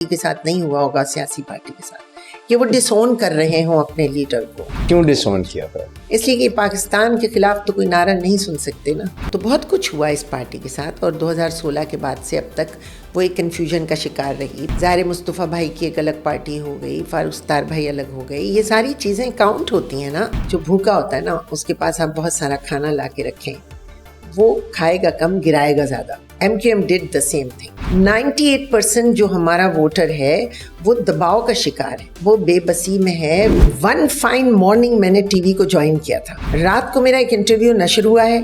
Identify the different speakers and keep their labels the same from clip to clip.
Speaker 1: کے ساتھ نہیں ہوا ہوگا, سیاسی پارٹی کے ساتھ, کہ وہ ڈسون کر رہے ہوں اپنے لیڈر کو.
Speaker 2: کیوں ڈسون کیا تھا؟
Speaker 1: اس لیے کہ پاکستان کے خلاف تو کوئی نعرہ نہیں سن سکتے نا. تو بہت کچھ ہوا اس پارٹی کے ساتھ, اور 2016 کے بعد سے اب تک وہ ایک کنفیوژن کا شکار رہی. ظاہر مصطفیٰ بھائی کی ایک الگ پارٹی ہو گئی, فاروق ستار بھائی الگ ہو گئی. یہ ساری چیزیں کاؤنٹ ہوتی ہیں نا. جو بھوکا ہوتا ہے نا, اس کے پاس آپ بہت سارا کھانا لا کے رکھیں, وہ کھائے گا کم, گرائے گا زیادہ. MQM did the same thing. 98% جو ہمارا ووٹر ہے وہ دباؤ کا شکار ہے, وہ بے بسی میں ہے. ون فائن مارننگ میں نے ٹی وی کو جوائن کیا تھا, رات کو میرا ایک انٹرویو نشر ہوا ہے,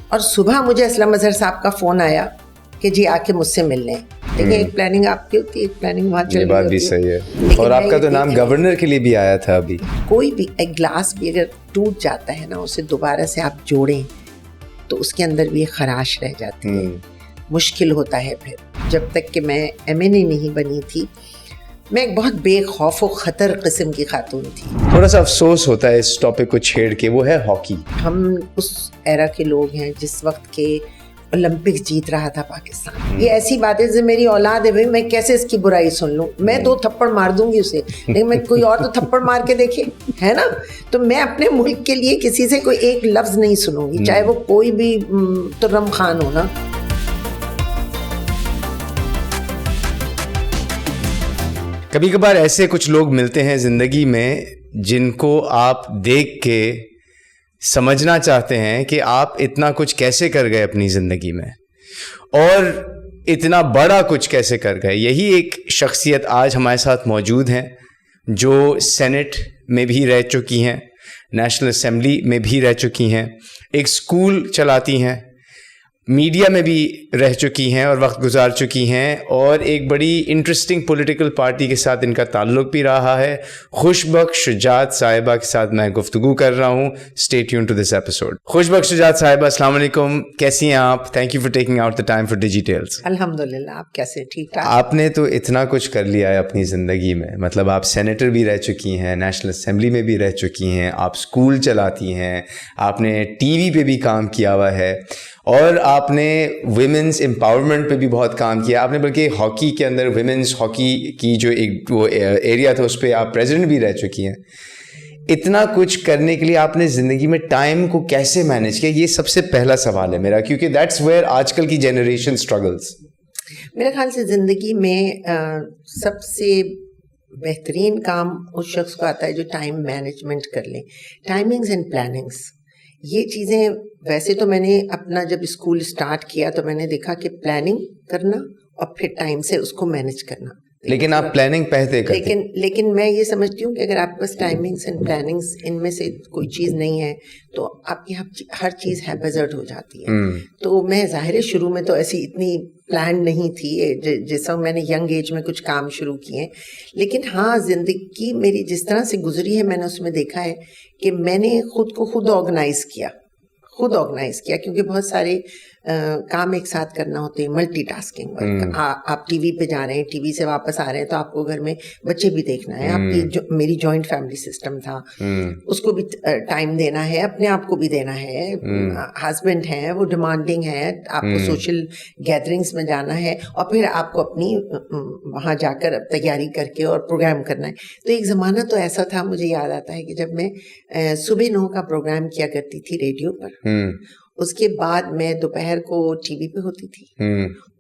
Speaker 1: اور صبح مجھے اسلم اظہر صاحب کا فون آیا کہ جی آ کے مجھ سے مل لیں. دیکھیں, ایک پلاننگ آپ کی ہوتی ہے, ایک پلاننگ وہاں چل رہی ہوتی ہے.
Speaker 2: یہ بات بھی صحیح ہے. اور آپ کا تو نام گورنر کے لیے بھی آیا تھا. ابھی
Speaker 1: کوئی بھی ایک گلاس بھی اگر ٹوٹ جاتا ہے نا, اسے دوبارہ سے آپ جوڑیں تو اس کے اندر بھی ایک خراش رہ جاتی ہے, مشکل ہوتا ہے. پھر جب تک کہ میں MNA نہیں بنی تھی, میں ایک بہت بے خوف و خطر قسم کی خاتون تھی.
Speaker 2: تھوڑا سا افسوس ہوتا ہے اس ٹاپک کو چھیڑ کے, وہ ہے ہاکی.
Speaker 1: ہم اس ایرا کے لوگ ہیں جس وقت کے اولمپکس جیت رہا تھا پاکستان. یہ ایسی بات ہے جیسے میری اولاد ہے, بھائی میں کیسے اس کی برائی سن لوں. میں 2 تھپڑ مار دوں گی اسے, لیکن میں کوئی اور تو تھپڑ مار کے دیکھے, ہے نا. تو میں اپنے ملک کے لیے کسی سے کوئی ایک لفظ نہیں سنوں گی, چاہے وہ کوئی بھی ترم خان ہو نا.
Speaker 2: کبھی کبھار ایسے کچھ لوگ ملتے ہیں زندگی میں جن کو آپ دیکھ کے سمجھنا چاہتے ہیں کہ آپ اتنا کچھ کیسے کر گئے اپنی زندگی میں, اور اتنا بڑا کچھ کیسے کر گئے. یہی ایک شخصیت آج ہمارے ساتھ موجود ہیں جو سینٹ میں بھی رہ چکی ہیں, نیشنل اسمبلی میں بھی رہ چکی ہیں, ایک اسکول چلاتی ہیں, میڈیا میں بھی رہ چکی ہیں اور وقت گزار چکی ہیں, اور ایک بڑی انٹرسٹنگ پولیٹیکل پارٹی کے ساتھ ان کا تعلق بھی رہا ہے. خوشبخش شجاعت صاحبہ کے ساتھ میں گفتگو کر رہا ہوں. Stay tune to this episode. Khushbakht Shujaat sahiba, السلام علیکم, کیسی ہیں آپ؟ Thank you for taking out the time for Digitals.
Speaker 1: الحمدللہ, آپ کیسے؟ ٹھیک ٹھاک.
Speaker 2: آپ نے تو اتنا کچھ کر لیا ہے اپنی زندگی میں, مطلب آپ سینیٹر بھی رہ چکی ہیں, نیشنل اسمبلی میں بھی رہ چکی ہیں, آپ اسکول چلاتی ہیں, آپ نے ٹی وی پہ بھی کام کیا ہوا ہے, اور آپ نے ویمنس امپاورمنٹ پہ بھی بہت کام کیا. آپ نے بلکہ ہاکی کے اندر ویمنس ہاکی کی جو ایک وہ ایریا تھا اس پہ آپ پریزیڈنٹ بھی رہ چکی ہیں. اتنا کچھ کرنے کے لیے آپ نے زندگی میں ٹائم کو کیسے مینیج کیا؟ یہ سب سے پہلا سوال ہے میرا, کیونکہ دیٹس ویئر آج کل کی جنریشن اسٹرگلس.
Speaker 1: میرے خیال سے زندگی میں سب سے بہترین کام اس شخص کو آتا ہے جو ٹائم مینجمنٹ کر لیں. ٹائمنگز اینڈ پلاننگس, یہ چیزیں ویسے تو میں نے اپنا جب اسکول اسٹارٹ کیا تو میں نے دیکھا کہ پلاننگ کرنا اور پھر ٹائم سے اس کو مینیج کرنا.
Speaker 2: لیکن آپ پلاننگ پہلے کرتے ہیں.
Speaker 1: لیکن میں یہ سمجھتی ہوں کہ اگر آپ کے پاس ٹائمنگس اینڈ پلاننگس ان میں سے کوئی چیز نہیں ہے تو آپ کی ہر چیز ہیپزرڈ ہو جاتی ہے. تو میں ظاہر شروع میں تو ایسی اتنی پلان نہیں تھی, جیسا میں نے ینگ ایج میں کچھ کام شروع کیے, لیکن ہاں زندگی میری جس طرح سے گزری ہے میں نے اس میں دیکھا ہے کہ میں نے خود کو خود آرگنائز کیا, کیونکہ بہت سارے کام ایک ساتھ کرنا ہوتے ہیں, ملٹی ٹاسکنگ ورک. آپ ٹی وی پہ جا رہے ہیں, ٹی وی سے واپس آ رہے ہیں, تو آپ کو گھر میں بچے بھی دیکھنا ہے. آپ کی میری جوائنٹ فیملی سسٹم تھا, اس کو بھی ٹائم دینا ہے, اپنے آپ کو بھی دینا ہے. ہسبینڈ ہیں, وہ ڈیمانڈنگ ہے, آپ کو سوشل گیدرنگس میں جانا ہے, اور پھر آپ کو اپنی وہاں جا کر تیاری کر کے اور پروگرام کرنا ہے. تو ایک زمانہ تو ایسا تھا, مجھے یاد آتا ہے کہ جب میں صبح 9 کا پروگرام کیا کرتی تھی ریڈیو پر, اس کے بعد میں دوپہر کو ٹی وی پہ ہوتی تھی,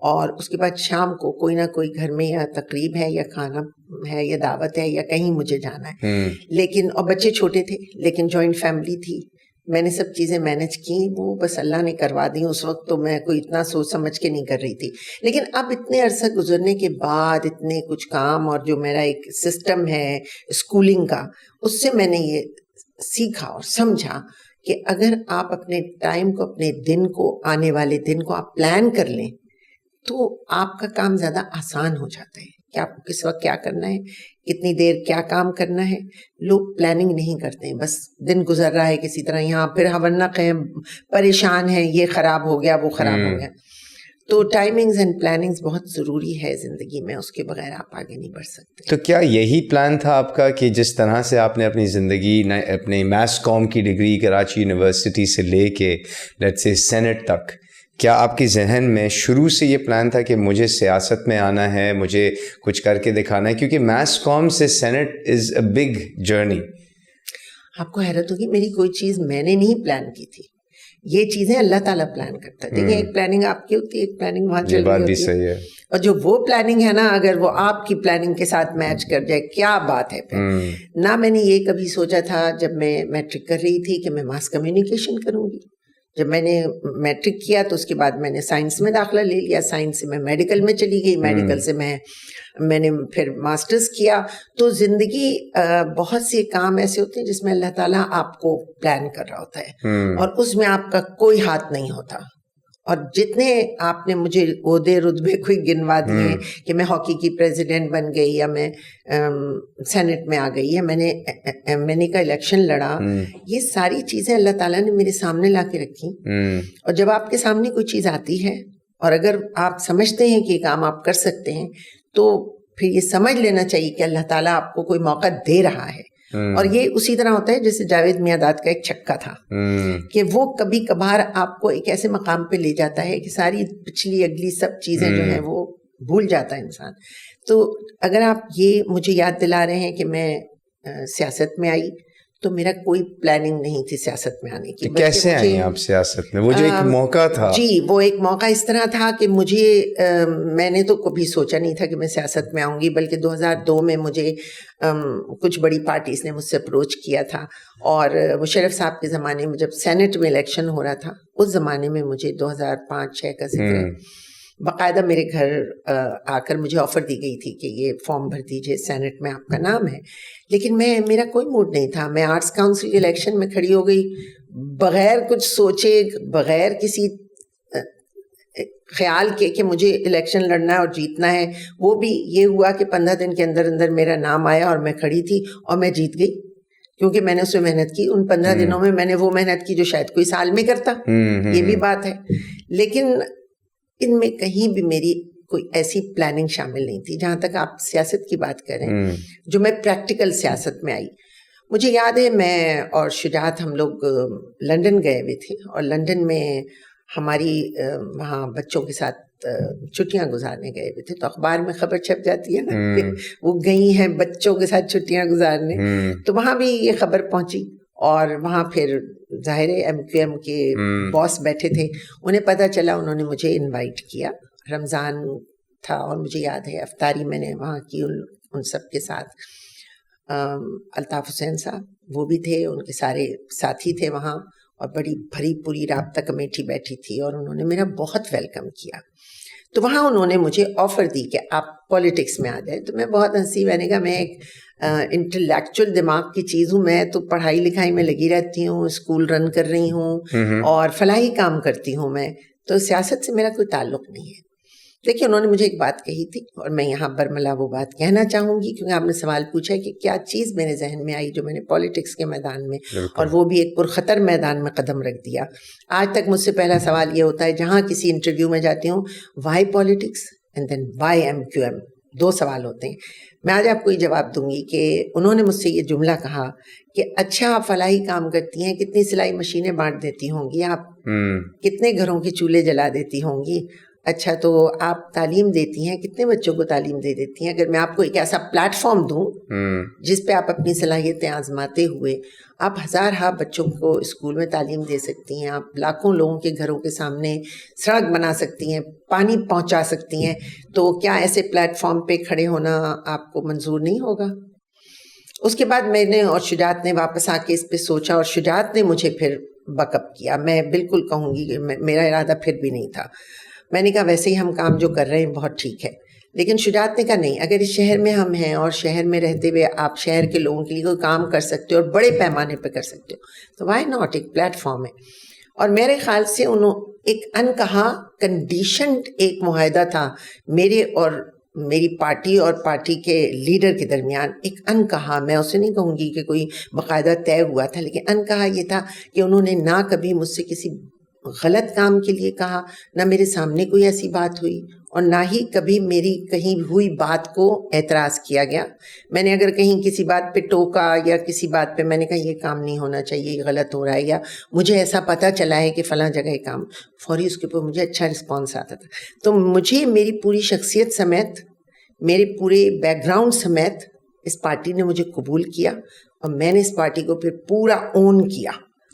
Speaker 1: اور اس کے بعد شام کو کوئی نہ کوئی گھر میں یا تقریب ہے یا کھانا ہے یا دعوت ہے یا کہیں مجھے جانا ہے. لیکن اور بچے چھوٹے تھے, لیکن جوائنٹ فیملی تھی, میں نے سب چیزیں مینج کی, وہ بس اللہ نے کروا دی. اس وقت تو میں کوئی اتنا سوچ سمجھ کے نہیں کر رہی تھی, لیکن اب اتنے عرصہ گزرنے کے بعد اتنے کچھ کام اور جو میرا ایک سسٹم ہے اسکولنگ کا, اس سے میں نے یہ سیکھا اور سمجھا کہ اگر آپ اپنے ٹائم کو, اپنے دن کو, آنے والے دن کو آپ پلان کر لیں تو آپ کا کام زیادہ آسان ہو جاتا ہے کہ آپ کو کس وقت کیا کرنا ہے, کتنی دیر کیا کام کرنا ہے. لوگ پلاننگ نہیں کرتے ہیں, بس دن گزر رہا ہے کسی طرح, یہاں پھر ہونق ہیں, پریشان ہیں, یہ خراب ہو گیا, وہ خراب ہو گیا. تو ٹائمنگز اینڈ پلاننگز بہت ضروری ہے زندگی میں, اس کے بغیر آپ آگے نہیں بڑھ سکتے.
Speaker 2: تو کیا یہی پلان تھا آپ کا کہ جس طرح سے آپ نے اپنی زندگی اپنے میس کام کی ڈگری کراچی یونیورسٹی سے لے کے لیٹس سے سینٹ تک کیا آپ کے ذہن میں شروع سے یہ پلان تھا کہ مجھے سیاست میں آنا ہے, مجھے کچھ کر کے دکھانا ہے, کیونکہ میس کام سے سینٹ از اے بگ جرنی؟
Speaker 1: آپ کو حیرت ہوگی, میری کوئی چیز میں نے نہیں پلان کی تھی, یہ چیزیں اللہ تعالیٰ پلان کرتا ہے. دیکھیں ایک پلاننگ آپ کی ہوتی ہے, ایک پلاننگ وہاں چل رہی ہوتی ہے, اور جو وہ پلاننگ ہے نا, اگر وہ آپ کی پلاننگ کے ساتھ میچ کر جائے, کیا بات ہے پھر. نہ میں نے یہ کبھی سوچا تھا جب میں میٹرک کر رہی تھی کہ میں ماس کمیونیکیشن کروں گی. جب میں نے میٹرک کیا تو اس کے بعد میں نے سائنس میں داخلہ لے لیا, سائنس سے میں میڈیکل میں چلی گئی, میڈیکل سے میں نے پھر ماسٹرز کیا. تو زندگی بہت سے کام ایسے ہوتے ہیں جس میں اللہ تعالیٰ آپ کو پلان کر رہا ہوتا ہے, اور اس میں آپ کا کوئی ہاتھ نہیں ہوتا. اور جتنے آپ نے مجھے عہدے رتبے کوئی گنوا دیے ہیں کہ میں ہاکی کی پریزیڈنٹ بن گئی, یا میں سینٹ میں آ گئی, یا میں نے کا الیکشن لڑا, یہ ساری چیزیں اللہ تعالیٰ نے میرے سامنے لا کے رکھی. اور جب آپ کے سامنے کوئی چیز آتی ہے اور اگر آپ سمجھتے ہیں کہ یہ کام آپ کر سکتے ہیں, تو پھر یہ سمجھ لینا چاہیے کہ اللہ تعالیٰ آپ کو کوئی موقع دے رہا ہے. اور یہ اسی طرح ہوتا ہے جیسے جاوید میاں کا ایک چھکا تھا, کہ وہ کبھی کبھار آپ کو ایک ایسے مقام پہ لے جاتا ہے کہ ساری پچھلی اگلی سب چیزیں جو ہیں وہ بھول جاتا ہے انسان. تو اگر آپ یہ مجھے یاد دلا رہے ہیں کہ میں سیاست میں آئی, تو میرا کوئی پلاننگ نہیں تھی سیاست میں آنے کی.
Speaker 2: کیسے آئی آپ سیاست میں؟ وہ جو ایک موقع تھا.
Speaker 1: جی, وہ ایک موقع اس طرح تھا کہ میں نے تو کبھی سوچا نہیں تھا کہ میں سیاست میں آؤں گی, بلکہ 2002 میں مجھے کچھ بڑی پارٹیز نے مجھ سے اپروچ کیا تھا. اور مشرف صاحب کے زمانے میں جب سینٹ میں الیکشن ہو رہا تھا, اس زمانے میں مجھے 2005-06 کا ذکر ہے, باقاعدہ میرے گھر آ کر مجھے آفر دی گئی تھی کہ یہ فارم بھر دیجئے, سینٹ میں آپ کا نام ہے. لیکن میرا کوئی موڈ نہیں تھا. میں آرٹس کاؤنسل کے الیکشن میں کھڑی ہو گئی, بغیر کچھ سوچے, بغیر کسی خیال کے کہ مجھے الیکشن لڑنا ہے اور جیتنا ہے. وہ بھی یہ ہوا کہ 15 دن کے اندر اندر میرا نام آیا اور میں کھڑی تھی اور میں جیت گئی, کیونکہ میں نے اس میں محنت کی. ان 15 دنوں میں میں نے وہ محنت کی جو شاید کوئی سال میں کرتا, یہ بھی بات ہے. لیکن ان میں کہیں بھی میری کوئی ایسی پلاننگ شامل نہیں تھی. جہاں تک آپ سیاست کی بات کریں, جو میں پریکٹیکل سیاست میں آئی, مجھے یاد ہے میں اور شجاعت ہم لوگ لندن گئے ہوئے تھے, اور لندن میں ہماری وہاں بچوں کے ساتھ چھٹیاں گزارنے گئے ہوئے تھے. تو اخبار میں خبر چھپ جاتی ہے نا کہ وہ گئی ہیں بچوں کے ساتھ چھٹیاں گزارنے. تو وہاں بھی یہ خبر پہنچی, اور وہاں پھر ظاہر MQM کے باس بیٹھے تھے, انہیں پتہ چلا, انہوں نے مجھے انوائٹ کیا. رمضان تھا اور مجھے یاد ہے افطاری میں نے وہاں کی ان سب کے ساتھ. الطاف حسین صاحب وہ بھی تھے, ان کے سارے ساتھی تھے وہاں, اور بڑی بھری پوری رابطہ کمیٹی بیٹھی تھی, اور انہوں نے میرا بہت ویلکم کیا. تو وہاں انہوں نے مجھے آفر دی کہ آپ پالیٹکس میں آ جائیں. تو میں بہت ہنسی, میں نے کہا میں ایک انٹلیکچوئل دماغ کی چیز ہوں, میں تو پڑھائی لکھائی میں لگی رہتی ہوں, اسکول رن کر رہی ہوں اور فلاحی کام کرتی ہوں میں, تو سیاست سے میرا کوئی تعلق نہیں ہے. دیکھیے انہوں نے مجھے ایک بات کہی تھی, اور میں یہاں برملا وہ بات کہنا چاہوں گی, کیونکہ آپ نے سوال پوچھا ہے کہ کیا چیز میرے ذہن میں آئی جو میں نے پالیٹکس کے میدان میں, اور وہ بھی ایک پرخطر میدان میں قدم رکھ دیا. آج تک مجھ سے پہلا سوال یہ ہوتا ہے جہاں کسی انٹرویو میں جاتی ہوں, why politics and then why MQM, 2 سوال ہوتے ہیں. میں آج آپ کو یہ جواب دوں گی کہ انہوں نے مجھ سے یہ جملہ کہا کہ اچھا آپ فلاحی کام کرتی ہیں, کتنی سلائی مشینیں بانٹ دیتی ہوں گی آپ, کتنے گھروں کے چولہے جلا دیتی ہوں گی, اچھا تو آپ تعلیم دیتی ہیں, کتنے بچوں کو تعلیم دے دیتی ہیں. اگر میں آپ کو ایک ایسا پلیٹ فارم دوں جس پہ آپ اپنی صلاحیتیں آزماتے ہوئے آپ ہزارہ بچوں کو اسکول میں تعلیم دے سکتی ہیں, آپ لاکھوں لوگوں کے گھروں کے سامنے سڑک بنا سکتی ہیں, پانی پہنچا سکتی ہیں, تو کیا ایسے پلیٹ فارم پہ کھڑے ہونا آپ کو منظور نہیں ہوگا؟ اس کے بعد میں نے اور شجاعت نے واپس آ کے اس پہ سوچا, اور شجاعت نے مجھے پھر بیک اپ کیا. میں بالکل کہوں گی کہ میرا ارادہ پھر بھی نہیں تھا. میں نے کہا ویسے ہی ہم کام جو کر رہے ہیں بہت ٹھیک ہے, لیکن شجاعت نے کہا نہیں, اگر اس شہر میں ہم ہیں اور شہر میں رہتے ہوئے آپ شہر کے لوگوں کے لیے کوئی کام کر سکتے ہو اور بڑے پیمانے پہ کر سکتے ہو, تو وائی ناٹ, ایک پلیٹ فارم ہے. اور میرے خیال سے ایک انکہا کنڈیشنڈ ایک معاہدہ تھا میرے اور میری پارٹی اور پارٹی کے لیڈر کے درمیان, ایک انکہا, میں اسے نہیں کہوں گی کہ کوئی باقاعدہ طے ہوا تھا, لیکن انکہا یہ تھا کہ انہوں نے نہ کبھی مجھ سے کسی غلط کام کے لیے کہا, نہ میرے سامنے کوئی ایسی بات ہوئی, اور نہ ہی کبھی میری کہیں ہوئی بات کو اعتراض کیا گیا. میں نے اگر کہیں کسی بات پہ ٹوکا یا کسی بات پہ میں نے کہا یہ کام نہیں ہونا چاہیے, یہ غلط ہو رہا ہے, یا مجھے ایسا پتہ چلا ہے کہ فلاں جگہ یہ کام, فوری اس کے اوپر مجھے اچھا رسپانس آتا تھا. تو مجھے میری پوری شخصیت سمیت, میرے پورے بیک گراؤنڈ سمیت اس پارٹی نے مجھے قبول کیا, اور میں نے اس پارٹی کو پھر پورا اون کیا.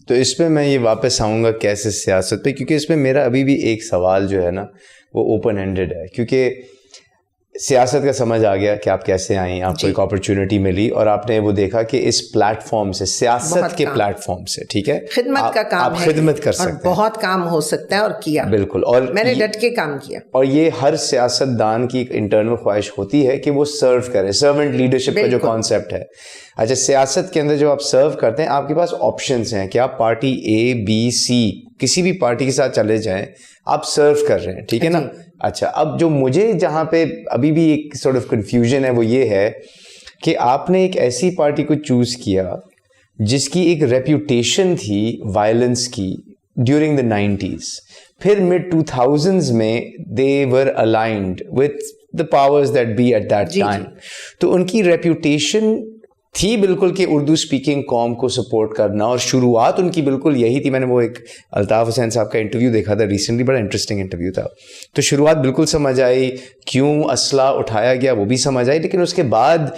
Speaker 2: تو اس پہ میں یہ واپس آؤں گا کیسے سیاست پہ, کیونکہ اس میں میرا ابھی بھی ایک سوال جو ہے نا وہ اوپن ہینڈڈ ہے, کیونکہ سیاست کا سمجھ آ گیا کہ آپ کیسے آئیں, آپ کو ایک اپرچونٹی ملی اور آپ نے وہ دیکھا کہ اس پلیٹ فارم سے, سیاست کے پلیٹ فارم سے, ٹھیک ہے,
Speaker 1: خدمت کا کام
Speaker 2: آپ خدمت کر سکتے ہیں,
Speaker 1: بہت کام ہو سکتا ہے, اور کیا
Speaker 2: بالکل, اور
Speaker 1: میں نے ڈٹ کے کام کیا.
Speaker 2: اور یہ ہر سیاست دان کی ایک انٹرنل خواہش ہوتی ہے کہ وہ سرو کرے, سرونٹ لیڈرشپ کا جو کانسیپٹ ہے. اچھا, سیاست کے اندر جب آپ سرو کرتے ہیں آپ کے پاس آپشنس ہیں کہ آپ پارٹی اے بی سی کسی بھی پارٹی کے ساتھ چلے جائیں, آپ سرو کر رہے ہیں, ٹھیک ہے نا. اچھا, اب جو مجھے جہاں پہ ابھی بھی ایک سارٹ آف کنفیوژن ہے وہ یہ ہے کہ آپ نے ایک ایسی پارٹی کو چوز کیا جس کی ایک ریپوٹیشن تھی وائلنس کی ڈیورنگ دا 90s, پھر mid 2000s میں they were aligned with the powers that be at that time. تو ان کی ریپوٹیشن تھی بالکل کہ اردو اسپیکنگ قوم کو سپورٹ کرنا, اور شروعات ان کی بالکل یہی تھی. میں نے وہ ایک الطاف حسین صاحب کا انٹرویو دیکھا تھا ریسنٹلی, بڑا انٹرسٹنگ انٹرویو تھا. تو شروعات بالکل سمجھ آئی, کیوں اسلحہ اٹھایا گیا وہ بھی سمجھ آئی, لیکن اس کے بعد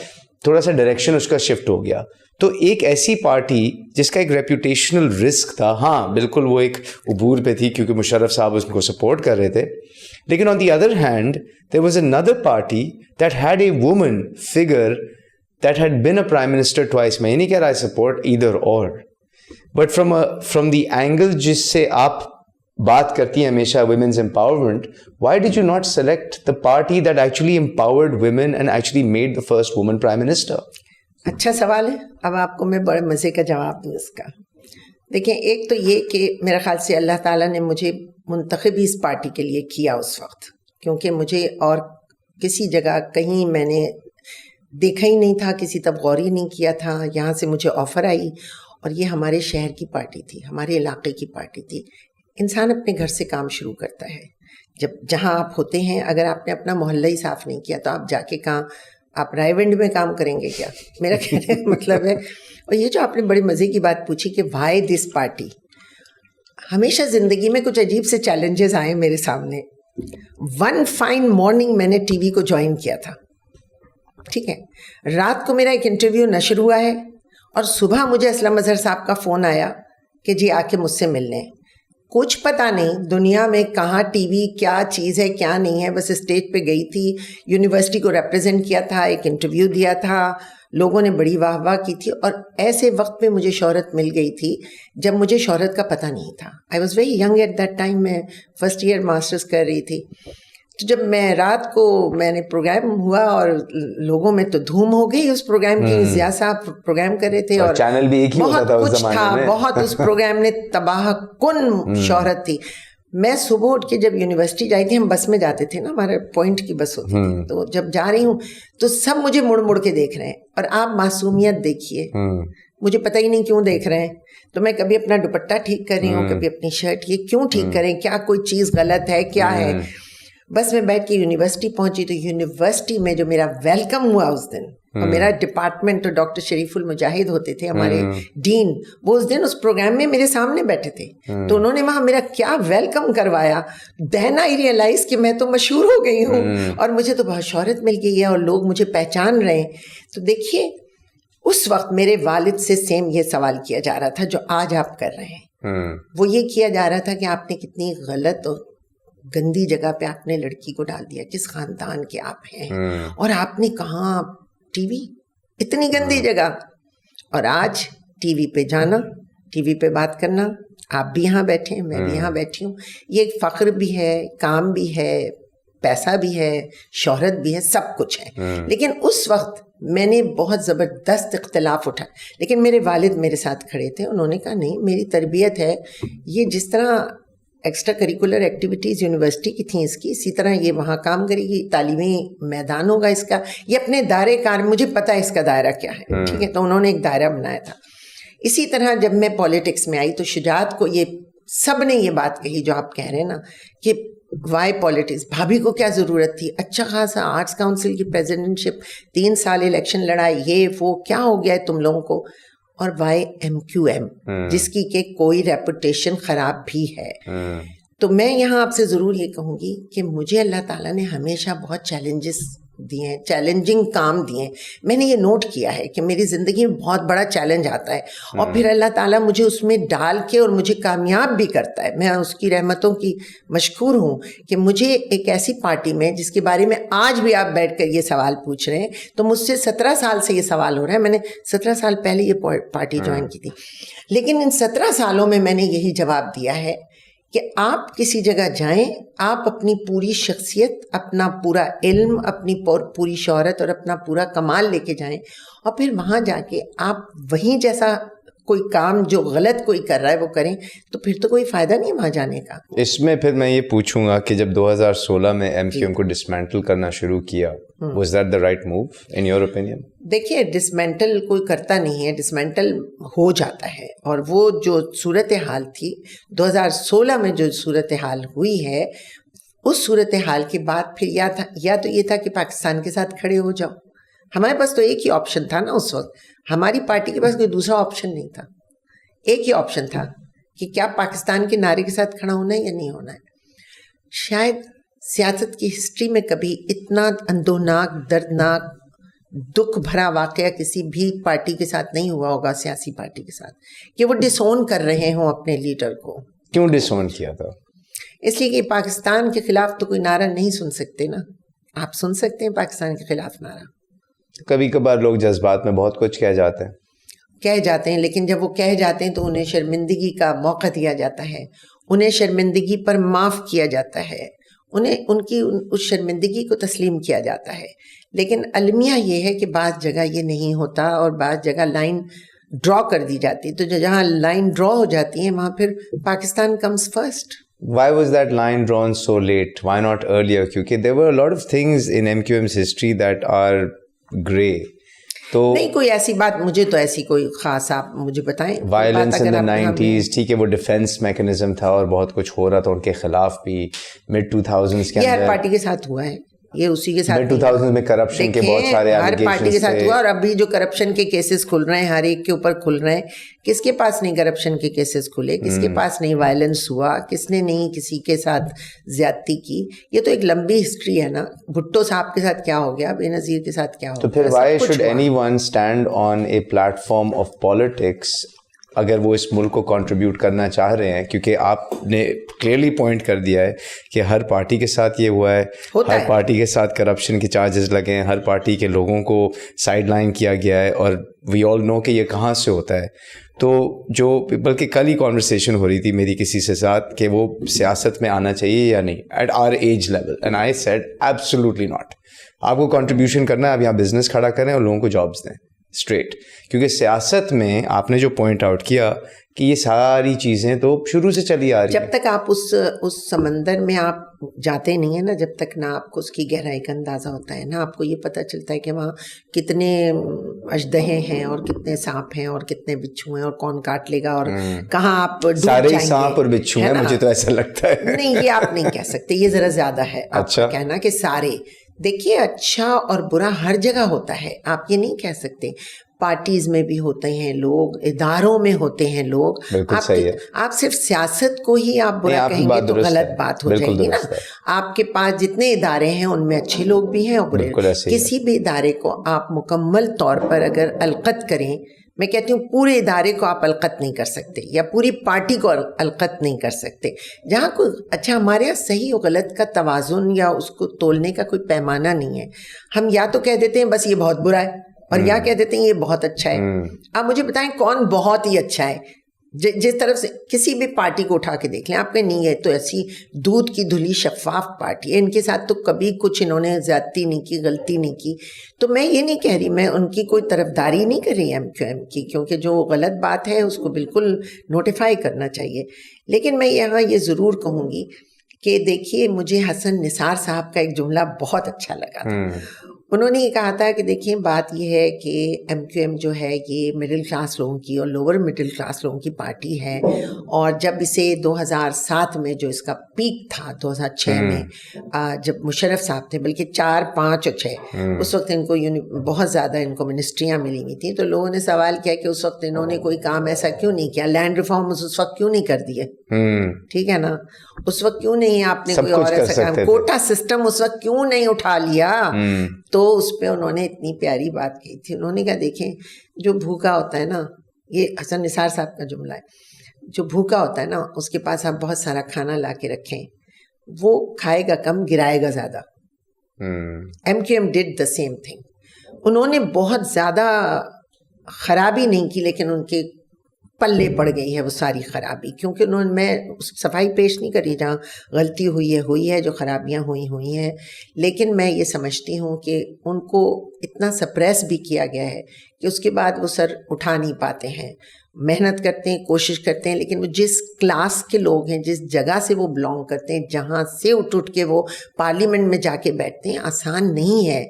Speaker 2: تھوڑا سا ڈائریکشن اس کا شفٹ ہو گیا. تو ایک ایسی پارٹی جس کا ایک ریپوٹیشنل رسک تھا, ہاں بالکل وہ ایک عبور پہ تھی کیونکہ مشرف صاحب اس کو سپورٹ کر رہے تھے, لیکن on the other hand there was another party that had a woman figure that had been a prime minister twice. میں یہ نہیں کہہ رہا I support either or, but from the angle جس سے آپ بات کرتی ہیں ہمیشہ women's empowerment, why did you not select the party that actually empowered women and actually made the first woman prime minister?
Speaker 1: اچھا سوال ہے. اب آپ کو میں بڑے مزے کا جواب دوں اس کا. دیکھیں, ایک تو یہ کہ میرے خیال سے اللہ تعالیٰ نے مجھے منتخب ہی اس پارٹی کے لیے کیا اس وقت, کیونکہ مجھے اور کسی جگہ کہیں میں نے دیکھا ہی نہیں تھا, کسی طرف غور ہی نہیں کیا تھا. یہاں سے مجھے آفر آئی, اور یہ ہمارے شہر کی پارٹی تھی, ہمارے علاقے کی پارٹی تھی. انسان اپنے گھر سے کام شروع کرتا ہے. جہاں آپ ہوتے ہیں, اگر آپ نے اپنا محلہ ہی صاف نہیں کیا تو آپ جا کے کہاں, آپ رائے ونڈ میں کام کریں گے کیا؟ میرا کہنے کا مطلب ہے. اور یہ جو آپ نے بڑے مزے کی بات پوچھی کہ وائی دس پارٹی, ہمیشہ زندگی میں کچھ عجیب سے چیلنجز آئے میرے سامنے. ون فائن مارننگ میں نے ٹی وی کو جوائن کیا تھا, ٹھیک ہے, رات کو میرا ایک انٹرویو نشر ہوا ہے, اور صبح مجھے اسلم اظہر صاحب کا فون آیا کہ جی آ کے مجھ سے ملنے. کچھ پتہ نہیں دنیا میں کہاں ٹی وی کیا چیز ہے کیا نہیں ہے, بس اسٹیج پہ گئی تھی, یونیورسٹی کو ریپرزینٹ کیا تھا, ایک انٹرویو دیا تھا, لوگوں نے بڑی واہ واہ کی تھی, اور ایسے وقت میں مجھے شہرت مل گئی تھی جب مجھے شہرت کا پتہ نہیں تھا. I was very young at that time, میں فرسٹ ایئر ماسٹرز کر رہی تھی. تو جب میں رات کو میں نے پروگرام ہوا اور لوگوں میں تو دھوم ہو گئی اس پروگرام کی, ضیاء صاحب پروگرام کر رہے تھے اور
Speaker 2: چینل بھی ایک ہی ہوتا تھا اس زمانے میں,
Speaker 1: بہت اس پروگرام نے تباہ کن شہرت تھی. میں صبح اٹھ کے جب یونیورسٹی جائی تھی, ہم بس میں جاتے تھے نا, ہمارے پوائنٹ کی بس ہوتی تھی, تو جب جا رہی ہوں تو سب مجھے مڑ مڑ کے دیکھ رہے ہیں, اور آپ معصومیت دیکھیے, مجھے پتہ ہی نہیں کیوں دیکھ رہے ہیں. تو میں کبھی اپنا دوپٹہ ٹھیک کر رہی ہوں, کبھی اپنی شرٹ, یہ کیوں ٹھیک کریں, کیا کوئی چیز غلط ہے کیا ہے. بس میں بیٹھ کے یونیورسٹی پہنچی تو یونیورسٹی میں جو میرا ویلکم ہوا اس دن, اور میرا ڈپارٹمنٹ تو ڈاکٹر شریف المجاہد ہوتے تھے ہمارے ڈین, وہ اس دن اس پروگرام میں میرے سامنے بیٹھے تھے, تو انہوں نے وہاں میرا کیا ویلکم کروایا. دین آئی ریئلائز کہ میں تو مشہور ہو گئی ہوں اور مجھے تو بہت شہرت مل گئی ہے اور لوگ مجھے پہچان رہے ہیں. تو دیکھیے اس وقت میرے والد سے سیم یہ سوال کیا جا رہا تھا جو آج آپ کر رہے ہیں. وہ یہ کیا جا رہا تھا کہ آپ نے کتنی غلط اور گندی جگہ پہ آپ نے لڑکی کو ڈال دیا, کس خاندان کے آپ ہیں, اور آپ نے کہاں ٹی وی, اتنی گندی جگہ. اور آج ٹی وی پہ جانا, ٹی وی پہ بات کرنا, آپ بھی یہاں بیٹھے ہیں, میں بھی یہاں بیٹھی ہوں, یہ ایک فخر بھی ہے, کام بھی ہے, پیسہ بھی ہے, شہرت بھی ہے, سب کچھ ہے. لیکن اس وقت میں نے بہت زبردست اختلاف اٹھا, لیکن میرے والد میرے ساتھ کھڑے تھے, انہوں نے کہا نہیں میری تربیت ہے, یہ جس طرح ایکسٹرا کریکولر ایکٹیویٹیز یونیورسٹی کی تھیں اس کی, اسی طرح یہ وہاں کام کرے گی, تعلیمی میدان ہوگا اس کا, یہ اپنے دائرے کار, مجھے پتہ ہے اس کا دائرہ کیا ہے, ٹھیک ہے. تو انہوں نے ایک دائرہ بنایا تھا. اسی طرح جب میں پالیٹکس میں آئی تو شجاعت کو یہ سب نے یہ بات کہی جو آپ کہہ رہے ہیں نا, کہ وائی پالیٹکس, بھابھی کو کیا ضرورت تھی, اچھا خاصا آرٹس کاؤنسل کی پریزیڈنٹ شپ, 3 سال الیکشن لڑائی, یہ وہ کیا ہو گیا ہے تم لوگوں کو. اور وائی MQM جس کی کہ کوئی ریپوٹیشن خراب بھی ہے. تو میں یہاں آپ سے ضرور یہ کہوں گی کہ مجھے اللہ تعالیٰ نے ہمیشہ بہت چیلنجز دیے ہیں, چیلنجنگ کام دیے ہیں. میں نے یہ نوٹ کیا ہے کہ میری زندگی میں بہت بڑا چیلنج آتا ہے اور پھر اللہ تعالیٰ مجھے اس میں ڈال کے اور مجھے کامیاب بھی کرتا ہے. میں اس کی رحمتوں کی مشکور ہوں کہ مجھے ایک ایسی پارٹی میں, جس کے بارے میں آج بھی آپ بیٹھ کر یہ سوال پوچھ رہے ہیں, تو مجھ سے 17 سال سے یہ سوال ہو رہا ہے. میں نے 17 سال پہلے یہ پارٹی جوائن کی تھی, لیکن ان 17 سالوں میں نے یہی جواب دیا ہے کہ آپ کسی جگہ جائیں, آپ اپنی پوری شخصیت, اپنا پورا علم, اپنی پوری شہرت اور اپنا پورا کمال لے کے جائیں, اور پھر وہاں جا کے آپ وہیں جیسا کوئی کام جو غلط کوئی کر رہا ہے وہ کریں, تو پھر تو کوئی فائدہ نہیں وہاں جانے کا.
Speaker 2: اس میں پھر میں یہ پوچھوں گا کہ جب 2016 میں MQM کو ڈسمینٹل کرنا شروع کیا, was that the right move in your opinion?
Speaker 1: دیکھیے, ڈسمینٹل کوئی کرتا نہیں ہے, ڈسمینٹل ہو جاتا ہے. اور وہ جو صورتحال تھی 2016 میں, جو صورتحال ہوئی ہے, اس صورتحال کے بعد پھر یا تو یہ تھا کہ پاکستان کے ساتھ کھڑے ہو جاؤ. ہمارے پاس تو ایک ہی آپشن تھا نا اس وقت, ہماری پارٹی کے پاس کوئی دوسرا آپشن نہیں تھا. ایک ہی آپشن تھا کہ کیا پاکستان کے نعرے کے ساتھ کھڑا ہونا ہے یا نہیں ہونا ہے. شاید سیاست کی ہسٹری میں کبھی اتنا اندوناک, دردناک, دکھ بھرا واقعہ کسی بھی پارٹی کے ساتھ نہیں ہوا ہوگا, سیاسی پارٹی کے ساتھ, کہ وہ ڈس اون کر رہے ہوں اپنے لیڈر کو.
Speaker 2: کیوں ڈس اون کیا تھا؟
Speaker 1: اس لیے کہ پاکستان کے خلاف تو کوئی نعرہ نہیں سن سکتے نا. آپ سن سکتے ہیں پاکستان کے خلاف نعرہ؟ کبھی
Speaker 2: کبھار لوگ جذبات میں بہت کچھ کہہ جاتے ہیں,
Speaker 1: لیکن جب وہ کہہ جاتے ہیں تو انہیں شرمندگی کا موقع دیا جاتا ہے, انہیں شرمندگی پر معاف کیا جاتا ہے, انہیں ان کی اس شرمندگی کو تسلیم کیا جاتا ہے. لیکن المیہ یہ ہے کہ بعض جگہ یہ نہیں ہوتا اور بعض جگہ لائن ڈرا کر دی جاتی. تو جہاں لائن ڈرا ہو جاتی ہے وہاں پھر Pakistan comes first.
Speaker 2: Why was that line drawn so late? Why not earlier? کیونکہ there were a lot of things in MQM's history that are grey. تو
Speaker 1: نہیں, کوئی ایسی بات مجھے تو ایسی کوئی خاص آپ مجھے بتائیں.
Speaker 2: وائلنس ان the 90s, ٹھیک ہے, وہ ڈیفینس میکنزم تھا اور بہت کچھ ہو رہا تھا ان کے خلاف بھی. mid 2000s کے
Speaker 1: اندر یہ ہر پارٹی کے ساتھ ہوا ہے, یہ اسی کے ساتھ.
Speaker 2: mid 2000s میں کرپشن کے بہت سارے
Speaker 1: ہر پارٹی کے ساتھ ہوا, اور ابھی جو کرپشن کے کیسز کھل رہے ہیں ہر ایک کے اوپر کھل رہے ہیں. کس کے پاس نہیں کرپشن کے کیسز کھلے, کس کے پاس نہیں وائلنس ہوا, کس نے نہیں کسی کے ساتھ زیادتی کی. یہ تو ایک لمبی ہسٹری ہے نا. بھٹو صاحب کے ساتھ کیا ہو گیا, بے نظیر کے ساتھ کیا ہو گیا.
Speaker 2: تو پھر why should anyone stand on a platform of politics اگر وہ اس ملک کو کنٹریبیوٹ کرنا چاہ رہے ہیں؟ کیونکہ آپ نے کلیئرلی پوائنٹ کر دیا ہے کہ ہر پارٹی کے ساتھ یہ ہوا ہے, ہر پارٹی کے ساتھ کرپشن کے چارجز لگے ہیں, ہر پارٹی کے لوگوں کو سائڈ لائن کیا گیا ہے, اور وی آل نو کہ یہ کہاں سے ہوتا ہے. تو جو بلکہ کل ہی کانورسیشن ہو رہی تھی میری کسی سے ساتھ کہ وہ سیاست میں آنا چاہیے یا نہیں at our age level, and I said absolutely not. آپ کو کنٹریبیوشن کرنا ہے, آپ یہاں بزنس کھڑا کریں اور لوگوں کو جابس دیں اسٹریٹ. کیونکہ سیاست میں آپ نے جو پوائنٹ آؤٹ کیا کہ یہ ساری چیزیں تو شروع سے چلی آ رہی ہیں.
Speaker 1: جب تک آپ اس سمندر میں آپ جاتے نہیں ہیں نا, جب تک نہ آپ کو اس کی گہرائی کا اندازہ ہوتا ہے, نہ آپ کو یہ پتہ چلتا ہے کہ وہاں کتنے اژدہے ہیں اور کتنے سانپ ہیں اور کتنے بچھو ہیں اور کون کاٹ لے گا اور کہاں آپ ڈوب جائیں گے.
Speaker 2: سارے سانپ اور بچھو ہیں, مجھے تو ایسا لگتا ہے.
Speaker 1: نہیں, یہ آپ نہیں کہہ سکتے, یہ ذرا زیادہ ہے آپ کا کہنا کہ سارے. دیکھیے, اچھا اور برا ہر جگہ ہوتا ہے, آپ یہ نہیں کہہ سکتے. پارٹیز میں بھی ہوتے ہیں لوگ, اداروں میں ہوتے ہیں لوگ. آپ صرف سیاست کو ہی آپ برا کہیں گے تو غلط بات ہو جائے گی نا. آپ کے پاس جتنے ادارے ہیں ان میں اچھے لوگ بھی ہیں اور برے. کسی بھی ادارے کو آپ مکمل طور پر اگر القت کریں, میں کہتی ہوں پورے ادارے کو آپ القت نہیں کر سکتے یا پوری پارٹی کو القت نہیں کر سکتے. جہاں کوئی اچھا, ہمارے یہاں صحیح و غلط کا توازن یا اس کو تولنے کا کوئی پیمانہ نہیں ہے. ہم یا تو کہہ دیتے ہیں بس یہ بہت برا ہے, اور یا کہہ دیتے ہیں یہ بہت اچھا ہے. آپ مجھے بتائیں کون بہت ہی اچھا ہے؟ جس طرف سے کسی بھی پارٹی کو اٹھا کے دیکھ لیں, آپ کے نہیں ہے تو ایسی دودھ کی دھلی شفاف پارٹی ہے, ان کے ساتھ تو کبھی کچھ انہوں نے زیادتی نہیں کی, غلطی نہیں کی. تو میں یہ نہیں کہہ رہی, میں ان کی کوئی طرفداری نہیں کر رہی MQM کی, کیونکہ جو غلط بات ہے اس کو بالکل نوٹیفائی کرنا چاہیے. لیکن میں یہاں یہ ضرور کہوں گی کہ دیکھیے, مجھے حسن نثار صاحب کا ایک جملہ بہت اچھا لگا تھا. انہوں نے یہ کہا تھا کہ دیکھیں بات یہ ہے کہ ایم کیو ایم جو ہے یہ مڈل کلاس لوگوں کی اور لوور مڈل کلاس لوگوں کی پارٹی ہے, اور جب اسے 2007 میں جو اس کا پیک تھا 2006 میں جب مشرف صاحب تھے, بلکہ 4, 5 اور 6, اس وقت ان کو بہت زیادہ ان کو منسٹریاں ملی ہوئی تھیں, تو لوگوں نے سوال کیا کہ اس وقت انہوں نے کوئی کام ایسا کیوں نہیں کیا, لینڈ ریفارم اس وقت کیوں نہیں کر دیے, ٹھیک ہے نا, اس وقت کیوں نہیں آپ نے کوئی اور ایسا کام, کوٹا سسٹم اس وقت کیوں نہیں اٹھا لیا. تو اس پہ انہوں نے اتنی پیاری بات کہی تھی, انہوں نے کہا دیکھیں جو بھوکا ہوتا ہے نا, یہ حسن نثار صاحب کا جملہ ہے, جو بھوکا ہوتا ہے نا اس کے پاس آپ بہت سارا کھانا لا کے رکھیں, وہ کھائے گا کم گرائے گا زیادہ. M Q M did the same thing. انہوں نے بہت زیادہ خرابی نہیں کی, لیکن ان کے پلے پڑ گئی ہے وہ ساری خرابی, کیونکہ انہوں نے, میں صفائی پیش نہیں کری جہاں غلطی ہوئی ہے, جو خرابیاں ہوئی ہیں, لیکن میں یہ سمجھتی ہوں کہ ان کو اتنا سپریس بھی کیا گیا ہے کہ اس کے بعد وہ سر اٹھا نہیں پاتے ہیں. محنت کرتے ہیں, کوشش کرتے ہیں, لیکن وہ جس کلاس کے لوگ ہیں, جس جگہ سے وہ بلانگ کرتے ہیں, جہاں سے اٹھ کے وہ پارلیمنٹ میں جا کے بیٹھتے ہیں, آسان نہیں ہے.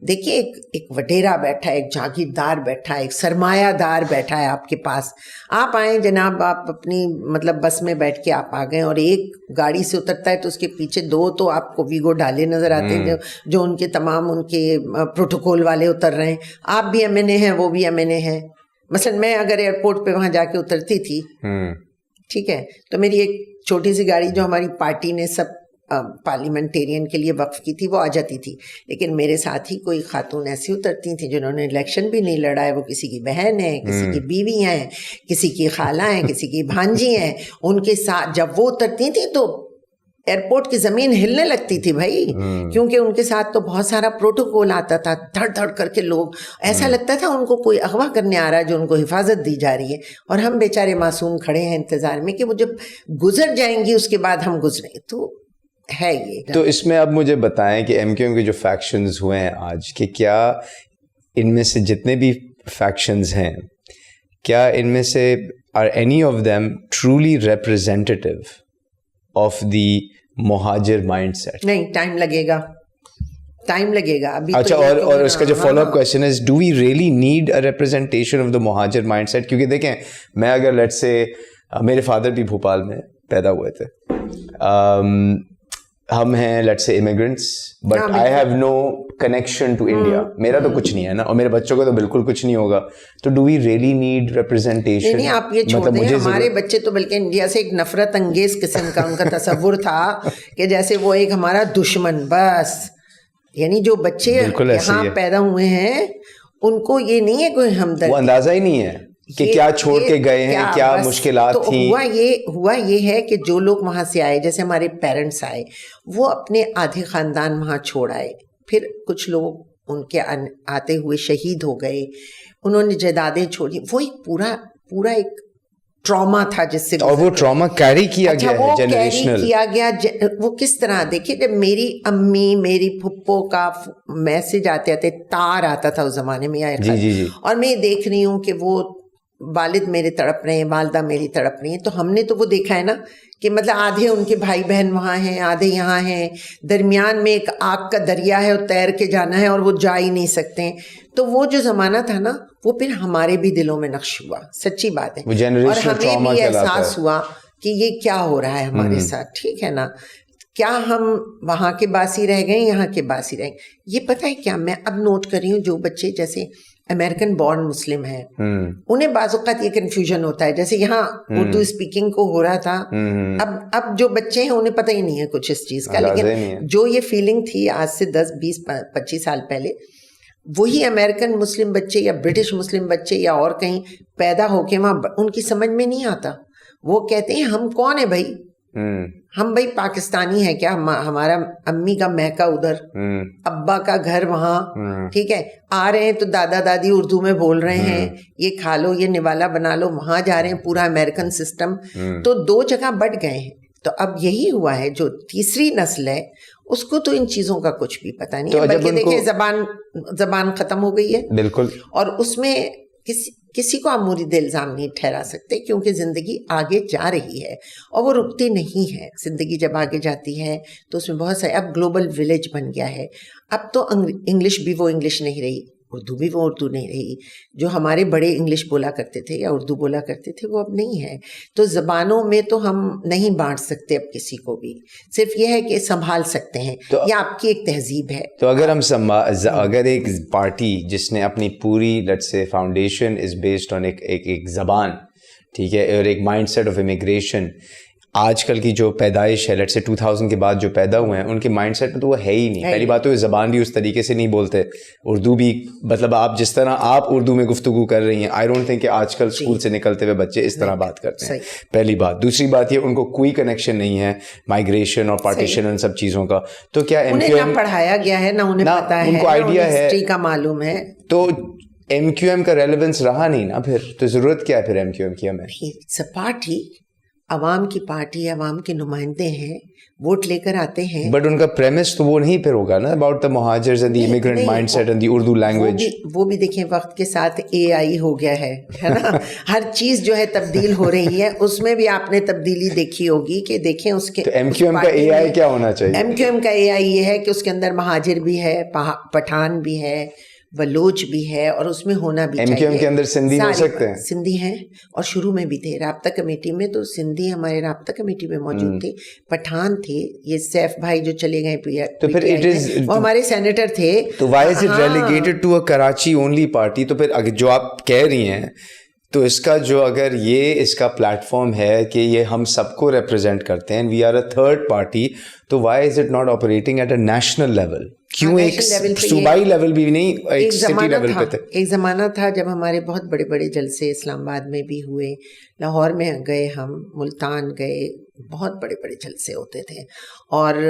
Speaker 1: دیکھیے ایک وڈیرا بیٹھا ہے, ایک جاگیردار بیٹھا ہے, ایک سرمایہ دار بیٹھا ہے آپ کے پاس. آپ آئیں جناب, آپ اپنی مطلب بس میں بیٹھ کے آپ آ گئے, اور ایک گاڑی سے اترتا ہے تو اس کے پیچھے 2 تو آپ کو ویگو ڈالے نظر آتے ہیں, جو ان کے تمام ان کے پروٹوکول والے اتر رہے ہیں. آپ بھی ایم این اے ہیں, وہ بھی ایم این اے ہیں. مثلا میں اگر ایئرپورٹ پہ وہاں جا کے اترتی تھی, ٹھیک ہے, تو میری ایک چھوٹی سی گاڑی جو ہماری پارٹی نے سب پارلیمنٹیرین کے لیے وقف کی تھی وہ آ جاتی تھی, لیکن میرے ساتھ ہی کوئی خاتون ایسی اترتی تھیں جنہوں نے الیکشن بھی نہیں لڑا ہے, وہ کسی کی بہن ہے, کسی کی بیوی ہیں, کسی کی خالہ ہیں, کسی کی بھانجی ہیں, ان کے ساتھ جب وہ اترتی تھیں تو ایئرپورٹ کی زمین ہلنے لگتی تھی بھائی, کیونکہ ان کے ساتھ تو بہت سارا پروٹوکول آتا تھا, دھڑ دھڑ کر کے لوگ, ایسا لگتا تھا ان کو کوئی اغوا کرنے آ رہا ہے جو ان کو حفاظت دی جا رہی ہے, اور ہم بیچارے معصوم کھڑے ہیں انتظار میں کہ وہ جب گزر جائیں گی اس کے بعد ہم گزریں. تو ہے یہ.
Speaker 2: تو اس میں اب مجھے بتائیں کہ ایم کیو ایم کے جو فیکشنز ہوئے ہیں آج, کہ کیا ان میں سے جتنے بھی فیکشنز ہیں, کیا ان میں سے are any of them truly representative of the Mohajir mindset?
Speaker 1: نہیں, ٹائم لگے گا ابھی.
Speaker 2: اچھا, اور اس کا جو فالو اپ کوشچن ہے, do we really need a representation of the Mohajir mind set? کیونکہ دیکھیں, میں اگر لیٹ سے, میرے فادر بھی بھوپال میں پیدا ہوئے تھے, ہم ہیں لیٹ سے immigrants, but I have no connection to India. میرا تو کچھ نہیں ہے نا, اور میرے بچوں کا تو بالکل کچھ نہیں ہوگا. تو do we really need representation?
Speaker 1: نہیں, آپ یہ چھوڑ دیں, ہمارے بچے تو بلکہ انڈیا سے ایک نفرت انگیز قسم کا ان کا تصور تھا کہ جیسے وہ ایک ہمارا دشمن بس. یعنی جو بچے یہاں پیدا ہوئے ہیں ان کو یہ نہیں ہے کوئی ہمدردی,
Speaker 2: وہ اندازہ ہی نہیں ہے کہ کیا چھوڑ کے گئے ہیں, کیا مشکلات تھیں.
Speaker 1: ہوا یہ ہے کہ جو لوگ وہاں سے آئے, جیسے ہمارے پیرنٹس آئے, وہ اپنے آدھے خاندان وہاں چھوڑ آئے, پھر کچھ لوگ ان کے آتے ہوئے شہید ہو گئے, انہوں نے جائیدادیں چھوڑی. وہ ایک پورا ایک ٹراما تھا جس سے,
Speaker 2: اور وہ ٹراما کیری کیا گیا ہے جنریشنل.
Speaker 1: وہ کس طرح, دیکھیے جب میری امی, میری پھپھو کا میسج آتے تار آتا تھا اس زمانے میں, اور میں دیکھ رہی ہوں کہ وہ والد میرے تڑپ رہے ہیں, والدہ میری تڑپ رہی ہیں, تو ہم نے تو وہ دیکھا ہے نا کہ مطلب آدھے ان کے بھائی بہن وہاں ہیں, آدھے یہاں ہیں, درمیان میں ایک آگ کا دریا ہے اور تیر کے جانا ہے اور وہ جا ہی نہیں سکتے ہیں. تو وہ جو زمانہ تھا نا, وہ پھر ہمارے بھی دلوں میں نقش ہوا, سچی بات ہے, اور ہمیں بھی احساس ہوا کہ یہ کیا ہو رہا ہے ہمارے ساتھ. ٹھیک ہے نا, کیا ہم وہاں کے باسی رہ گئے, یہاں کے باسی رہ گئے. یہ پتہ ہے کیا, میں اب نوٹ کر رہی ہوں, جو بچے جیسے امریکن بورن مسلم ہیں, انہیں بعض اوقات یہ کنفیوژن ہوتا ہے, جیسے یہاں اردو اسپیکنگ کو ہو رہا تھا, اب جو بچے ہیں انہیں پتہ ہی نہیں ہے کچھ اس چیز کا, لیکن جو یہ فیلنگ تھی آج سے 10, 20, 25 سال پہلے, وہی امریکن مسلم بچے یا برٹش مسلم بچے یا اور کہیں پیدا ہو کے وہاں, ان کی سمجھ میں نہیں آتا. وہ کہتے ہیں ہم کون ہیں بھائی, ہم بھائی پاکستانی ہیں کیا, ہمارا امی کا میکا ادھر, ابا کا گھر وہاں, ٹھیک ہے, آ رہے ہیں تو دادا دادی اردو میں بول رہے ہیں, یہ کھا لو, یہ نوالا بنا لو, وہاں جا رہے ہیں, پورا امریکن سسٹم. تو 2 جگہ بٹ گئے ہیں. تو اب یہی ہوا ہے, جو تیسری نسل ہے اس کو تو ان چیزوں کا کچھ بھی پتہ نہیں ہے, بلکہ دیکھیں زبان ختم ہو گئی ہے بالکل, اور اس میں کسی کو آپ مرید الزام نہیں ٹھہرا سکتے, کیونکہ زندگی آگے جا رہی ہے اور وہ رکتی نہیں ہے. زندگی جب آگے جاتی ہے تو اس میں بہت سارے, اب گلوبل ولیج بن گیا ہے. اب تو انگلش بھی وہ انگلش نہیں رہی, اردو بھی وہ اردو نہیں رہی. جو ہمارے بڑے انگلش بولا کرتے تھے یا اردو بولا کرتے تھے وہ اب نہیں ہے. تو زبانوں میں تو ہم نہیں بانٹ سکتے اب کسی کو بھی, صرف یہ ہے کہ سنبھال سکتے ہیں, یہ آپ کی ایک تہذیب ہے.
Speaker 2: تو اگر ہم اگر ایک پارٹی جس نے اپنی پوری let's say foundation is based on ایک زبان, ٹھیک ہے, اور ایک مائنڈ سیٹ آف امیگریشن, آج کل کی جو پیدائش ہے لیٹس سے 2000 کے بعد جو پیدا ہوئے ہیں ان کے مائنڈ سیٹ میں تو وہ ہے ہی نہیں. پہلی بات تو زبان بھی اس طریقے سے نہیں بولتے, اردو بھی مطلب آپ جس طرح آپ اردو میں گفتگو کر رہی ہیں, آئی ڈونٹ تھنک کہ آج کل اسکول سے نکلتے ہوئے بچے اس طرح بات کرتے ہیں, پہلی بات. دوسری بات یہ ان کو کوئی کنیکشن نہیں ہے مائگریشن اور پارٹیشن ان سب چیزوں کا. تو کیا
Speaker 1: نہ پڑھایا گیا ہے, نہ انہیں پتا ہے,
Speaker 2: ان کو آئیڈیا ہے,
Speaker 1: ہسٹری کا معلوم ہے,
Speaker 2: تو ایم کیو ایم کا ریلیونس رہا نہیں نا پھر. تو ضرورت کیا ہے پھر ایم کیو ایم کی؟ ہمیں
Speaker 1: پارٹی عوام کی پارٹی, عوام کے نمائندے ہیں, ووٹ لے کر آتے ہیں.
Speaker 2: بٹ ان کا پریمس تو وہ نہیں پھر ہوگا نا, about the Mohajirs and the immigrant mindset and the Urdu language.
Speaker 1: وہ بھی دیکھیں وقت کے ساتھ اے آئی ہو گیا ہے نا, ہر چیز جو ہے تبدیل ہو رہی ہے, اس میں بھی آپ نے تبدیلی دیکھی ہوگی کہ دیکھیں اس کے
Speaker 2: ایم کیو ایم کا اے آئی کیا ہونا چاہیے.
Speaker 1: ایم کیو ایم کا اے آئی یہ ہے کہ اس کے اندر مہاجر بھی ہے, پٹھان بھی ہے, بلوچ بھی ہے, اور اس میں ہونا بھی چاہیے.
Speaker 2: ایم کیو ایم کے اندر سندھی ہو سکتے ہیں,
Speaker 1: سندھی ہیں, اور شروع میں بھی تھے رابطہ کمیٹی میں, تو سندھی ہمارے رابطہ کمیٹی میں موجود تھے, پٹھان تھے, یہ سیف بھائی جو چلے گئے
Speaker 2: تو پھر
Speaker 1: وہ ہمارے سینیٹر تھے.
Speaker 2: تو why is it relegated to a Karachi only party? تو پھر اگر جو آپ کہہ رہی ہیں تو اس کا جو اگر یہ اس کا پلیٹ فارم ہے کہ یہ ہم سب کو ریپرزینٹ کرتے ہیں, we are a third party, تو why is it not operating at a national level? کیوں ایک صوبائی لیول بھی نہیں, ایک سٹی لیول پہ تھے؟
Speaker 1: ایک زمانہ تھا جب ہمارے بہت بڑے بڑے جلسے اسلام آباد میں بھی ہوئے, لاہور میں گئے, ہم ملتان گئے, بہت بڑے بڑے جلسے ہوتے تھے, اور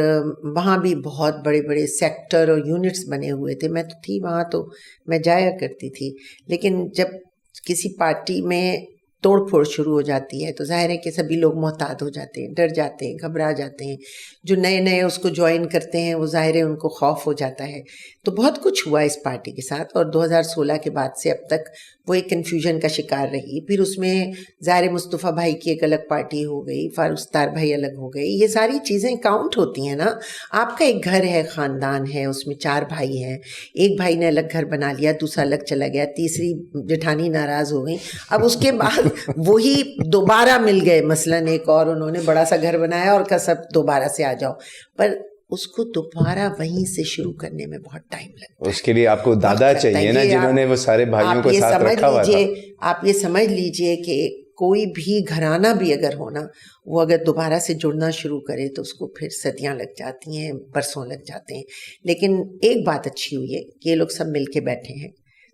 Speaker 1: وہاں بھی بہت بڑے بڑے سیکٹر اور یونٹس بنے ہوئے تھے. میں تو تھی وہاں, تو میں جایا کرتی تھی. لیکن جب کسی پارٹی میں توڑ پھوڑ شروع ہو جاتی ہے تو ظاہر ہے کہ سبھی لوگ محتاط ہو جاتے ہیں, ڈر جاتے ہیں, گھبرا جاتے ہیں. جو نئے نئے اس کو جوائن کرتے ہیں وہ ظاہر ہے ان کو خوف ہو جاتا ہے. تو بہت کچھ ہوا اس پارٹی کے ساتھ, اور 2016 کے بعد سے اب تک وہ ایک کنفیوژن کا شکار رہی. پھر اس میں ظاہر مصطفیٰ بھائی کی ایک الگ پارٹی ہو گئی, فاروق ستار بھائی الگ ہو گئے. یہ ساری چیزیں کاؤنٹ ہوتی ہیں نا. آپ کا ایک گھر ہے, خاندان ہے, اس میں 4 بھائی ہیں, ایک بھائی نے الگ گھر بنا لیا, دوسرا الگ چلا گیا, تیسری جٹھانی ناراض ہو گئی, اب اس کے بعد وہی دوبارہ مل گئے, مثلاً ایک اور انہوں نے بڑا سا گھر بنایا اور کہا سب دوبارہ سے آ جاؤ, پر اس کو دوبارہ وہیں سے شروع کرنے میں بہت ٹائم لگتا ہے.
Speaker 2: اس کے لیے آپ کو دادا چاہیے نا, جنہوں نے وہ سارے بھائیوں کو ساتھ رکھا ہوا تھا.
Speaker 1: آپ یہ سمجھ لیجئے کہ کوئی بھی گھرانہ بھی اگر ہونا, وہ اگر دوبارہ سے جڑنا شروع کرے تو اس کو پھر صدیاں لگ جاتی ہیں, برسوں لگ جاتے ہیں. لیکن ایک بات اچھی ہوئی ہے کہ یہ لوگ سب مل کے بیٹھے ہیں.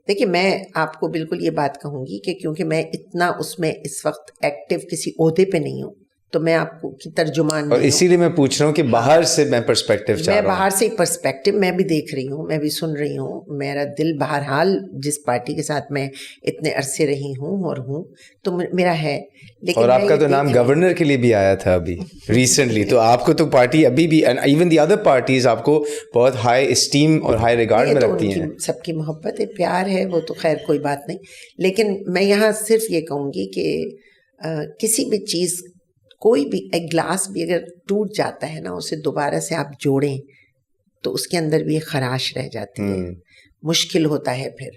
Speaker 1: دیکھیے میں آپ کو بالکل یہ بات کہوں گی کہ کیونکہ میں اتنا اس میں اس وقت ایکٹیو کسی عہدے پہ نہیں ہوں, تو میں آپ کو کی ترجمان نہیں,
Speaker 2: اور اسی لیے میں پوچھ رہا ہوں کہ باہر سے میں پرسپیکٹیو چاہ رہا ہوں.
Speaker 1: میں باہر سے پرسپیکٹیو میں بھی دیکھ رہی ہوں, میں بھی سن رہی ہوں. میرا دل بہرحال جس پارٹی کے ساتھ میں اتنے عرصے رہی ہوں اور ہوں تو میرا ہے. لیکن
Speaker 2: اور آپ کا تو نام گورنر کے لیے بھی آیا تھا ابھی ریسنٹلی, تو آپ کو تو پارٹی ابھی بھی ایون دی ادر پارٹیز آپ کو بہت ہائی اسٹیم اور ہائی ریگارڈ میں رکھتی ہیں.
Speaker 1: سب کی محبت ہے, پیار ہے, وہ تو خیر کوئی بات نہیں. لیکن میں یہاں صرف یہ کہوں گی کہ کسی بھی چیز, کوئی بھی ایک گلاس بھی اگر ٹوٹ جاتا ہے نا, اسے دوبارہ سے آپ جوڑیں تو اس کے اندر بھی ایک خراش رہ جاتی ہے, مشکل ہوتا ہے پھر.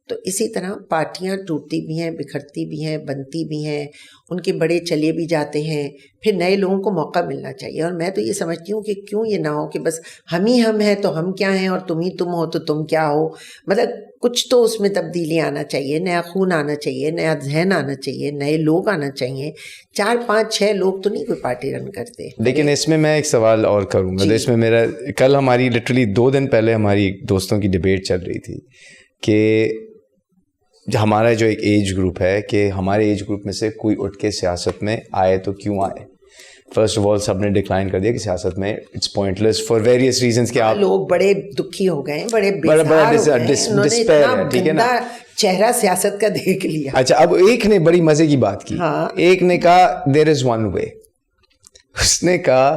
Speaker 1: تو اسی طرح پارٹیاں ٹوٹتی بھی ہیں, بکھرتی بھی ہیں, بنتی بھی ہیں, ان کے بڑے چلے بھی جاتے ہیں, پھر نئے لوگوں کو موقع ملنا چاہیے. اور میں تو یہ سمجھتی ہوں کہ کیوں یہ نہ ہو کہ بس ہم ہی ہم ہیں تو ہم کیا ہیں, اور تم ہی تم ہو تو تم کیا ہو. مطلب کچھ تو اس میں تبدیلی آنا چاہیے, نیا خون آنا چاہیے, نیا ذہن آنا چاہیے, نئے لوگ آنا چاہیے. 4 5 6 لوگ تو نہیں کوئی پارٹی رن کرتے.
Speaker 2: لیکن اس میں ایک سوال اور کروں گا. اس میں میرا کل ہماری لٹرلی 2 دن پہلے ہماری دوستوں کی ڈبیٹ چل رہی تھی کہ ہمارا جو ایک ایج گروپ ہے, کہ ہمارے ایج گروپ میں سے کوئی اٹھ کے سیاست میں آئے تو کیوں آئے. فرسٹ آف آل سب نے ڈکلائن کر دیا کہ سیاست میں it's pointless for various reasons. کہ آپ
Speaker 1: لوگ بڑے دکھی ہو گئے, بڑے ڈسپیئر ہے, ٹھیک ہے نا, چہرہ سیاست کا دیکھ لیا.
Speaker 2: اچھا, اب ایک نے بڑی مزے کی بات کی, ایک نے کہا دیر از ون وے. اس نے کہا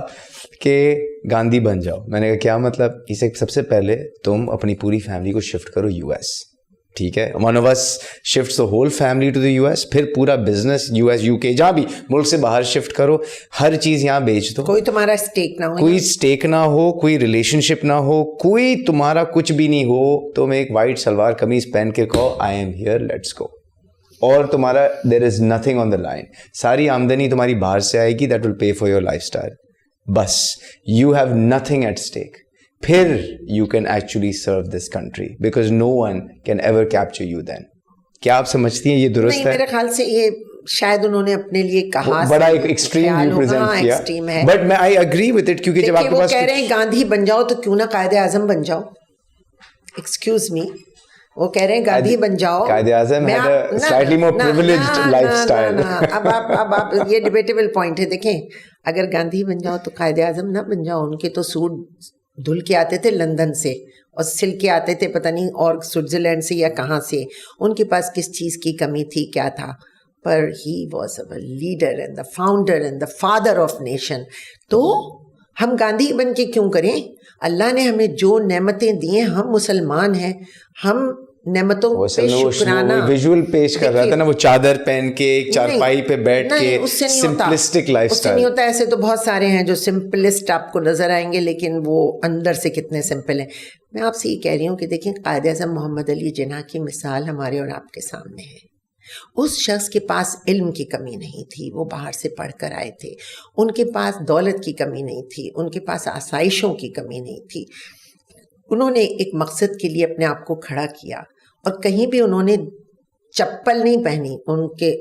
Speaker 2: کہ گاندھی بن جاؤ. میں نے کہا کیا مطلب؟ اسے سب سے پہلے تم اپنی پوری فیملی کو شفٹ کرو US, ٹھیک ہے, one of us shifts the whole family to the US, پھر پورا بزنس US UK جہاں بھی ملک سے باہر شفٹ کرو, ہر چیز یہاں بیچ دو,
Speaker 1: کوئی تمہارا اسٹیک نہ ہو,
Speaker 2: کوئی اسٹیک نہ ہو, کوئی ریلیشن شپ نہ ہو, کوئی تمہارا کچھ بھی نہیں ہو, تم ایک وائٹ سلوار قمیض پہن کے کہو I am here let's go, اور تمہارا دیر is nothing on the line, ساری آمدنی تمہاری باہر سے آئے گی, that will pay for your lifestyle, بس you have nothing at stake, پھر you can actually serve this country because no one can ever capture you then. کیا آپ سمجھتی ہیں یہ درست ہے؟
Speaker 1: میرے خیال سے یہ شاید انہوں نے اپنے لیے کہا,
Speaker 2: بڑا ایک ایکسٹریم ویو پریزنٹ کیا, بٹ میں آئی اگری وتھ اٹ, کیونکہ جب آپ کے پاس
Speaker 1: کہہ رہے ہیں گاندھی بن جاؤ تو کیوں نہ قائد اعظم بن جاؤ, ایکسکیوز می, وہ کہہ رہے ہیں گاندھی بن جاؤ,
Speaker 2: Quaid Azam had a slightly more privileged lifestyle.
Speaker 1: اب آپ یہ ڈیبیٹیبل پوائنٹ ہے. دیکھیں اگر گاندھی بن جاؤ تو قائد اعظم نہ بن جاؤ, ان کے تو سوٹ دھل کے آتے تھے لندن سے اور سل کے آتے تھے پتہ نہیں اور سوئٹزرلینڈ سے یا کہاں سے, ان کے پاس کس چیز کی کمی تھی, کیا تھا, پر he was a leader and the founder and the father of nation. تو ہم گاندھی بن کے کیوں کریں؟ اللہ نے ہمیں جو نعمتیں دی ہیں, ہم مسلمان ہیں, ہم نعمتوں پہ شکرانہ.
Speaker 2: ویژول پیش کر رہا تھا نا, وہ چادر پہن کے ایک چارپائی پہ بیٹھ کے, سمپلسٹک لائف اسٹائل.
Speaker 1: نہیں ہوتا, ایسے تو بہت سارے ہیں جو سمپلسٹ آپ کو نظر آئیں گے, لیکن وہ اندر سے کتنے سمپل ہیں. میں آپ سے یہ کہہ رہی ہوں کہ دیکھیں قائد اعظم محمد علی جناح کی مثال ہمارے اور آپ کے سامنے ہے. اس شخص کے پاس علم کی کمی نہیں تھی, وہ باہر سے پڑھ کر آئے تھے, ان کے پاس دولت کی کمی نہیں تھی, ان کے پاس آسائشوں کی کمی نہیں تھی. انہوں نے ایک مقصد کے لیے اپنے آپ کو کھڑا کیا, اور کہیں بھی انہوں نے چپل نہیں پہنی.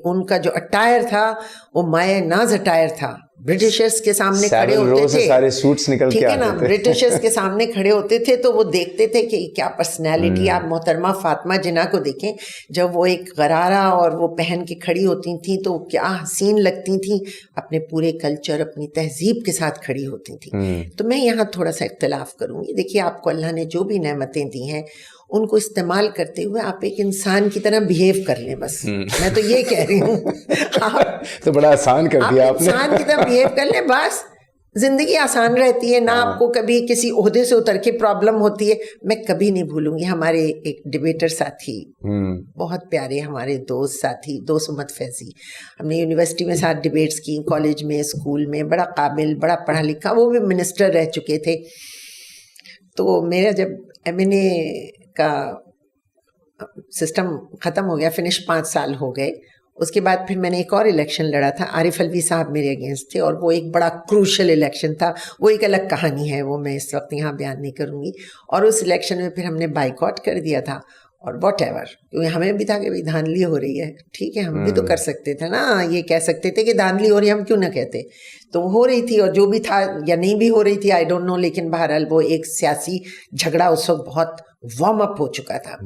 Speaker 1: ان کا جو اٹائر تھا وہ مائع ناز اٹائر تھا. برٹشرز کے سامنے کھڑے ہوتے تھے,
Speaker 2: سارے سوٹس نکل کے آتے تھے,
Speaker 1: برٹشرز کے سامنے کھڑے ہوتے تھے تو وہ دیکھتے تھے کہ کیا پرسنالٹی. آپ محترمہ فاطمہ جناح کو دیکھیں, جب وہ ایک غرارہ اور وہ پہن کے کھڑی ہوتی تھیں تو کیا حسین لگتی تھیں, اپنے پورے کلچر اپنی تہذیب کے ساتھ کھڑی ہوتی تھیں. تو میں یہاں تھوڑا سا اختلاف کروں گی. دیکھیے آپ کو اللہ نے جو بھی نعمتیں دی ہیں ان کو استعمال کرتے ہوئے آپ ایک انسان کی طرح بہیو کر لیں, بس میں تو یہ کہہ رہی ہوں.
Speaker 2: تو بڑا آسان کر دیا آپ نے,
Speaker 1: انسان کی طرح بہیو کر لیں, بس زندگی آسان رہتی ہے. نہ آپ کو کبھی کسی عہدے سے اتر کے پرابلم ہوتی ہے. میں کبھی نہیں بھولوں گی ہمارے ایک ڈیبیٹر ساتھی, بہت پیارے ہمارے دوست ساتھی, دوست امت فیضی, ہم نے یونیورسٹی میں ساتھ ڈیبیٹس کی, کالج میں, اسکول میں, بڑا قابل, بڑا پڑھا لکھا, وہ بھی منسٹر رہ چکے تھے. تو میرا جب M.A کا سسٹم ختم ہو گیا, فنش 5 سال ہو گئے, اس کے بعد پھر میں نے ایک اور الیکشن لڑا تھا. عارف الوی صاحب میرے اگینسٹ تھے, اور وہ ایک بڑا کروشل الیکشن تھا. وہ ایک الگ کہانی ہے, وہ میں اس وقت یہاں بیان نہیں کروں گی. اور اس الیکشن میں پھر ہم نے بائیکاٹ کر دیا تھا, اور واٹ ایور, کیونکہ ہمیں بھی تھا کہ بھائی دھاندلی ہو رہی ہے. ٹھیک ہے, ہم بھی تو کر سکتے تھے نا, یہ کہہ سکتے تھے کہ دھاندلی ہو رہی ہے, ہم کیوں نہ کہتے. تو وہ ہو رہی تھی, اور جو بھی تھا یا نہیں بھی ہو رہی تھی آئی ڈونٹ نو, لیکن بہرحال وہ ایک سیاسی جھگڑا اس وقت بہت وارم اپ ہو چکا تھا.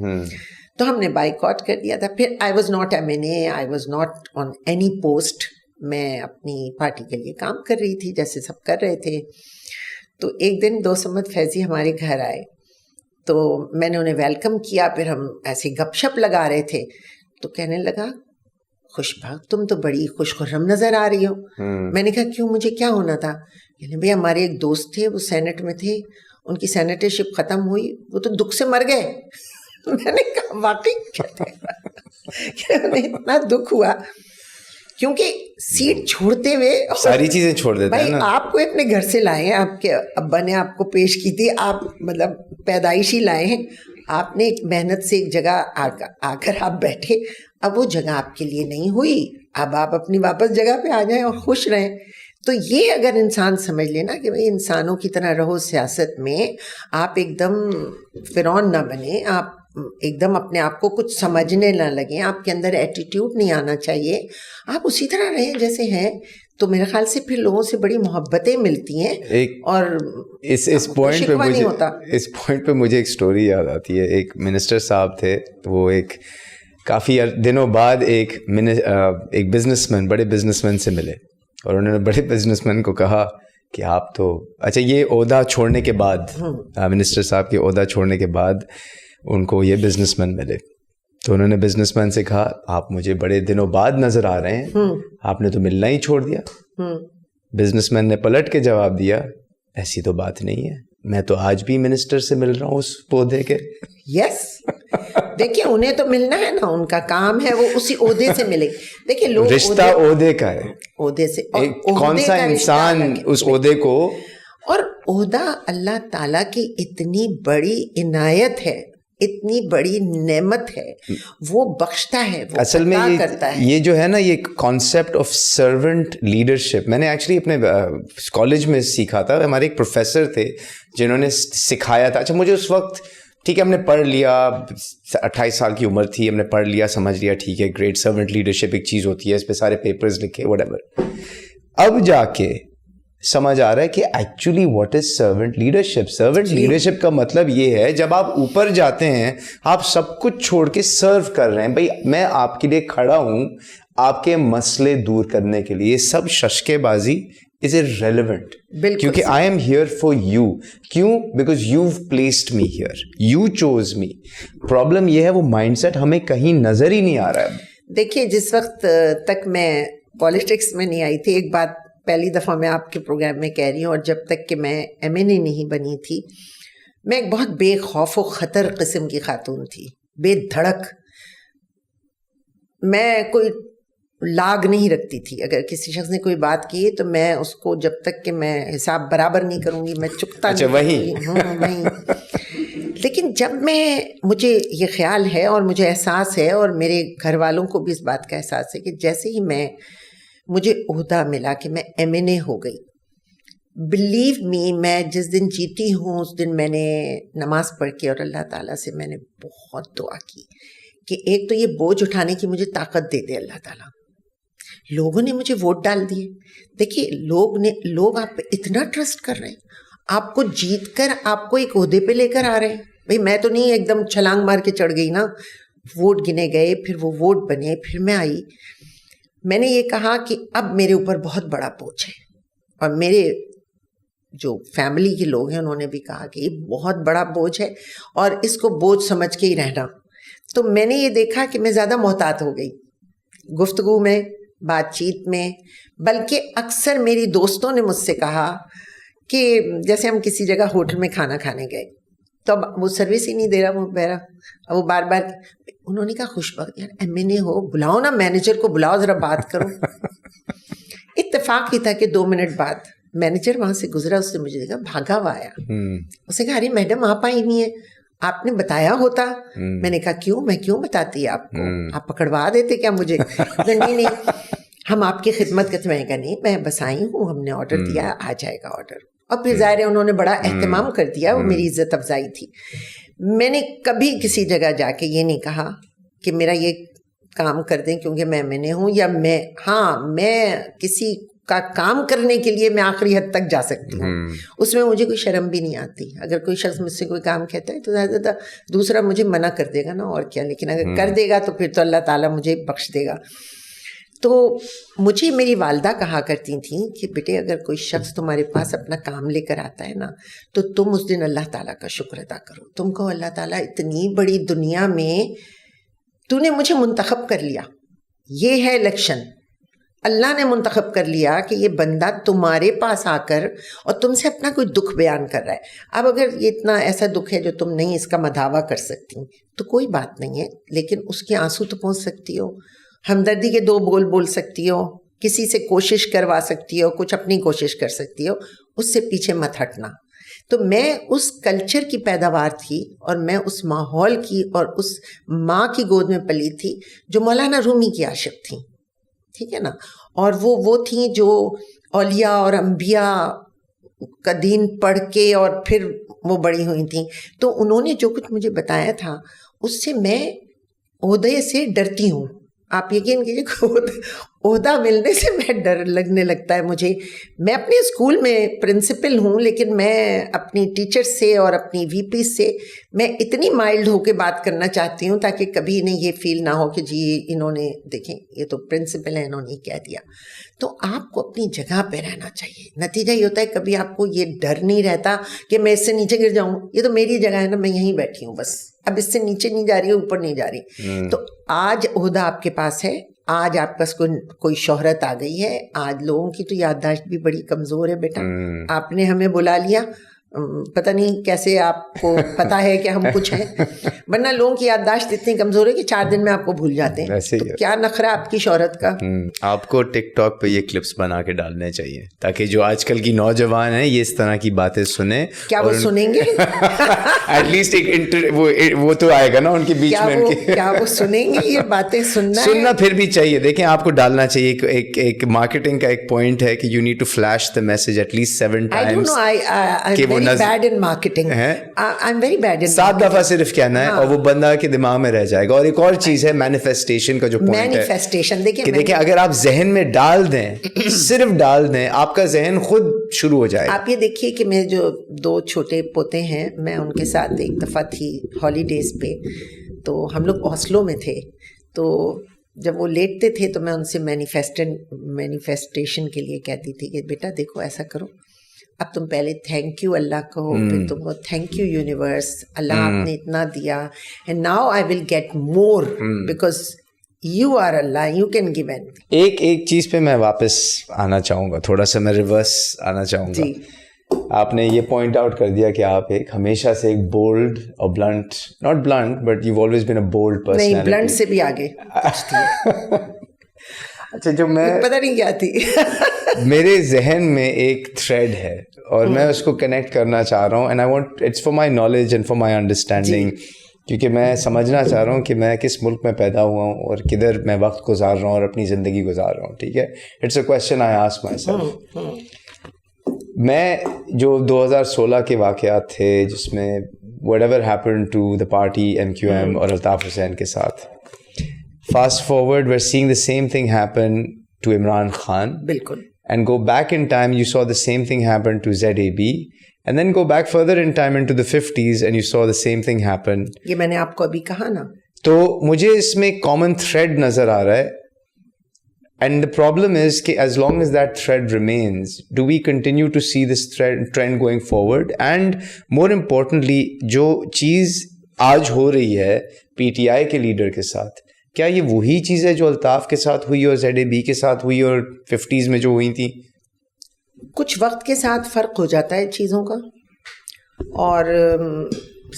Speaker 1: تو ہم نے بائیکاٹ کر دیا تھا. پھر I was not M.A, I was not on any post, میں اپنی پارٹی کے لیے کام کر رہی تھی جیسے سب کر رہے تھے. تو ایک دن دوست امت فیضی ہمارے گھر آئے, تو میں نے انہیں ویلکم کیا. پھر ہم ایسے گپ شپ لگا رہے تھے, تو کہنے لگا خوش بخت, تم تو بڑی خوش خرم نظر آ رہی ہو. میں نے کہا کیوں, مجھے کیا ہونا تھا؟ کہنے بھئی ہمارے ایک دوست تھے, وہ سینٹ میں تھے, ان کی سینیٹرشپ ختم ہوئی, وہ تو دکھ سے مر گئے. میں نے کہا واقعی انہیں اتنا دکھ ہوا, کیونکہ سیٹ چھوڑتے ہوئے
Speaker 2: ساری چیزیں چھوڑ دیتے ہیں نا.
Speaker 1: آپ کو اپنے گھر سے لائے ہیں, آپ کے ابا نے آپ کو پیش کی تھی, آپ مطلب پیدائشی لائے ہیں, آپ نے ایک محنت سے ایک جگہ آ کر آپ بیٹھے, اب وہ جگہ آپ کے لیے نہیں ہوئی, اب آپ اپنی واپس جگہ پہ آ جائیں اور خوش رہیں. تو یہ اگر انسان سمجھ لینا کہ بھئی انسانوں کی طرح رہو سیاست میں, آپ ایک دم فرعون نہ بنیں, آپ ایک دم اپنے آپ کو کچھ سمجھنے نہ لگیں, آپ کے اندر ایٹیٹیوڈ نہیں آنا چاہیے, آپ اسی طرح رہیں جیسے ہیں, تو میرے خیال سے پھر لوگوں سے بڑی محبتیں ملتی ہیں. اور
Speaker 2: اس پوائنٹ پہ مجھے ایک سٹوری یاد آتی ہے. ایک منسٹر صاحب تھے, وہ ایک کافی دنوں بعد ایک بزنس مین, بڑے بزنس مین سے ملے, اور انہوں نے بڑے بزنس مین کو کہا کہ آپ تو اچھا, یہ عہدہ چھوڑنے کے بعد, منسٹر صاحب کے عہدہ چھوڑنے کے بعد ان کو یہ بزنس مین ملے, تو انہوں نے بزنس مین سے کہا آپ مجھے بڑے دنوں بعد نظر آ رہے ہیں, آپ نے تو ملنا ہی چھوڑ دیا. بزنس مین نے پلٹ کے جواب دیا, ایسی تو بات نہیں ہے, میں تو آج بھی منسٹر سے مل رہا ہوں اس پودے کے.
Speaker 1: یس, دیکھیے انہیں تو ملنا ہے نا, ان کا کام ہے, وہ اسی عہدے سے ملے. دیکھیے لوگ
Speaker 2: رشتہ عہدے کا ہے,
Speaker 1: عہدے سے,
Speaker 2: کون سا انسان اس عہدے کو,
Speaker 1: اور عہدہ اللہ تعالیٰ کی اتنی بڑی عنایت ہے, اتنی بڑی نعمت ہے, وہ بخشتا ہے, وہ
Speaker 2: اصل میں
Speaker 1: کرتا ہے.
Speaker 2: یہ جو ہے نا یہ کانسیپٹ آف سرونٹ لیڈرشپ میں نے ایکچولی اپنے کالج میں سیکھا تھا. ہمارے ایک پروفیسر تھے جنہوں نے سکھایا تھا. اچھا مجھے اس وقت ٹھیک ہے ہم نے پڑھ لیا, 28 سال کی عمر تھی, ہم نے پڑھ لیا, سمجھ لیا, ٹھیک ہے گریٹ سرونٹ لیڈرشپ ایک چیز ہوتی ہے, اس پہ سارے پیپرز لکھے وٹ ایور. اب جا کے سمجھ آ رہا ہے کہ actually what is servant leadership. Servant leadership کا مطلب یہ ہے جب آپ اوپر جاتے ہیں آپ سب کچھ چھوڑ کے سرو کر رہے ہیں. بھائی میں آپ کے لیے کھڑا ہوں آپ کے مسئلے دور کرنے کے لیے. سب ششکے بازی از irrelevant, کیونکہ I am here for you. کیوں؟ because you've placed me here, you chose me. Problem یہ ہے وہ مائنڈ سیٹ ہمیں کہیں نظر ہی نہیں آ رہا ہے.
Speaker 1: دیکھیے جس وقت تک میں پالیٹکس میں نہیں آئی تھی, ایک بات پہلی دفعہ میں آپ کے پروگرام میں کہہ رہی ہوں, اور جب تک کہ میں MNA نہیں بنی تھی میں ایک بہت بے خوف و خطر قسم کی خاتون تھی, بے دھڑک. میں کوئی لاگ نہیں رکھتی تھی. اگر کسی شخص نے کوئی بات کی تو میں اس کو جب تک کہ میں حساب برابر نہیں کروں گی میں چکتا نہیں. لیکن جب مجھے یہ خیال ہے اور مجھے احساس ہے اور میرے گھر والوں کو بھی اس بات کا احساس ہے کہ جیسے ہی مجھے عہدہ ملا کہ میں MNA ہو گئی, بلیو می میں جس دن جیتی ہوں اس دن میں نے نماز پڑھ کے اور اللہ تعالیٰ سے میں نے بہت دعا کی کہ ایک تو یہ بوجھ اٹھانے کی مجھے طاقت دے دے اللہ تعالیٰ. لوگوں نے مجھے ووٹ ڈال دیے. دیکھیے لوگ آپ پہ اتنا ٹرسٹ کر رہے ہیں, آپ کو جیت کر آپ کو ایک عہدے پہ لے کر آ رہے ہیں. بھائی میں تو نہیں ایک دم چھلانگ مار کے چڑھ گئی نا, ووٹ گنے گئے, پھر وہ ووٹ بنے, پھر میں آئی. میں نے یہ کہا کہ اب میرے اوپر بہت بڑا بوجھ ہے, اور میرے جو فیملی کے لوگ ہیں انہوں نے بھی کہا کہ یہ بہت بڑا بوجھ ہے اور اس کو بوجھ سمجھ کے ہی رہنا. تو میں نے یہ دیکھا کہ میں زیادہ محتاط ہو گئی گفتگو میں, بات چیت میں. بلکہ اکثر میری دوستوں نے مجھ سے کہا کہ جیسے ہم کسی جگہ ہوٹل میں کھانا کھانے گئے تو اب وہ سروس ہی نہیں دے رہا وہ بہرا, اب وہ بار بار انہوں نے کہا خوشبخت یار MNA ہو, بلاؤ نا مینیجر کو, بلاؤ ذرا بات کرو. اتفاق ہی تھا کہ 2 منٹ بعد مینیجر وہاں سے گزرا, اس نے مجھے دیکھا بھاگا ہوا آیا. اس نے کہا ارے میڈم آپ آئی نہیں ہیں, آپ نے بتایا ہوتا. میں نے کہا کیوں, میں کیوں بتاتی آپ کو, آپ پکڑوا دیتے کیا مجھے. نہیں ہم آپ کی خدمت کرتے. میں نے کہا نہیں میں بس آئی ہوں, ہم نے آرڈر دیا, آ جائے گا آرڈر. اور پھر ظاہر ہے انہوں نے بڑا اہتمام کر دیا, وہ میری عزت افزائی تھی. میں نے کبھی کسی جگہ جا کے یہ نہیں کہا کہ میرا یہ کام کر دیں کیونکہ میں MNA ہوں, یا میں کسی کا کام کرنے کے لیے میں آخری حد تک جا سکتی ہوں. اس میں مجھے کوئی شرم بھی نہیں آتی. اگر کوئی شخص مجھ سے کوئی کام کہتا ہے تو زیادہ دوسرا مجھے منع کر دے گا نا, اور کیا. لیکن اگر کر دے گا تو پھر تو اللہ تعالیٰ مجھے بخش دے گا. تو مجھے میری والدہ کہا کرتی تھیں کہ بیٹے اگر کوئی شخص تمہارے پاس اپنا کام لے کر آتا ہے نا تو تم اس دن اللہ تعالیٰ کا شکر ادا کرو. تم کو اللہ تعالیٰ اتنی بڑی دنیا میں تو نے مجھے منتخب کر لیا, یہ ہے الیکشن, اللہ نے منتخب کر لیا کہ یہ بندہ تمہارے پاس آ کر اور تم سے اپنا کوئی دکھ بیان کر رہا ہے. اب اگر یہ اتنا ایسا دکھ ہے جو تم نہیں اس کا مداوع کر سکتی تو کوئی بات نہیں ہے, لیکن اس کے آنسو تو پہنچ سکتی ہو, ہمدردی کے 2 بول سکتی ہو, کسی سے کوشش کروا سکتی ہو, کچھ اپنی کوشش کر سکتی ہو, اس سے پیچھے مت ہٹنا. تو میں اس کلچر کی پیداوار تھی اور میں اس ماحول کی اور اس ماں کی گود میں پلی تھی جو مولانا رومی کی عاشق تھیں, ٹھیک ہے نا. اور وہ تھیں جو اولیاء اور انبیاء کا دین پڑھ کے اور پھر وہ بڑی ہوئی تھیں. تو انہوں نے جو کچھ مجھے بتایا تھا اس سے میں عہدے سے ڈرتی ہوں. آپ یقین کیجیے عہدہ ملنے سے میں ڈر لگنے لگتا ہے مجھے. میں اپنے اسکول میں پرنسپل ہوں, لیکن میں اپنی ٹیچر سے اور اپنی VP سے میں اتنی مائلڈ ہو کے بات کرنا چاہتی ہوں تاکہ کبھی انہیں یہ فیل نہ ہو کہ جی انہوں نے دیکھیں یہ تو پرنسپل ہے, انہوں نے کہہ دیا. تو آپ کو اپنی جگہ پہ رہنا چاہیے. نتیجہ یہ ہوتا ہے کبھی آپ کو یہ ڈر نہیں رہتا کہ میں اس سے نیچے گر جاؤں, یہ تو میری جگہ ہے نا, میں یہیں بیٹھی ہوں بس, اب اس سے نیچے نہیں جا رہی, اوپر نہیں جا رہی. تو آج عہدہ آپ کے پاس ہے, آج آپ کے پاس کوئی شہرت آ گئی ہے. آج لوگوں کی تو یادداشت بھی بڑی کمزور ہے بیٹا. آپ نے ہمیں بلا لیا, پتہ نہیں کیسے آپ کو پتا ہے کہ ہم کچھ ہیں, ورنہ لوگوں کی یادداشت اتنی کمزور ہے کہ 4 دن میں آپ کو بھول جاتے ہیں. تو کیا نخرہ آپ کی شہرت کا.
Speaker 2: آپ کو ٹک ٹاک پہ یہ کلپس بنا کے ڈالنے چاہیے تاکہ جو آج کل کی نوجوان ہیں یہ اس طرح کی باتیں سنیں.
Speaker 1: کیا وہ سنیں گے؟
Speaker 2: ایٹ لیسٹ وہ تو آئے گا نا ان کے بیچ میں.
Speaker 1: کیا وہ سنیں گے یہ باتیں؟
Speaker 2: سننا پھر بھی چاہیے. دیکھیں آپ کو ڈالنا چاہیے. ایک مارکیٹنگ کا ایک پوائنٹ ہے کہ you need to flash the message at least 7 times.
Speaker 1: Bad in marketing. I'm very bad in
Speaker 2: 7 دفعہ صرف کہنا ہے اور وہ بندہ کے دماغ میں رہ جائے گا. اور ایک اور چیز ہے مینیفیسٹیشن کا جو پوائنٹ ہے.
Speaker 1: مینیفیسٹیشن
Speaker 2: دیکھیں اگر آپ ذہن میں ڈال دیں, صرف ڈال دیں, آپ کا ذہن خود شروع ہو جائے.
Speaker 1: آپ یہ دیکھیے کہ میرے جو 2 چھوٹے پوتے ہیں, میں ان کے ساتھ ایک دفعہ تھی ہالیڈیز پہ, تو ہم لوگ اوسلو میں تھے. تو جب وہ لیٹتے تھے تو میں ان سے مینیفیسٹیشن کے لیے کہتی تھی کہ بیٹا دیکھو ایسا کرو, اب تم پہلے تھینک یو اللہ کہو, پھر تم کو تھینک یو یونیورس, اللہ آپ نے اتنا دیا, and now I will get more because you are Allah, you can give.
Speaker 2: ایک چیز پہ میں واپس آنا چاہوں گا, تھوڑا سا میں ریورس آنا چاہوں گا. آپ نے یہ پوائنٹ آؤٹ کر دیا کہ آپ ایک ہمیشہ سے ایک بولڈ اور blunt, not blunt but you always been a bold person.
Speaker 1: نہیں, بلنٹ سے بھی آگے.
Speaker 2: اچھا, جو میں
Speaker 1: پتہ نہیں کیا تھی
Speaker 2: میرے ذہن میں ایک تھریڈ ہے اور میں اس کو کنیکٹ کرنا چاہ رہا ہوں, and I want it's for my knowledge and for my understanding, کیونکہ میں سمجھنا چاہ رہا ہوں کہ میں کس ملک میں پیدا ہوا ہوں اور کدھر میں وقت گزار رہا ہوں اور اپنی زندگی گزار رہا ہوں. ٹھیک ہے, it's a question I ask myself. میں جو 2016 کے واقعات تھے جس میں whatever happen to the party MQM اور الطاف حسین کے ساتھ, fast forward we are seeing the same thing happen to Imran Khan.
Speaker 1: بالکل.
Speaker 2: And go back in time, you saw the same thing happen to ZAB. And then go back further in time into the 50s and you saw the same thing happen.
Speaker 1: یہ میں نے آپ کو ابھی کہا نا.
Speaker 2: تو مجھے اس میں common thread نظر آ رہا ہے. And the problem is کہ as long as that thread remains, do we continue to see this trend going forward? And more importantly, جو چیز آج ہو رہی ہے PTI کے لیڈر کے ساتھ, کیا یہ وہی چیز ہے جو الطاف کے ساتھ ہوئی اور ZAB کے ساتھ ہوئی اور 50s میں جو ہوئی تھیں؟
Speaker 1: کچھ وقت کے ساتھ فرق ہو جاتا ہے چیزوں کا, اور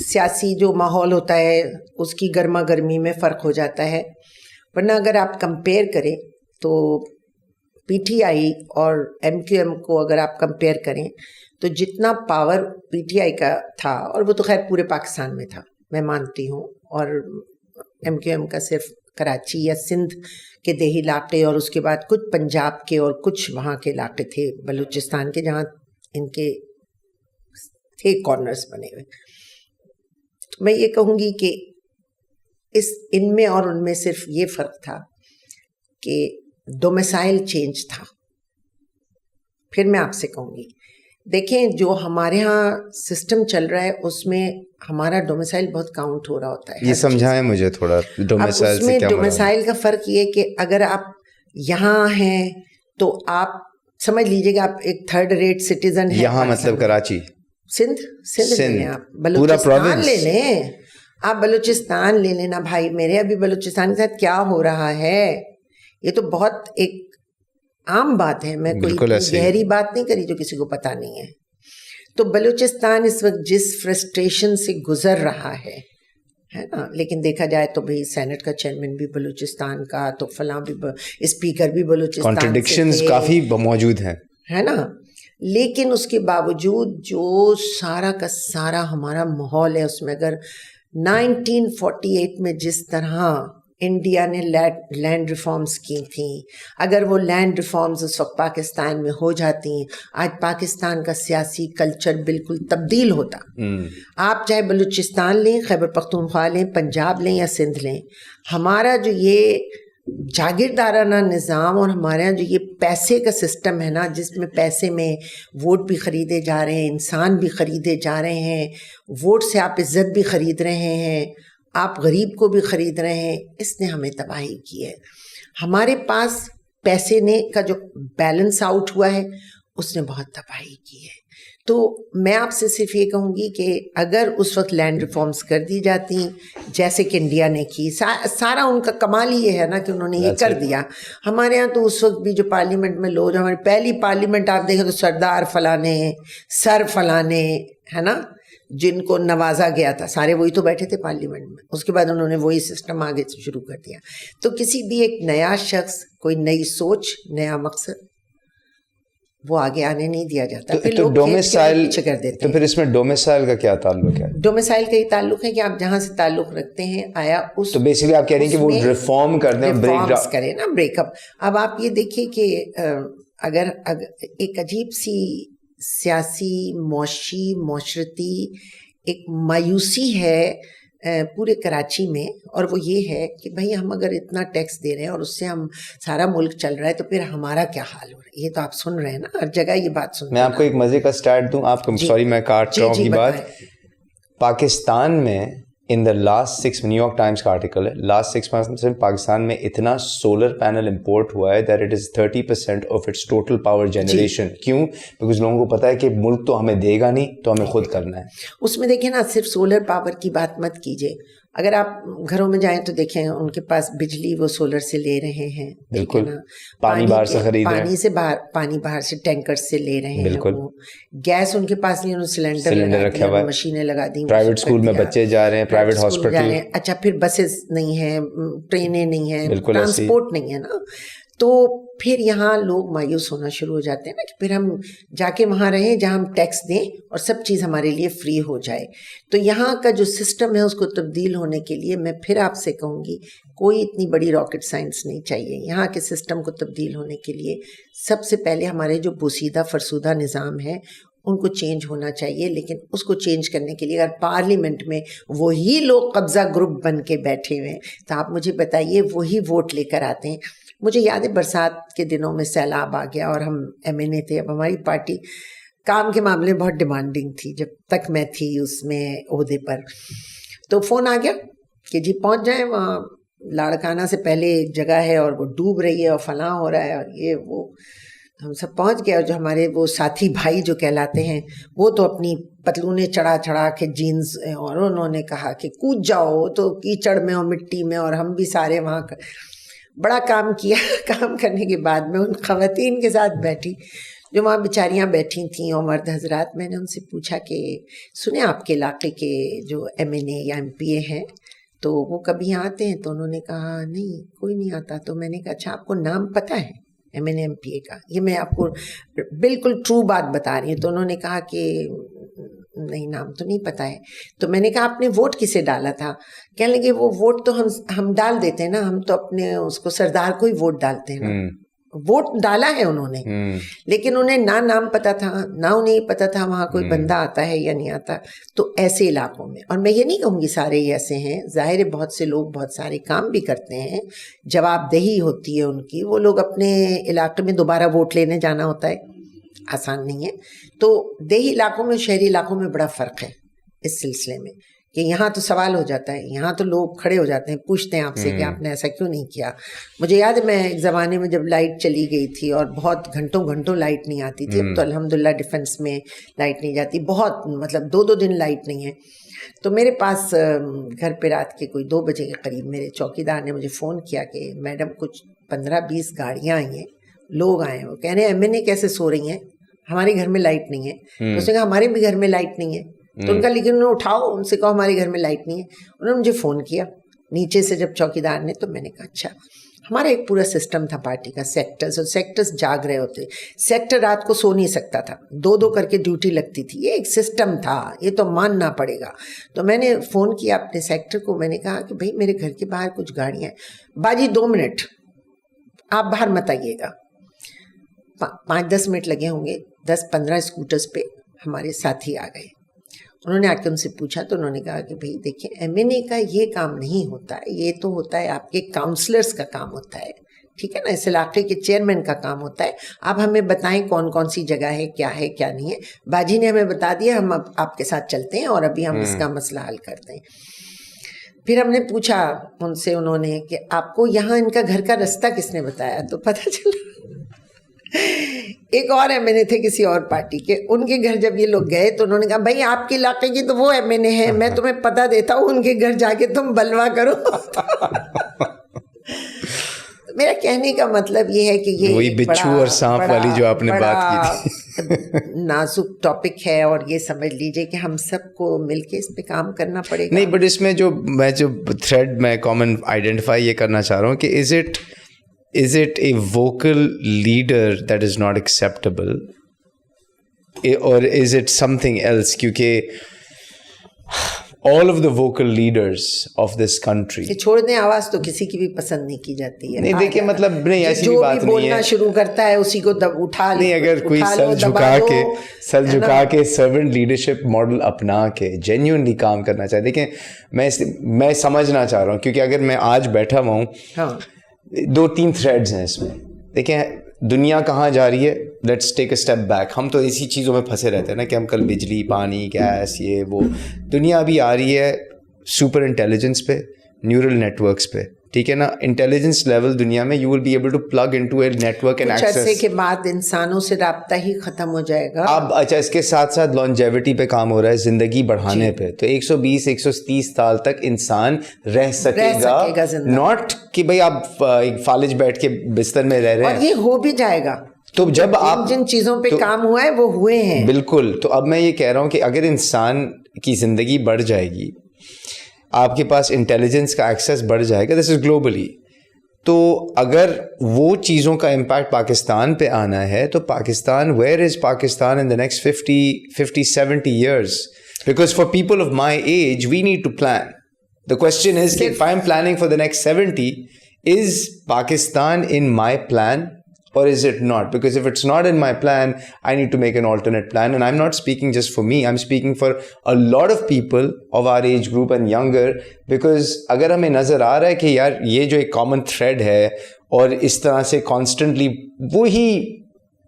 Speaker 1: سیاسی جو ماحول ہوتا ہے اس کی گرما گرمی میں فرق ہو جاتا ہے. ورنہ اگر آپ کمپیئر کریں تو PTI اور MQM کو اگر آپ کمپیئر کریں تو جتنا پاور PTI کا تھا, اور وہ تو خیر پورے پاکستان میں تھا میں مانتی ہوں, اور MQM کا صرف کراچی یا سندھ کے دیہی علاقے اور اس کے بعد کچھ پنجاب کے اور کچھ وہاں کے علاقے تھے بلوچستان کے جہاں ان کے تھے کارنرز بنے ہوئے. میں یہ کہوں گی کہ ان میں اور ان میں صرف یہ فرق تھا کہ ڈومیسائل چینج تھا. پھر میں آپ سے کہوں گی دیکھیں جو ہمارے ہاں سسٹم چل رہا ہے اس میں ہمارا ڈومیسائل بہت کاؤنٹ ہو رہا ہوتا ہے.
Speaker 2: یہ سمجھائیں مجھے تھوڑا ڈومیسائل سے کیا.
Speaker 1: ڈومیسائل کا فرق یہ کہ اگر آپ یہاں ہیں تو آپ سمجھ لیجیے کہ آپ ایک 3rd rate سٹیزن ہیں.
Speaker 2: یہاں مطلب کراچی,
Speaker 1: سندھ لے لیں, آپ بلوچستان لے لیں, آپ بلوچستان لے لینا بھائی میرے. ابھی بلوچستان کے ساتھ کیا ہو رہا ہے یہ تو بہت ایک عام بات ہے, میں کوئی گہری بات نہیں کری جو کسی کو پتا نہیں ہے. تو بلوچستان اس وقت جس فرسٹریشن سے گزر رہا ہے نا, لیکن دیکھا جائے تو بھائی سینٹ کا چیئرمین بھی بلوچستان کا, تو فلاں بھی اسپیکر بھی بلوچستان,
Speaker 2: کانٹرڈکشنز کافی موجود ہیں
Speaker 1: ہے نا. لیکن اس کے باوجود جو سارا کا سارا ہمارا ماحول ہے اس میں اگر 1948 میں جس طرح انڈیا نے لینڈ ریفارمز کی تھیں, اگر وہ لینڈ ریفارمز اس وقت پاکستان میں ہو جاتی ہیں, آج پاکستان کا سیاسی کلچر بالکل تبدیل ہوتا. آپ چاہے بلوچستان لیں, خیبر پختونخوا لیں, پنجاب لیں یا سندھ لیں, ہمارا جو یہ جاگیردارانہ نظام اور ہمارے یہاں جو یہ پیسے کا سسٹم ہے نا, جس میں پیسے میں ووٹ بھی خریدے جا رہے ہیں, انسان بھی خریدے جا رہے ہیں, ووٹ سے آپ عزت بھی خرید رہے ہیں, آپ غریب کو بھی خرید رہے ہیں, اس نے ہمیں تباہی کی ہے. ہمارے پاس پیسے نے کا جو بیلنس آؤٹ ہوا ہے اس نے بہت تباہی کی ہے. تو میں آپ سے صرف یہ کہوں گی کہ اگر اس وقت لینڈ ریفارمز کر دی جاتی جیسے کہ انڈیا نے کی, سارا ان کا کمال ہی یہ ہے نا کہ انہوں نے یہ کر دیا. ہمارے ہاں تو اس وقت بھی جو پارلیمنٹ میں لوگ, ہماری پہلی پارلیمنٹ آپ دیکھیں تو سردار فلانے, سر فلانے, ہے نا, جن کو نوازا گیا تھا, سارے وہی تو بیٹھے تھے پارلیمنٹ میں. اس کے بعد انہوں نے وہی سسٹم آگے سے شروع کر دیا. تو کسی بھی ایک نیا شخص, کوئی نئی سوچ, نیا مقصد, وہ آگے آنے نہیں دیا جاتا.
Speaker 2: تو ڈومیسائل, تو پھر اس میں ڈومیسائل کا کیا تعلق ہے؟
Speaker 1: ڈومیسائل کا یہ تعلق ہے کہ آپ جہاں سے تعلق رکھتے ہیں, آیا اس,
Speaker 2: تو بیسیکلی آپ کہہ رہی ہیں کہ وہ ریفارم کر دیں,
Speaker 1: ریفارمز کریں نا, بریک اپ. اب آپ یہ دیکھیے کہ اگر ایک عجیب سی سیاسی, معاشی, معاشرتی ایک مایوسی ہے پورے کراچی میں, اور وہ یہ ہے کہ بھائی ہم اگر اتنا ٹیکس دے رہے ہیں اور اس سے ہم سارا ملک چل رہا ہے, تو پھر ہمارا کیا حال ہو رہا ہے. یہ تو آپ سن رہے ہیں نا, ہر جگہ یہ بات سن.
Speaker 2: میں آپ کو ایک مزے کا سٹارٹ دوں, آپ کو سوری میں کاٹ رہا ہوں کی بات. پاکستان میں in the last 6, New York Times کا آرٹیکل ہے, لاسٹ 6 months میں پاکستان میں اتنا سولر پینل امپورٹ ہوا ہے that it is 30% of its total power generation. کیوں؟ بیکاز لوگوں کو پتا ہے کہ ملک تو ہمیں دے گا نہیں, تو ہمیں خود کرنا ہے.
Speaker 1: اس میں دیکھیں نا, صرف سولر پاور کی بات مت کیجیے. اگر آپ گھروں میں جائیں تو دیکھیں ان کے پاس بجلی وہ سولر سے لے رہے ہیں,
Speaker 2: بالکل, پانی باہر سے خرید رہے ہیں,
Speaker 1: پانی سے پانی باہر سے ٹینکر سے لے رہے ہیں, بالکل. گیس ان کے پاس نہیں, انہوں نے سلنڈر
Speaker 2: رکھا ہوا ہے,
Speaker 1: مشینیں لگا دی.
Speaker 2: پرائیویٹ اسکول میں بچے جا رہے ہیں, پرائیویٹ ہاسپٹل.
Speaker 1: اچھا, پھر بسز نہیں ہیں, ٹرینیں نہیں ہیں, ٹرانسپورٹ نہیں ہے نا. تو پھر یہاں لوگ مایوس ہونا شروع ہو جاتے ہیں نا, کہ پھر ہم جا کے وہاں رہیں جہاں ہم ٹیکس دیں اور سب چیز ہمارے لیے فری ہو جائے. تو یہاں کا جو سسٹم ہے اس کو تبدیل ہونے کے لیے میں پھر آپ سے کہوں گی, کوئی اتنی بڑی راکٹ سائنس نہیں چاہیے. یہاں کے سسٹم کو تبدیل ہونے کے لیے سب سے پہلے ہمارے جو بوسیدہ فرسودہ نظام ہے ان کو چینج ہونا چاہیے. لیکن اس کو چینج کرنے کے لیے اگر پارلیمنٹ میں وہی لوگ قبضہ گروپ بن کے بیٹھے ہوئے ہیں, تو آپ مجھے بتائیے وہی ووٹ لے کر آتے ہیں. مجھے یاد ہے برسات کے دنوں میں سیلاب آ گیا اور ہم MNA تھے. اب ہماری پارٹی کام کے معاملے میں بہت ڈیمانڈنگ تھی جب تک میں تھی اس میں عہدے پر. تو فون آ گیا کہ جی پہنچ جائیں, وہاں لاڑکانہ سے پہلے ایک جگہ ہے اور وہ ڈوب رہی ہے اور فلاں ہو رہا ہے اور یہ وہ. ہم سب پہنچ گئے, اور جو ہمارے وہ ساتھی بھائی جو کہلاتے ہیں وہ تو اپنی پتلونیں چڑھا کے جینز, اور انہوں نے کہا کہ کود جاؤ, تو کیچڑ میں اور مٹی میں, اور ہم بھی سارے وہاں بڑا کام کیا. کام کرنے کے بعد میں ان خواتین کے ساتھ بیٹھی جو وہاں بیچاریاں بیٹھی تھیں اور مرد حضرات. میں نے ان سے پوچھا کہ سنیں آپ کے علاقے کے جو MNA یا MPA ہیں تو وہ کبھی آتے ہیں؟ تو انہوں نے کہا نہیں, کوئی نہیں آتا. تو میں نے کہا اچھا, آپ کو نام پتہ ہے MNA MPA کا؟ یہ میں آپ کو بالکل ٹرو بات بتا رہی ہوں. تو انہوں نے کہا کہ نہیں, نام تو نہیں پتا ہے. تو میں نے کہا آپ نے ووٹ کسے ڈالا تھا؟ کہنے لگے وہ ووٹ تو ہم ڈال دیتے ہیں نا, ہم تو اپنے اس کو سردار کو ہی ووٹ ڈالتے ہیں نا. ووٹ ڈالا ہے انہوں نے, لیکن انہیں نہ نام پتا تھا, نہ انہیں پتا تھا وہاں کوئی بندہ آتا ہے یا نہیں آتا. تو ایسے علاقوں میں, اور میں یہ نہیں کہوں گی سارے ہی ایسے ہیں, ظاہر ہے بہت سے لوگ بہت سارے کام بھی کرتے ہیں, جواب دہی ہوتی ہے ان کی. وہ لوگ اپنے علاقے میں دوبارہ ووٹ لینے جانا ہوتا ہے, آسان نہیں ہے. تو دیہی علاقوں میں شہری علاقوں میں بڑا فرق ہے اس سلسلے میں, کہ یہاں تو سوال ہو جاتا ہے, یہاں تو لوگ کھڑے ہو جاتے ہیں, پوچھتے ہیں آپ سے کہ آپ نے ایسا کیوں نہیں کیا. مجھے یاد ہے میں ایک زمانے میں جب لائٹ چلی گئی تھی اور بہت گھنٹوں لائٹ نہیں آتی تھی, اب تو الحمدللہ ڈیفنس میں لائٹ نہیں جاتی, بہت مطلب 2 دن لائٹ نہیں ہے. تو میرے پاس گھر پہ رات کے کوئی 2 بجے کے قریب میرے چوکیدار نے مجھے فون کیا کہ میڈم کچھ 15-20 گاڑیاں آئی ہیں, لوگ آئے ہیں, وہ کہہ رہے ہیں MNA کیسے سو رہی ہیں, ہمارے گھر میں لائٹ نہیں ہے. اس نے کہا ہمارے بھی گھر میں لائٹ نہیں ہے. تو ان کا لیکن انہوں نے اٹھاؤ, ان سے کہو ہمارے گھر میں لائٹ نہیں ہے. انہوں نے مجھے فون کیا نیچے سے جب چوکیدار نے, تو میں نے کہا اچھا. ہمارا ایک پورا سسٹم تھا پارٹی کا, سیکٹرز, اور سیکٹرز جاگ رہے ہوتے. سیکٹر رات کو سو نہیں سکتا تھا, 2 کر کے ڈیوٹی لگتی تھی. یہ ایک سسٹم تھا, یہ تو ماننا پڑے گا. تو میں نے فون کیا اپنے سیکٹر کو, میں نے کہا کہ بھائی میرے گھر کے باہر کچھ گاڑیاں ہیں. باجی 2 منٹ آپ باہر مت آئیے گا. 5-10 منٹ لگے ہوں گے, 10-15 اسکوٹرز پہ ہمارے ساتھی آ گئے. انہوں نے آ کے ان سے پوچھا, تو انہوں نے کہا کہ بھئی دیکھیں MNA کا یہ کام نہیں ہوتا ہے, یہ تو ہوتا ہے آپ کے کاؤنسلرز کا کام ہوتا ہے, ٹھیک ہے نا, اس علاقے کے چیئرمین کا کام ہوتا ہے. آپ ہمیں بتائیں کون سی جگہ ہے کیا نہیں ہے. باجی نے ہمیں بتا دیا, ہم اب آپ کے ساتھ چلتے ہیں اور ابھی ہم اس کا مسئلہ حل کرتے ہیں. پھر ہم نے پوچھا ان سے, انہوں نے کہ آپ کو یہاں ان کا گھر کا رستہ کس نے بتایا؟ تو پتہ چلا ایک اور ایم این اے تھے کسی اور پارٹی کے, ان کے گھر جب یہ لوگ گئے تو انہوں نے کہا بھائی آپ کے علاقے کی تو وہ ایم این اے ہیں, میں تمہیں پتہ دیتا ہوں, ان کے گھر جا کے تم بلوا کرو. میرا کہنے کا مطلب یہ ہے کہ یہ
Speaker 2: وہی بچھو اور سانپ والی جو آپ نے بات کی تھی,
Speaker 1: نازک ٹاپک ہے, اور یہ سمجھ لیجئے کہ ہم سب کو مل کے اس پہ کام کرنا پڑے گا.
Speaker 2: نہیں, بٹ اس میں جو تھریڈ میں کامن آئیڈینٹیفائی یہ کرنا چاہ رہا ہوں کہ is it a vocal leader that is not acceptable, or is it something else? کیونکہ all of the vocal leaders of this country,
Speaker 1: چھوڑ دیں, آواز تو کسی کی بھی پسند نہیں کی جاتی ہے.
Speaker 2: نہیں دیکھیں, مطلب نہیں ایسی بھی بات نہیں ہے,
Speaker 1: جو بھی بولنا شروع کرتا ہے اسی کو اٹھا لیں.
Speaker 2: نہیں, اگر کوئی سر جھکا کے سرونٹ لیڈرشپ ماڈل اپنا کے جینیونلی کام کرنا چاہے, دیکھیں میں سمجھنا چاہ رہا ہوں, کیونکہ اگر میں آج بیٹھا ہوا ہوں, 2-3 تھریڈز ہیں اس میں. دیکھیں دنیا کہاں جا رہی ہے, let's take a step back. ہم تو اسی چیزوں میں پھنسے رہتے ہیں نا کہ ہم کل بجلی, پانی, گیس, یہ وہ. دنیا ابھی آ رہی ہے سپر انٹیلیجنس پہ, نیورل نیٹورکس پہ, ٹھیک ہے نا. انٹیلیجنس لیول دنیا میں you will be able to plug into a network and access.
Speaker 1: عرصے کے بعد انسانوں سے رابطہ ہی ختم ہو جائے گا.
Speaker 2: اب اچھا, اس کے ساتھ ساتھ لانجیوٹی پہ کام ہو رہا ہے, زندگی بڑھانے پہ. تو 120-130 سال تک انسان رہ سکے گا, ناٹ کہ بھائی آپ فالج بیٹھ کے بستر میں رہ رہے ہیں.
Speaker 1: اور یہ ہو بھی جائے گا.
Speaker 2: تو جب آپ
Speaker 1: جن چیزوں پہ کام ہوا ہے وہ ہوئے ہیں.
Speaker 2: بالکل. تو اب میں یہ کہہ رہا ہوں کہ اگر انسان کی زندگی بڑھ جائے گی, آپ کے پاس انٹیلیجنس کا ایکسیس بڑھ جائے گا, دس از گلوبلی, تو اگر وہ چیزوں کا امپیکٹ پاکستان پہ آنا ہے تو Pakistan, where is Pakistan in the next 50-70 years? Because for people of my age, we need to plan. The question is, if I'm planning for the next 70, is Pakistan in my plan or is it not? Because if it's not in my plan, I need to make an alternate plan. And I'm not speaking just for me, I'm speaking for a lot of people of our age group and younger. Because اگر ہمیں نظر آ رہا ہے کہ یار یہ جو ایک کامن تھریڈ ہے اور اس طرح سے کانسٹنٹلی وہی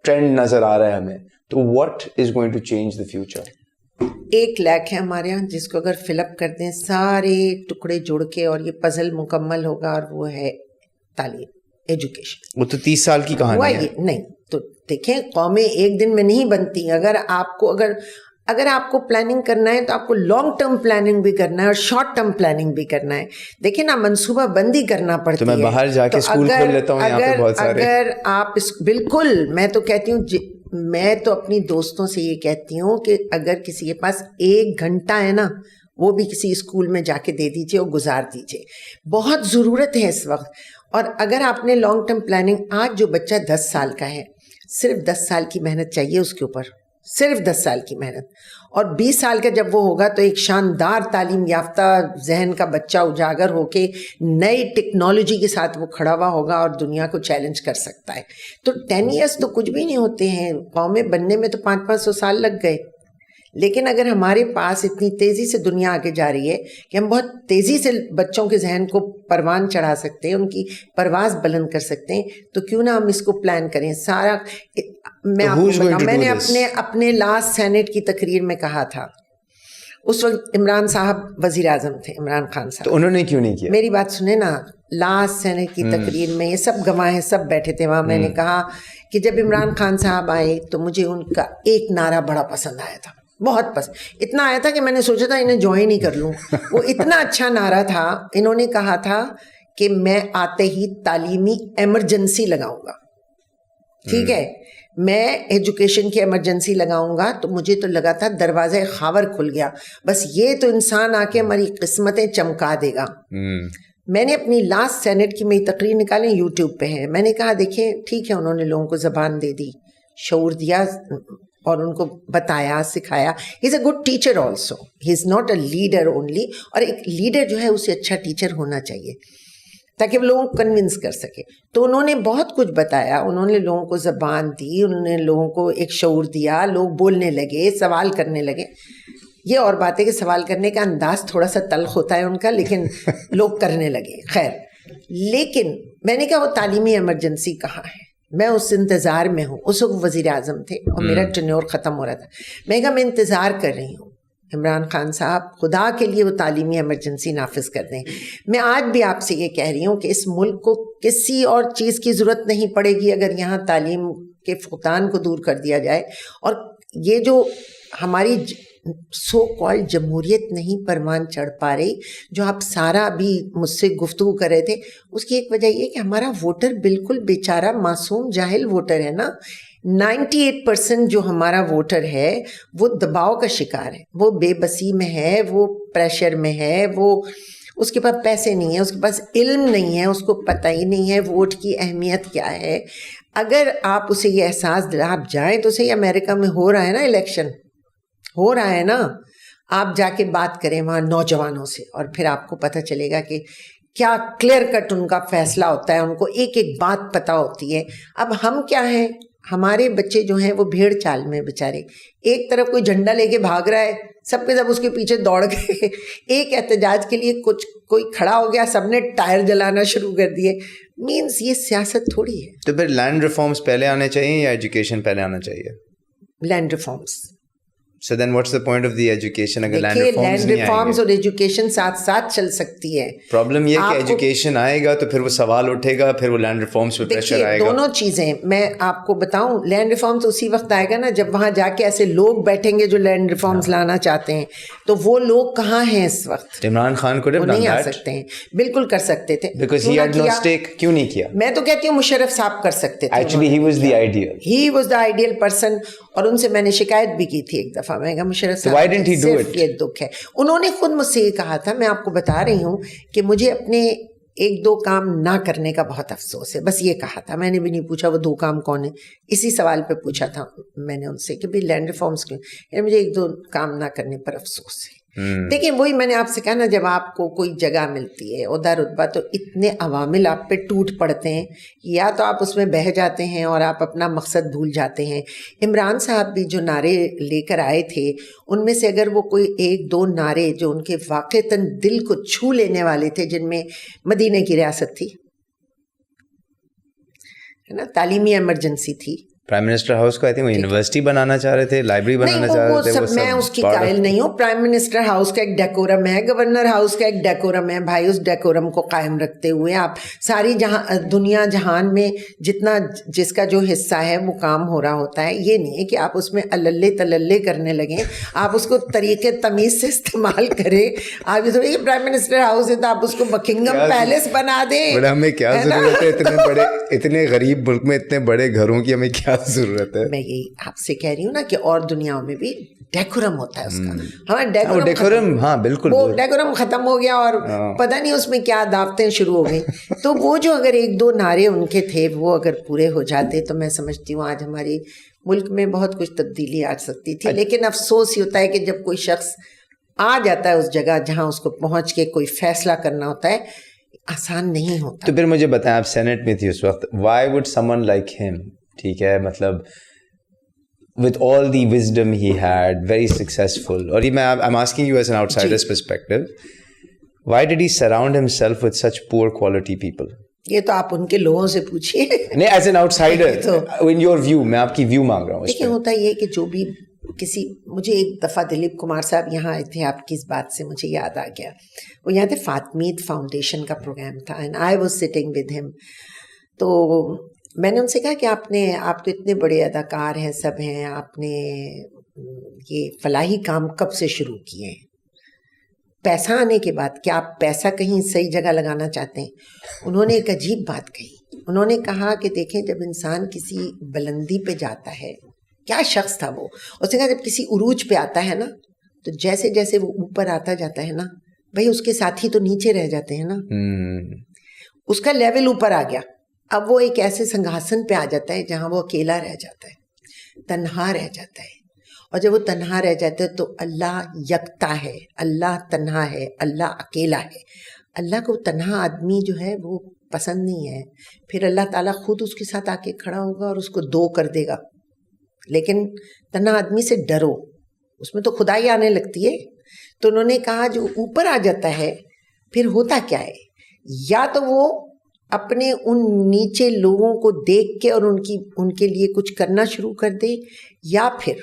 Speaker 2: ٹرینڈ نظر آ رہا ہے ہمیں, تو what is going to change the future?
Speaker 1: 1 lakh ہے ہمارے یہاں جس کو اگر فل اپ کر دیں سارے ٹکڑے جڑ کے, اور یہ پزل مکمل ہوگا, اور وہ ہے تعلیم, ایجوکیشن.
Speaker 2: وہ تو 30 سال کی کہانی ہے.
Speaker 1: نہیں تو دیکھیں, قومیں ایک دن میں نہیں بنتی. اگر آپ کو پلاننگ کرنا ہے تو آپ کو لانگ ٹرم پلاننگ بھی کرنا ہے اور شارٹ ٹرم پلاننگ بھی کرنا ہے. دیکھیں نا, منصوبہ بندی کرنا پڑتی ہے.
Speaker 2: تو میں باہر جا کے اسکول کھول لیتا ہوں یہاں پہ بہت سارے.
Speaker 1: اگر آپ بالکل, میں تو کہتی ہوں, میں تو اپنی دوستوں سے یہ کہتی ہوں کہ اگر کسی کے پاس 1 گھنٹہ ہے نا, وہ بھی کسی اسکول میں جا کے دے دیجیے اور گزار دیجیے, بہت ضرورت ہے اس وقت. اور اگر آپ نے لانگ ٹرم پلاننگ, آج جو بچہ 10 سال کا ہے, صرف 10 سال کی محنت چاہیے اس کے اوپر, صرف 10 سال کی محنت. اور 20 سال کا جب وہ ہوگا تو ایک شاندار تعلیم یافتہ ذہن کا بچہ اجاگر ہو کے نئی ٹیکنالوجی کے ساتھ وہ کھڑا ہوا ہوگا اور دنیا کو چیلنج کر سکتا ہے. تو 10 years تو کچھ بھی نہیں ہوتے ہیں, قومیں بننے میں تو 500-500 سال لگ گئے. لیکن اگر ہمارے پاس اتنی تیزی سے دنیا آگے جا رہی ہے کہ ہم بہت تیزی سے بچوں کے ذہن کو پروان چڑھا سکتے ہیں, ان کی پرواز بلند کر سکتے ہیں, تو کیوں نہ ہم اس کو پلان کریں سارا. میں آپ کو بتاؤں, میں نے اپنے لاسٹ سینٹ کی تقریر میں کہا تھا, اس وقت عمران صاحب وزیر اعظم تھے, عمران خان صاحب.
Speaker 2: تو انہوں نے کیوں نہیں کیا؟
Speaker 1: میری بات سنیں نا, لاسٹ سینٹ کی تقریر میں, یہ سب گواہ ہیں, سب بیٹھے تھے وہاں. میں نے کہا کہ جب عمران خان صاحب آئے تو مجھے ان کا ایک نعرہ بڑا پسند آیا تھا, بہت پسند. اتنا آیا تھا کہ میں نے سوچا تھا انہیں جوائن ہی کر لوں. وہ اتنا اچھا نعرہ تھا. انہوں نے کہا تھا کہ میں آتے ہی تعلیمی ایمرجنسی لگاؤں گا. ٹھیک ہے, میں ایجوکیشن کی ایمرجنسی لگاؤں گا. تو مجھے تو لگا تھا دروازہ خاور کھل گیا, بس یہ تو انسان آ کے ہماری قسمتیں چمکا دے گا. میں نے اپنی لاسٹ سینٹ کی میری تقریر نکالیں, یوٹیوب پہ ہیں. میں نے کہا دیکھیں ٹھیک ہے, انہوں نے لوگوں کو زبان دے دی, شعور دیا, اور ان کو بتایا, سکھایا. He is a good teacher also, he is not a leader only. اور ایک لیڈر جو ہے اسے اچھا ٹیچر ہونا چاہیے تاکہ وہ لوگوں کو کنونس کر سکے. تو انہوں نے بہت کچھ بتایا, انہوں نے لوگوں کو زبان دی, انہوں نے لوگوں کو ایک شعور دیا, لوگ بولنے لگے, سوال کرنے لگے. یہ اور بات ہے کہ سوال کرنے کا انداز تھوڑا سا تلخ ہوتا ہے ان کا, لیکن لوگ کرنے لگے. خیر, لیکن میں نے کہا وہ تعلیمی ایمرجنسی کہاں ہے, میں اس انتظار میں ہوں. اس وقت وزیر اعظم تھے اور میرا ٹینیور ختم ہو رہا تھا. میں کہا میں انتظار کر رہی ہوں, عمران خان صاحب خدا کے لیے وہ تعلیمی ایمرجنسی نافذ کر دیں. میں آج بھی آپ سے یہ کہہ رہی ہوں کہ اس ملک کو کسی اور چیز کی ضرورت نہیں پڑے گی اگر یہاں تعلیم کے فقدان کو دور کر دیا جائے. اور یہ جو ہماری سو کالڈ جمہوریت نہیں پروان چڑھ پا رہی, جو آپ سارا ابھی مجھ سے گفتگو کر رہے تھے, اس کی ایک وجہ یہ کہ ہمارا ووٹر بالکل بیچارہ معصوم جاہل ووٹر ہے نا. 98% جو ہمارا ووٹر ہے وہ دباؤ کا شکار ہے, وہ بے بسی میں ہے, وہ پریشر میں ہے, وہ اس کے پاس پیسے نہیں ہیں, اس کے پاس علم نہیں ہے, اس کو پتہ ہی نہیں ہے ووٹ کی اہمیت کیا ہے. اگر آپ اسے یہ احساس دلا, آپ جائیں تو صحیح, امریکہ میں ہو رہا ہے نا الیکشن, ہو رہا ہے نا, آپ جا کے بات کریں وہاں نوجوانوں سے, اور پھر آپ کو پتہ چلے گا کہ کیا کلیئر کٹ ان کا فیصلہ ہوتا ہے, ان کو ایک ایک بات پتہ ہوتی ہے. اب ہم کیا ہیں, ہمارے بچے جو ہیں وہ بھیڑ چال میں بیچارے, ایک طرف کوئی جھنڈا لے کے بھاگ رہا ہے, سب کے سب اس کے پیچھے دوڑ گئے, ایک احتجاج کے لیے کوئی کھڑا ہو گیا, سب نے ٹائر جلانا شروع کر دیے. مینس یہ سیاست تھوڑی ہے.
Speaker 2: تو پھر لینڈ ریفارمز پہلے آنے چاہیے یا ایجوکیشن پہلے آنا چاہیے؟
Speaker 1: Land reforms.
Speaker 2: So then what's the point of the education اگر لینڈ
Speaker 1: ریفارمز لینڈ ریفارمز اور ایجوکیشن ساتھ ساتھ چل سکتی ہے.
Speaker 2: پرابلم یہ کہ ایجوکیشن آئے گا تو پھر وہ سوال اٹھے گا, پھر وہ لینڈ ریفارمز پہ پریشر آئے گا.
Speaker 1: دونوں چیزیں میں آپ کو بتاؤں, لینڈ ریفارمز اسی وقت آئے گا نا جب وہاں جا کے ایسے لوگ بیٹھیں گے جو لینڈ ریفارمز لانا چاہتے ہیں. تو وہ لوگ کہاں ہیں اس وقت؟
Speaker 2: عمران خان کو
Speaker 1: نہیں آ سکتے ہیں, بالکل کر سکتے تھے.
Speaker 2: Because he had no stake. کیوں نہیں کیا؟
Speaker 1: میں تو کہتی ہوں مشرف صاحب کر سکتے تھے.
Speaker 2: Actually he was the ideal.
Speaker 1: He was the ideal person. اور ان سے میں نے شکایت بھی کی تھی ایک دفعہ, میں کہا مشرف صاحب
Speaker 2: why didn't he do it?
Speaker 1: یہ دکھ ہے. انہوں نے خود مجھ سے یہ کہا تھا, میں آپ کو بتا رہی ہوں کہ مجھے اپنے ایک دو کام نہ کرنے کا بہت افسوس ہے, بس یہ کہا تھا. میں نے بھی نہیں پوچھا وہ دو کام کون ہیں, اسی سوال پہ پوچھا تھا میں نے ان سے کہ بھائی لینڈ ریفارمز کیوں, یعنی مجھے ایک دو کام نہ کرنے پر افسوس ہے. دیکھیں وہی میں نے آپ سے کہا نا, جب آپ کو کوئی جگہ ملتی ہے عہدہ رتبہ, تو اتنے عوامل آپ پہ ٹوٹ پڑتے ہیں, یا تو آپ اس میں بہہ جاتے ہیں اور آپ اپنا مقصد بھول جاتے ہیں. عمران صاحب بھی جو نعرے لے کر آئے تھے, ان میں سے اگر وہ کوئی ایک دو نعرے جو ان کے واقعتاً دل کو چھو لینے والے تھے, جن میں مدینے کی ریاست تھی, ہے نا, تعلیمی ایمرجنسی تھی,
Speaker 2: پرائم منسٹر ہاؤس کو آئی تھنک وہ یونیورسٹی بنانا چاہ رہے تھے, لائبریری بنانا چاہ رہے تھے.
Speaker 1: سب میں اس کی قائل نہیں ہوں. پرائم منسٹر ہاؤس کا ایک ڈیکورم ہے, گورنر ہاؤس کا ایک ڈیکورم ہے. بھائی اس ڈیکورم کو قائم رکھتے ہوئے آپ ساری دنیا جہان میں جتنا جس کا جو حصہ ہے وہ کام ہو رہا ہوتا ہے. یہ نہیں ہے کہ آپ اس میں اللے تللے کرنے لگیں, آپ اس کو طریقے تمیز سے استعمال کریں. آپ یہ تھوڑی پرائم منسٹر ہاؤس ہے تو آپ اس کو بکنگم پیلس بنا دیں.
Speaker 2: ہمیں کیا ضرورت ہے اتنے بڑے, اتنے غریب ملک میں اتنے بڑے گھروں کی, ہمیں کیا ضرورت ہے؟
Speaker 1: میں یہی آپ سے کہہ رہی ہوں نا کہ اور دنیاؤں میں بھی ڈیکورم ہوتا ہے اس کا. ہاں
Speaker 2: ڈیکورم, ہاں بالکل,
Speaker 1: وہ ڈیکورم ختم ہو گیا اور پتہ نہیں اس میں کیا دعوتیں شروع ہو گئی. تو وہ جو اگر ایک دو نعرے ان کے تھے وہ اگر پورے ہو جاتے تو میں سمجھتی ہوں آج ہماری ملک میں بہت کچھ تبدیلی آ سکتی تھی. لیکن افسوس یہ ہوتا ہے کہ جب کوئی شخص آ جاتا ہے اس جگہ جہاں اس کو پہنچ کے کوئی فیصلہ کرنا ہوتا ہے, آسان نہیں ہوتا.
Speaker 2: تو پھر مجھے بتائیں, آپ سینٹ میں تھی اس وقت, وائی وڈ سمن لائک ہم, ٹھیک ہے, مطلب with all the wisdom he had, very successful, اور یہ I'm asking you as an outsider's perspective, why did he surround himself with such poor quality people?
Speaker 1: یہ تو آپ ان کے لوگوں سے پوچھیے.
Speaker 2: نہیں, as an outsider, in your view, میں آپ کی ویو مانگ رہا ہوں.
Speaker 1: لیکن ہوتا یہ کہ جو بھی کسی, مجھے ایک دفعہ دلیپ کمار صاحب یہاں آئے تھے, آپ کی اس بات سے مجھے یاد آ گیا, وہ یہاں تھے, فاطمیت فاؤنڈیشن کا پروگرام تھا, and I was sitting with him. تو میں نے ان سے کہا کہ آپ تو اتنے بڑے اداکار ہیں, سب ہیں, آپ نے یہ فلاحی کام کب سے شروع کیے ہیں؟ پیسہ آنے کے بعد کیا آپ پیسہ کہیں صحیح جگہ لگانا چاہتے ہیں؟ انہوں نے ایک عجیب بات کہی. انہوں نے کہا کہ دیکھیں, جب انسان کسی بلندی پہ جاتا ہے, کیا شخص تھا وہ, اس نے کہا جب کسی عروج پہ آتا ہے نا, تو جیسے جیسے وہ اوپر آتا جاتا ہے نا, بھائی اس کے ساتھی تو نیچے رہ جاتے ہیں نا. اس کا لیول اوپر آ گیا, اب وہ ایک ایسے سنگھاسن پہ آ جاتا ہے جہاں وہ اکیلا رہ جاتا ہے, تنہا رہ جاتا ہے. اور جب وہ تنہا رہ جاتا ہے تو اللہ یکتا ہے, اللہ تنہا ہے, اللہ اکیلا ہے. اللہ کو تنہا آدمی جو ہے وہ پسند نہیں ہے. پھر اللہ تعالیٰ خود اس کے ساتھ آ کے کھڑا ہوگا اور اس کو دو کر دے گا. لیکن تنہا آدمی سے ڈرو, اس میں تو خدائی آنے لگتی ہے. تو انہوں نے کہا جو اوپر آ جاتا ہے پھر ہوتا کیا ہے, یا تو وہ اپنے ان نیچے لوگوں کو دیکھ کے اور ان کے لیے کچھ کرنا شروع کر دے, یا پھر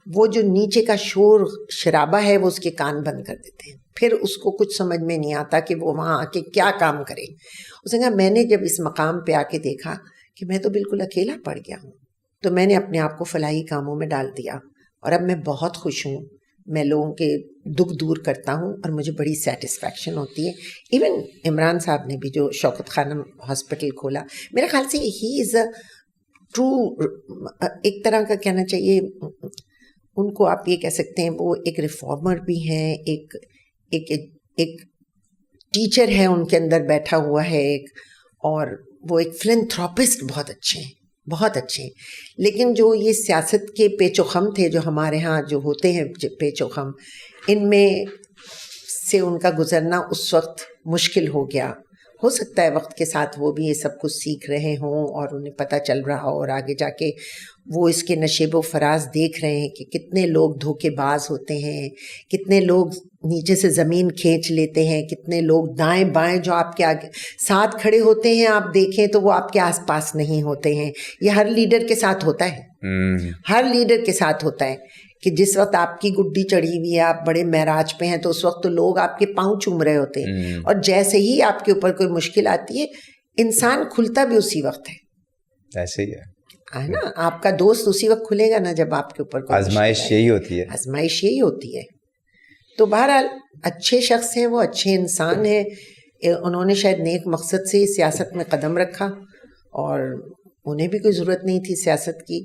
Speaker 1: وہ جو نیچے کا شور شرابہ ہے وہ اس کے کان بند کر دیتے ہیں. پھر اس کو کچھ سمجھ میں نہیں آتا کہ وہ وہاں آ کے کیا کام کرے. اس نے کہا میں نے جب اس مقام پہ آ کے دیکھا کہ میں تو بالکل اکیلا پڑ گیا ہوں, تو میں نے اپنے آپ کو فلاحی کاموں میں ڈال دیا اور اب میں بہت خوش ہوں. میں لوگوں کے دکھ دور کرتا ہوں اور مجھے بڑی سیٹسفیکشن ہوتی ہے. ایون عمران صاحب نے بھی جو شوکت خانم ہاسپٹل کھولا, میرے خیال سے ہی از اے ٹرو, ایک طرح کا کہنا چاہیے ان کو, آپ یہ کہہ سکتے ہیں وہ ایک ریفارمر بھی ہیں, ایک ٹیچر ہے ان کے اندر بیٹھا ہوا ہے ایک, اور وہ ایک فلنتھراپسٹ بہت اچھے ہیں, بہت اچھے ہیں. لیکن جو یہ سیاست کے پیچ و خم تھے جو ہمارے ہاں جو ہوتے ہیں پیچ و خم, ان میں سے ان کا گزرنا اس وقت مشکل ہو گیا. ہو سکتا ہے وقت کے ساتھ وہ بھی یہ سب کچھ سیکھ رہے ہوں اور انہیں پتہ چل رہا ہو, اور آگے جا کے وہ اس کے نشیب و فراز دیکھ رہے ہیں کہ کتنے لوگ دھوکے باز ہوتے ہیں, کتنے لوگ نیچے سے زمین کھینچ لیتے ہیں, کتنے لوگ دائیں بائیں جو آپ کے آگے ساتھ کھڑے ہوتے ہیں آپ دیکھیں تو وہ آپ کے آس پاس نہیں ہوتے ہیں. یہ ہر لیڈر کے ساتھ ہوتا ہے, ہر لیڈر کے ساتھ ہوتا ہے کہ جس وقت آپ کی گڈی چڑھی ہوئی ہے, آپ بڑے معراج پہ ہیں, تو اس وقت تو لوگ آپ کے پاؤں چوم رہے ہوتے ہیں, اور جیسے ہی آپ کے اوپر کوئی مشکل آتی ہے انسان کھلتا بھی اسی وقت ہے.
Speaker 2: ایسے ہی ہے
Speaker 1: نا, آپ کا دوست اسی وقت کھلے گا نا جب آپ کے اوپر کوئی
Speaker 2: آزمائش یہی ہوتی ہے,
Speaker 1: آزمائش یہی ہوتی ہے. تو بہرحال اچھے شخص ہیں وہ, اچھے انسان ہیں, انہوں نے شاید نیک مقصد سے سیاست میں قدم رکھا اور انہیں بھی کوئی ضرورت نہیں تھی سیاست کی.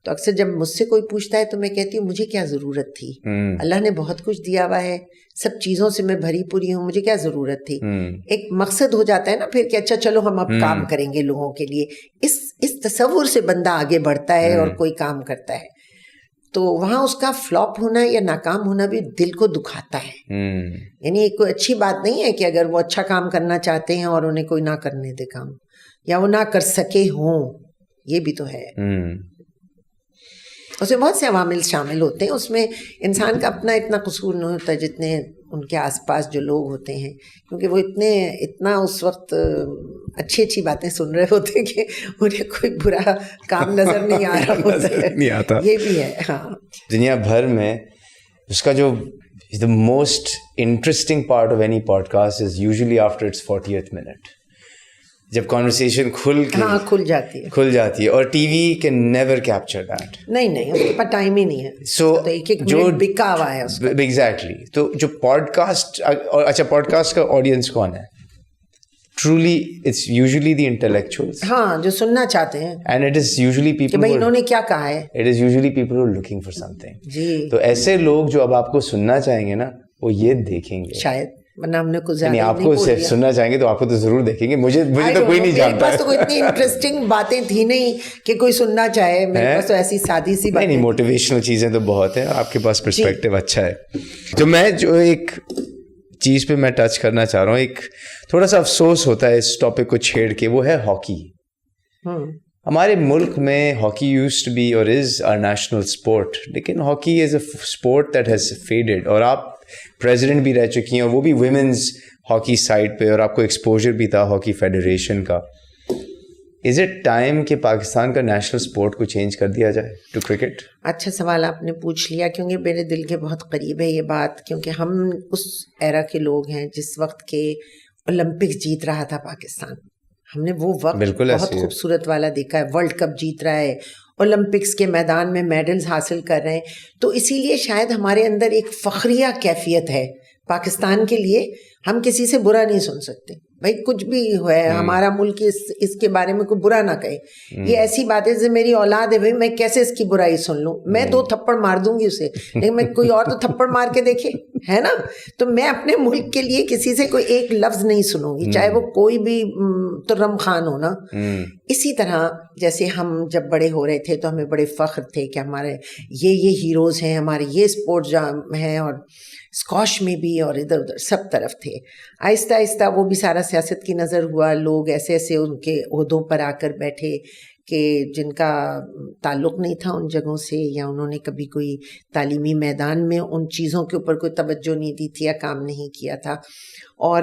Speaker 1: تو اکثر جب مجھ سے کوئی پوچھتا ہے تو میں کہتی ہوں مجھے کیا ضرورت تھی, اللہ نے بہت کچھ دیا ہوا ہے, سب چیزوں سے میں بھری پوری ہوں, مجھے کیا ضرورت تھی. ایک مقصد ہو جاتا ہے نا پھر کہ اچھا چلو ہم اب کام کریں گے لوگوں کے لیے, اس تصور سے بندہ آگے بڑھتا ہے اور کوئی کام کرتا ہے. تو وہاں اس کا فلاپ ہونا یا ناکام ہونا بھی دل کو دکھاتا ہے. یعنی کوئی اچھی بات نہیں ہے کہ اگر وہ اچھا کام کرنا چاہتے ہیں اور انہیں کوئی نہ کرنے دے کام, یا وہ نہ کر سکے ہوں, یہ بھی تو ہے. اس میں بہت سے عوامل شامل ہوتے ہیں, اس میں انسان کا اپنا اتنا قصور نہیں ہوتا جتنے ان کے آس پاس جو لوگ ہوتے ہیں, کیونکہ وہ اتنا اس وقت اچھی باتیں سن رہے ہوتے ہیں کہ انہیں کوئی برا کام نظر نہیں آ رہا ہوتا ہے. یہ بھی ہے. ہاں,
Speaker 2: دنیا بھر میں اس کا جو the most interesting part of any podcast is usually after its 40th minute, جب کانورسیشن کھل جاتی ہے, اور TV can never capture that.
Speaker 1: نہیں اس کے پاس ٹائم ہی نہیں ہے.
Speaker 2: سو
Speaker 1: جو بکا ہوا ہے
Speaker 2: ایگزیکٹلی, تو جو پوڈ کاسٹ, اچھا پوڈ کاسٹ کا آڈینس کون ہے؟ Truly it's usually the intellectuals,
Speaker 1: ہاں, جو سننا چاہتے ہیں,
Speaker 2: and it is usually people,
Speaker 1: بھائی انہوں نے کیا کہا ہے,
Speaker 2: it is usually people who looking for something.
Speaker 1: جی,
Speaker 2: تو ایسے لوگ جو اب آپ کو سننا چاہیں گے نا, وہ یہ دیکھیں گے
Speaker 1: شاید, ورنہ ہم نے کچھ زیادہ
Speaker 2: آپ کو سننا چاہیں گے تو آپ کو تو ضرور دیکھیں گے. مجھے تو کوئی نہیں جانتا,
Speaker 1: میرے پاس تو کوئی اتنی انٹرسٹنگ باتیں تھی نہیں کہ کوئی سننا چاہے, میرے پاس تو ایسی سادی سی باتیں.
Speaker 2: نہیں, موٹیویشنل چیزیں تو بہت ہیں, آپ کے پاس پرسپیکٹیو اچھا ہے. تو میں جو ایک چیز پہ میں ٹچ کرنا چاہ رہا ہوں, ایک تھوڑا سا افسوس ہوتا ہے اس ٹاپک کو چھیڑ کے, وہ ہے ہاکی. ہمارے ملک میں ہاکی یوزڈ ٹو بی اور از آر نیشنل اسپورٹ, لیکن hockey is a sport that has faded. اور آپ پریزیڈنٹ بھی رہ چکی ہیں, اور وہ بھی ویمنز ہاکی سائڈ پہ, اور آپ کو ایکسپوجر بھی تھا ہاکی فیڈریشن کا. از اٹ ٹائم کہ پاکستان کا نیشنل اسپورٹ کو چینج کر دیا جائے ٹو کرکٹ؟
Speaker 1: اچھا سوال آپ نے پوچھ لیا, کیونکہ میرے دل کے بہت قریب ہے یہ بات, کیونکہ ہم اس ایرا کے لوگ ہیں جس وقت کے اولمپکس جیت رہا تھا پاکستان. ہم نے وہ وقت بہت خوبصورت والا دیکھا ہے, ورلڈ کپ جیت رہا ہے, اولمپکس کے میدان میں میڈلز حاصل کر رہے ہیں. تو اسی لیے شاید ہمارے اندر ایک فخریہ کیفیت ہے پاکستان کے لیے. ہم کسی سے برا نہیں سن سکتے, بھائی کچھ بھی ہے, ہمارا ملک اس کے بارے میں کوئی برا نہ کہے. یہ ایسی بات ہے جیسے میری اولاد ہے, بھائی میں کیسے اس کی برائی سن لوں, میں 2 تھپڑ مار دوں گی اسے, لیکن میں کوئی اور تو تھپڑ مار کے دیکھے, ہے نا. تو میں اپنے ملک کے لیے کسی سے کوئی ایک لفظ نہیں سنوں گی, چاہے وہ کوئی بھی ترم خان ہو نا. اسی طرح جیسے ہم جب بڑے ہو رہے تھے تو ہمیں بڑے فخر تھے کہ ہمارے یہ ہیروز ہیں, ہمارے یہ اسپورٹ جام ہیں, اور اسکواش میں بھی اور ادھر ادھر سب طرف تھے. آہستہ آہستہ وہ بھی سارا سیاست کی نظر ہوا, لوگ ایسے ایسے ان کے عہدوں پر آ کر بیٹھے کہ جن کا تعلق نہیں تھا ان جگہوں سے, یا انہوں نے کبھی کوئی تعلیمی میدان میں ان چیزوں کے اوپر کوئی توجہ نہیں دی تھی یا کام نہیں کیا تھا. اور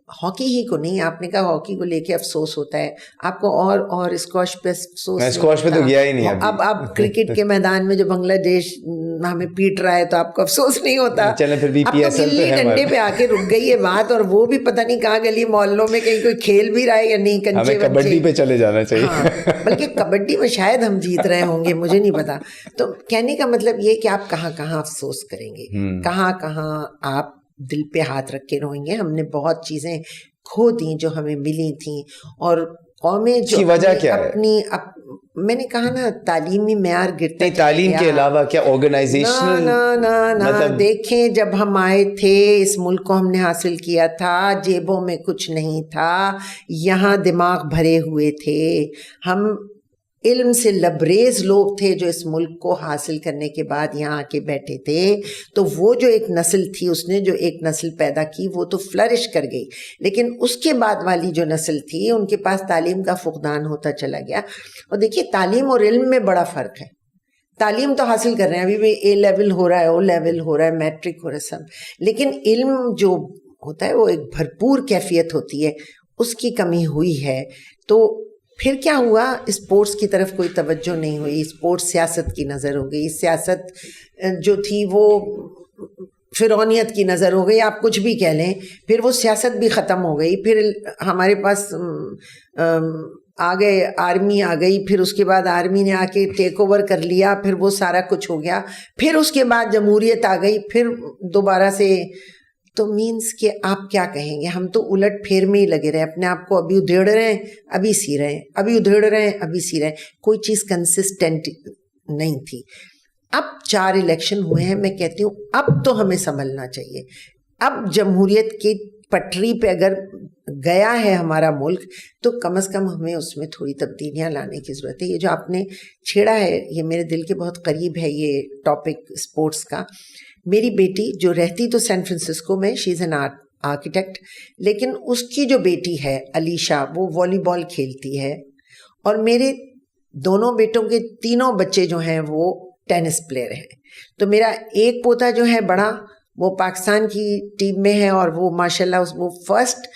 Speaker 1: ہاکی ہی کو نہیں, آپ نے کہا ہاکی کو لے کے افسوس ہوتا ہے آپ کو, اور اسکواش پہ افسوس.
Speaker 2: میں اسکواش پہ تو گیا ہی نہیں.
Speaker 1: اب آپ کرکٹ کے میدان میں جو بنگلہ دیش ہمیں پیٹ رہا ہے تو آپ کو افسوس نہیں ہوتا.
Speaker 2: چلیں پھر بھی
Speaker 1: اب تو گلی ڈنڈے پہ آ کے رک گئی ہے بات, اور وہ بھی پتہ نہیں کہاں گلی محلوں میں کہیں کوئی کھیل بھی رہا ہے یا نہیں.
Speaker 2: ہمیں کبڈی پہ چلے جانا چاہیے.
Speaker 1: بلکہ کبڈی میں شاید ہم جیت رہے ہوں گے, مجھے نہیں پتا. تو کہنے کا مطلب یہ کہ آپ کہاں کہاں افسوس کریں گے, کہاں کہاں آپ دل پہ ہاتھ رکھ کے روئیں گے. ہم نے بہت چیزیں کھو دیں جو ہمیں ملی تھیں, اور قومیں جو
Speaker 2: وجہ کیا
Speaker 1: اپنی میں نے کہا نا تعلیمی معیار گرتا ہے.
Speaker 2: تعلیم کے علاوہ کیا آرگنائزیشنل؟
Speaker 1: نہ دیکھیں, جب ہم آئے تھے اس ملک کو ہم نے حاصل کیا تھا, جیبوں میں کچھ نہیں تھا, یہاں دماغ بھرے ہوئے تھے, ہم علم سے لبریز لوگ تھے جو اس ملک کو حاصل کرنے کے بعد یہاں آ کے بیٹھے تھے. تو وہ جو ایک نسل تھی, اس نے جو ایک نسل پیدا کی وہ تو فلرش کر گئی, لیکن اس کے بعد والی جو نسل تھی ان کے پاس تعلیم کا فقدان ہوتا چلا گیا. اور دیکھیے تعلیم اور علم میں بڑا فرق ہے. تعلیم تو حاصل کر رہے ہیں, ابھی بھی اے لیول ہو رہا ہے, او لیول ہو رہا ہے, میٹرک ہو رہا ہے سب, لیکن علم جو ہوتا ہے وہ ایک بھرپور کیفیت ہوتی ہے, اس کی کمی ہوئی ہے. تو پھر کیا ہوا, اسپورٹس کی طرف کوئی توجہ نہیں ہوئی, اسپورٹس سیاست کی نظر ہو گئی, سیاست جو تھی وہ فرعونیت کی نظر ہو گئی, آپ کچھ بھی کہہ لیں. پھر وہ سیاست بھی ختم ہو گئی, پھر ہمارے پاس آ گئے آرمی آ گئی, پھر اس کے بعد آرمی نے آ کے ٹیک اوور کر لیا, پھر وہ سارا کچھ ہو گیا, پھر اس کے بعد جمہوریت آ گئی, پھر دوبارہ سے. تو مینس کہ آپ کیا کہیں گے, ہم تو الٹ پھیر میں ہی لگے رہے, اپنے آپ کو ابھی ادھیڑ رہے ہیں ابھی سی رہے ہیں, ابھی ادھیڑ رہے ہیں ابھی سی رہے ہیں, کوئی چیز کنسسٹنٹ نہیں تھی. اب 4 الیکشن ہوئے ہیں, میں کہتی ہوں اب تو ہمیں سنبھلنا چاہیے. اب جمہوریت کی پٹری پہ اگر گیا ہے ہمارا ملک تو کم از کم ہمیں اس میں تھوڑی تبدیلیاں لانے کی ضرورت ہے. یہ جو آپ نے چھیڑا ہے یہ میرے دل کے بہت قریب ہے, یہ ٹاپک اسپورٹس کا. میری بیٹی جو رہتی تو سین فرانسسکو میں, شی از این آرکیٹیکٹ, لیکن اس کی جو بیٹی ہے علیشا وہ والی بال کھیلتی ہے, اور میرے دونوں بیٹوں کے تینوں بچے جو ہیں وہ ٹینس پلیئر ہیں. تو میرا ایک پوتا جو ہے بڑا, وہ پاکستان کی ٹیم میں ہے, اور وہ ماشاءاللہ وہ فرسٹ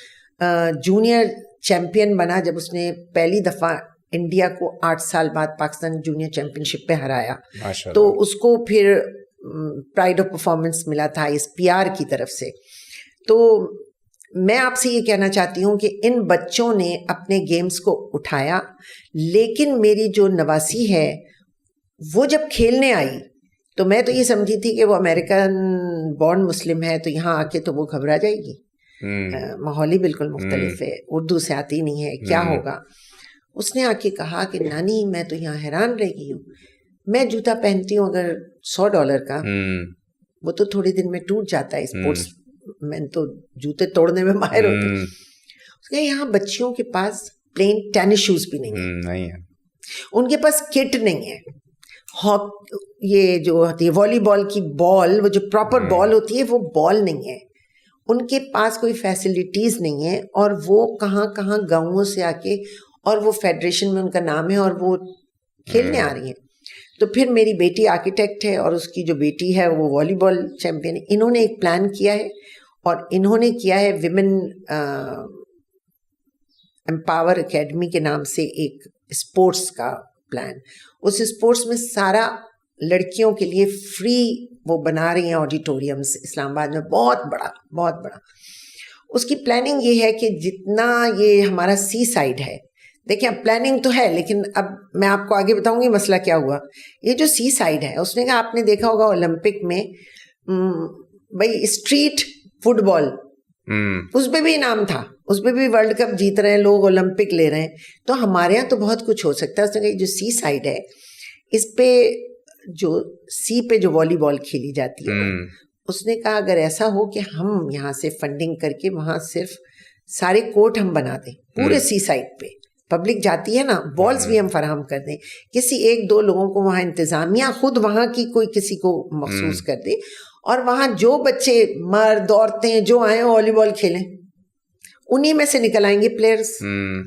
Speaker 1: جونیئر چیمپئن بنا جب اس نے پہلی دفعہ انڈیا کو 8 سال بعد پاکستان جونیئر چیمپئن شپ پہ ہرایا. تو اس کو پھر پرائڈ آف پرفارمنس ملا تھا ISPR کی طرف سے. تو میں آپ سے یہ کہنا چاہتی ہوں کہ ان بچوں نے اپنے گیمز کو اٹھایا, لیکن میری جو نواسی ہے وہ جب کھیلنے آئی تو میں تو یہ سمجھی تھی کہ وہ امریکن بورن مسلم ہے, تو یہاں آ کے تو وہ گھبرا جائے گی, ماحول ہی بالکل مختلف ہے, اردو سے آتی نہیں ہے, کیا ہوگا. اس نے آ کے کہا کہ نانی میں تو یہاں حیران رہ گئی ہوں, میں جوتا پہنتی ہوں اگر $100 کا, وہ تو تھوڑے دن میں ٹوٹ جاتا ہے, اسپورٹس مین تو جوتے توڑنے میں ماہر ہوتے ہیں. اس کے یہاں بچیوں کے پاس پلین ٹینس شوز بھی نہیں ہے, ان کے پاس کٹ نہیں ہے, یہ جو ہوتی ہے والی بال کی بال, وہ جو پراپر بال ہوتی ہے وہ بال نہیں ہے, ان کے پاس کوئی فیسلٹیز نہیں ہے, اور وہ کہاں کہاں گاؤں سے آ کے, اور وہ فیڈریشن میں ان کا نام ہے, اور وہ کھیلنے آ رہی ہیں. تو پھر میری بیٹی آرکیٹیکٹ ہے, اور اس کی جو بیٹی ہے وہ والی بال چیمپئن ہے. انہوں نے ایک پلان کیا ہے, اور انہوں نے کیا ہے ویمن امپاور اکیڈمی کے نام سے ایک اسپورٹس کا پلان. اس اسپورٹس میں سارا لڑکیوں کے لیے فری وہ بنا رہی ہیں آڈیٹوریمس اسلام آباد میں, بہت بڑا. اس کی پلاننگ یہ ہے کہ جتنا یہ ہمارا سی سائڈ ہے, دیکھیں اب پلاننگ تو ہے, لیکن اب میں آپ کو آگے بتاؤں گی مسئلہ کیا ہوا. یہ جو سی سائڈ ہے, اس نے کہا آپ نے دیکھا ہوگا اولمپک میں بھائی اسٹریٹ فٹ بال, اس پہ بھی انعام تھا, اس پہ بھی ورلڈ کپ جیت رہے ہیں لوگ, اولمپک لے رہے ہیں. تو ہمارے یہاں تو بہت کچھ ہو سکتا ہے. اس نے کہا جو سی سائڈ ہے اس پہ جو سی پہ جو والی بال کھیلی جاتی ہے, اس نے کہا اگر ایسا ہو کہ ہم یہاں سے فنڈنگ کر کے وہاں صرف سارے کورٹ ہم بنا دیں پورے سی سائڈ پہ, پبلک جاتی ہے نا, بالز بھی ہم فراہم کر دیں, کسی 1-2 لوگوں کو وہاں انتظامیہ خود وہاں کی کوئی کسی کو مخصوص کر دے, اور وہاں جو بچے مرد عورتیں جو آئیں والی بال کھیلیں, انہی میں سے نکل آئیں گے پلیئرز,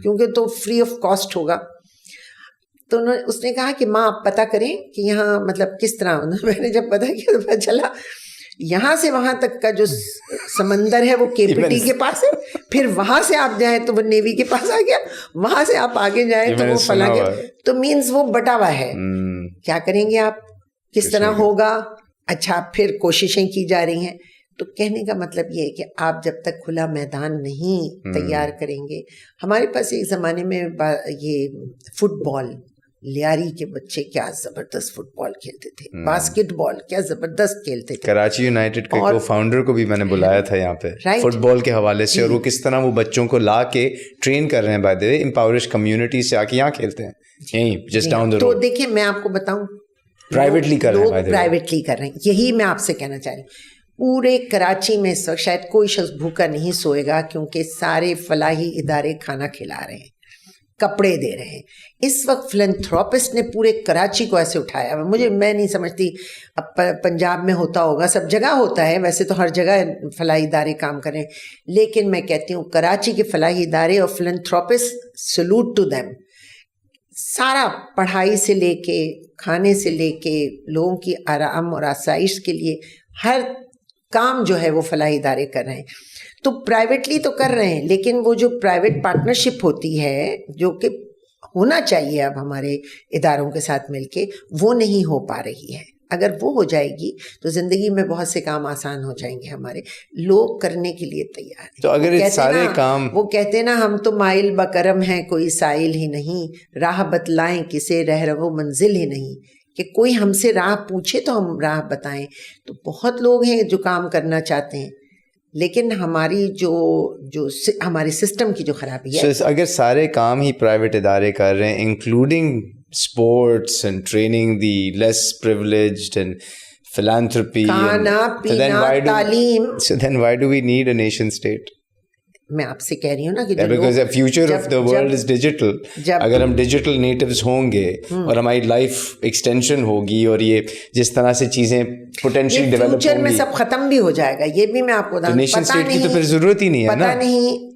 Speaker 1: کیونکہ تو فری آف کاسٹ ہوگا. تو اس نے کہا کہ ماں آپ پتہ کریں کہ یہاں مطلب کس طرح. میں نے جب پتہ کیا تو پتہ چلا یہاں سے وہاں تک کا جو سمندر ہے وہ KPT کے پاس ہے, پھر وہاں سے آپ جائیں تو وہ نیوی کے پاس آ گیا, وہاں سے آپ آگے جائیں تو وہ فلاں گیا, تو مینز وہ بٹا ہوا ہے. کیا کریں گے آپ, کس طرح ہوگا, اچھا پھر کوششیں کی جا رہی ہیں. تو کہنے کا مطلب یہ ہے کہ آپ جب تک کھلا میدان نہیں تیار کریں گے. ہمارے پاس ایک زمانے میں یہ فٹ بال, لیاری کے بچے کیا زبردست فٹ بال کھیلتے تھے, باسکٹ بال کیا زبردست کھیلتے تھے.
Speaker 2: کراچی یونائٹیڈ کے کو فاؤنڈر کو بھی میں نے بلایا تھا یہاں پہ فٹ بال کے حوالے سے, اور وہ کس طرح وہ بچوں کو لا کے ٹرین کر رہے ہیں بائی دی وے, امپاورش کمیونٹی سے آ کے یہاں کھیلتے ہیں یہیں جسٹ ڈاؤن دی روڈ.
Speaker 1: تو دیکھیں میں آپ کو بتاؤں,
Speaker 2: پرائیویٹلی کر رہے ہیں,
Speaker 1: پرائیویٹلی کر رہے ہیں. یہی میں آپ سے کہنا چاہ رہی ہوں, پورے کراچی میں اس وقت شاید کوئی شخص بھوکا نہیں سوئے گا, کیونکہ سارے فلاحی ادارے کھانا کھلا رہے ہیں, کپڑے دے رہے ہیں. اس وقت فلنتھروپسٹ نے پورے کراچی کو ایسے اٹھایا ہے. میں نہیں سمجھتی اب پنجاب میں ہوتا ہوگا, سب جگہ ہوتا ہے ویسے تو, ہر جگہ فلاحی ادارے کام کریں, لیکن میں کہتی ہوں کراچی کے فلاحی ادارے اور فلنتھروپسٹ, سلوٹ ٹو دیم. سارا پڑھائی سے لے کے کھانے سے لے کے لوگوں کی آرام اور آسائش کے لیے ہر کام جو ہے وہ فلاحی ادارے کر رہے ہیں. تو پرائیویٹلی تو کر رہے ہیں, لیکن وہ جو پرائیویٹ پارٹنرشپ ہوتی ہے جو کہ ہونا چاہیے اب ہمارے اداروں کے ساتھ مل کے, وہ نہیں ہو پا رہی ہے. اگر وہ ہو جائے گی تو زندگی میں بہت سے کام آسان ہو جائیں گے, ہمارے لوگ کرنے کے لیے تیار ہیں.
Speaker 2: تو اگر سارے کام,
Speaker 1: وہ کہتے ہیں نا, ہم تو مائل بکرم ہیں کوئی سائل ہی نہیں, راہ بتلائیں کسے رہ رہو منزل ہی نہیں, کہ کوئی ہم سے راہ پوچھے تو ہم راہ بتائیں. تو بہت لوگ ہیں جو کام کرنا چاہتے ہیں, لیکن ہماری جو ہمارے سسٹم کی جو خرابی ہے.
Speaker 2: اگر سارے کام ہی پرائیویٹ ادارے کر رہے ہیں, including sports and training the less privileged and philanthropy,
Speaker 1: کھانا پینا تعلیم,
Speaker 2: so then why do we need a nation state?
Speaker 1: میں آپ سے کہہ رہی ہوں نا کہ
Speaker 2: because the future of the world is digital. اگر ہم ڈیجیٹل نیٹیوز ہوں گے اور ہماری لائف ایکسٹینشن ہوگی, اور یہ جس طرح سے چیزیں پوٹینشیل ڈیولپ ہوں گی,
Speaker 1: فیوچر میں سب ختم بھی ہو جائے گا. یہ بھی میں آپ کو بتا,
Speaker 2: نیشن اسٹیٹ کی تو پھر ضرورت ہی نہیں ہے نا.
Speaker 1: پتہ نہیں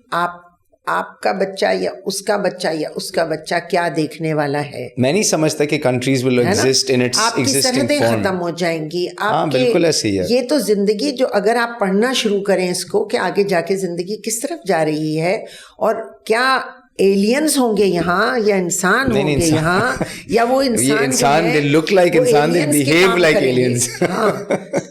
Speaker 1: آپ کا بچہ یا اس کا بچہ یا اس کا بچہ کیا دیکھنے والا ہے.
Speaker 2: میں نہیں سمجھتا کہ countries will exist in its existing form.
Speaker 1: ختم ہو جائیں گی.
Speaker 2: ہاں بالکل ایسے ہی ہے.
Speaker 1: یہ تو زندگی جو اگر آپ پڑھنا شروع کریں اس کو, کہ آگے جا کے زندگی کس طرف جا رہی ہے, اور کیا ایلینز ہوں گے یہاں یا انسان ہوں گے یہاں, یا وہ انسان
Speaker 2: they look like انسان, they behave like aliens.
Speaker 1: ہاں,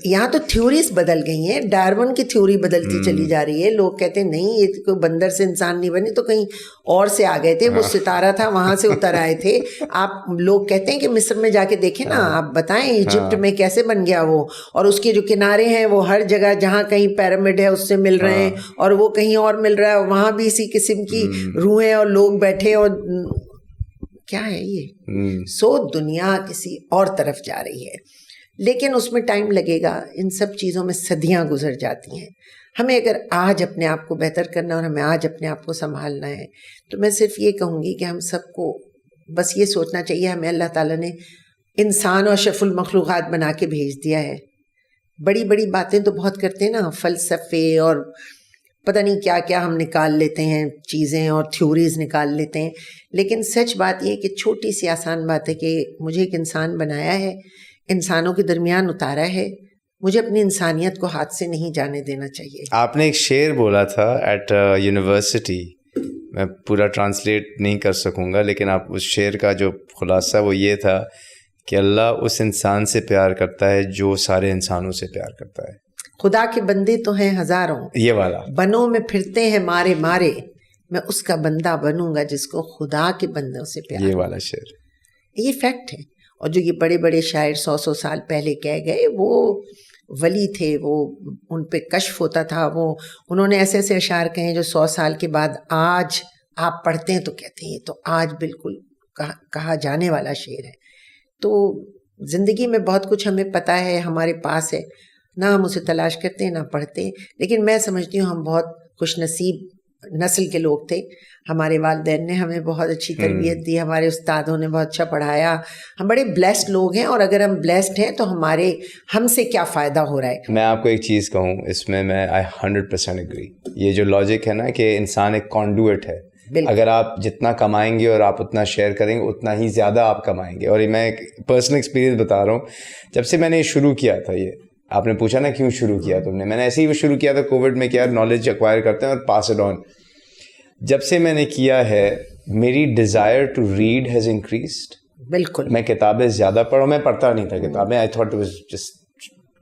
Speaker 1: یہاں تو تھیوریز بدل گئی ہیں, ڈارون کی تھیوری بدلتی چلی جا رہی ہے. لوگ کہتے ہیں نہیں یہ کوئی بندر سے انسان نہیں بنے, تو کہیں اور سے آ گئے تھے, وہ ستارہ تھا وہاں سے اتر آئے تھے. آپ لوگ کہتے ہیں کہ مصر میں جا کے دیکھیں نا, آپ بتائیں ایجپٹ میں کیسے بن گیا وہ, اور اس کے جو کنارے ہیں وہ ہر جگہ جہاں کہیں پیرامڈ ہے اس سے مل رہے ہیں, اور وہ کہیں اور مل رہا ہے, وہاں بھی اسی قسم کی روحیں اور لوگ بیٹھے, اور کیا ہے یہ. سو دنیا کسی اور طرف جا رہی ہے, لیکن اس میں ٹائم لگے گا. ان سب چیزوں میں صدیاں گزر جاتی ہیں. ہمیں اگر آج اپنے آپ کو بہتر کرنا اور ہمیں آج اپنے آپ کو سنبھالنا ہے, تو میں صرف یہ کہوں گی کہ ہم سب کو بس یہ سوچنا چاہیے, ہمیں اللہ تعالیٰ نے انسان اور اشرف المخلوقات بنا کے بھیج دیا ہے. بڑی بڑی باتیں تو بہت کرتے ہیں نا, فلسفے اور پتہ نہیں کیا کیا ہم نکال لیتے ہیں چیزیں, اور تھیوریز نکال لیتے ہیں, لیکن سچ بات یہ کہ چھوٹی سی آسان بات ہے کہ مجھے ایک انسان بنایا ہے, انسانوں کے درمیان اتارا ہے, مجھے اپنی انسانیت کو ہاتھ سے نہیں جانے دینا چاہیے.
Speaker 2: آپ نے ایک شعر بولا تھا ایٹ یونیورسٹی, میں پورا ٹرانسلیٹ نہیں کر سکوں گا, لیکن آپ اس شعر کا جو خلاصہ وہ یہ تھا کہ اللہ اس انسان سے پیار کرتا ہے جو سارے انسانوں سے پیار کرتا ہے.
Speaker 1: خدا کے بندے تو ہیں ہزاروں,
Speaker 2: یہ والا
Speaker 1: بنوں میں پھرتے ہیں مارے مارے, میں اس کا بندہ بنوں گا جس کو خدا کے بندوں سے پیار.
Speaker 2: یہ والا شعر,
Speaker 1: یہ فیکٹ ہے. اور جو یہ بڑے بڑے شاعر 100 سال پہلے کہہ گئے, وہ ولی تھے, وہ ان پہ کشف ہوتا تھا, وہ انہوں نے ایسے ایسے اشعار کہے جو 100 سال کے بعد آج آپ پڑھتے ہیں تو کہتے ہیں تو آج بالکل کہا جانے والا شعر ہے. تو زندگی میں بہت کچھ ہمیں پتہ ہے, ہمارے پاس ہے, نہ ہم اسے تلاش کرتے ہیں نہ پڑھتے ہیں. لیکن میں سمجھتی ہوں ہم بہت خوش نصیب نسل کے لوگ تھے. ہمارے والدین نے ہمیں بہت اچھی تربیت دی, ہمارے استادوں نے بہت اچھا پڑھایا, ہم بڑے بلیسڈ لوگ ہیں. اور اگر ہم بلیسڈ ہیں تو ہم سے کیا فائدہ ہو رہا ہے.
Speaker 2: میں آپ کو ایک چیز کہوں اس میں I 100% اگری. یہ جو لاجک ہے نا کہ انسان ایک کانڈویٹ ہے, اگر آپ جتنا کمائیں گے اور آپ اتنا شیئر کریں گے اتنا ہی زیادہ آپ کمائیں گے. اور میں ایک پرسنل ایکسپیرینس بتا رہا ہوں, جب سے میں نے شروع کیا تھا یہ آپ نے پوچھا نا کیوں شروع کیا تم نے, میں نے ایسے ہی شروع کیا تھا کووڈ میں, کیا نالج ایکوائر کرتے ہیں اور پاس اٹ آن. جب سے میں نے کیا ہے میری desire to read has increased. بالکل, میں کتابیں زیادہ پڑھوں, میں پڑھتا نہیں تھا کتابیں, I thought it was just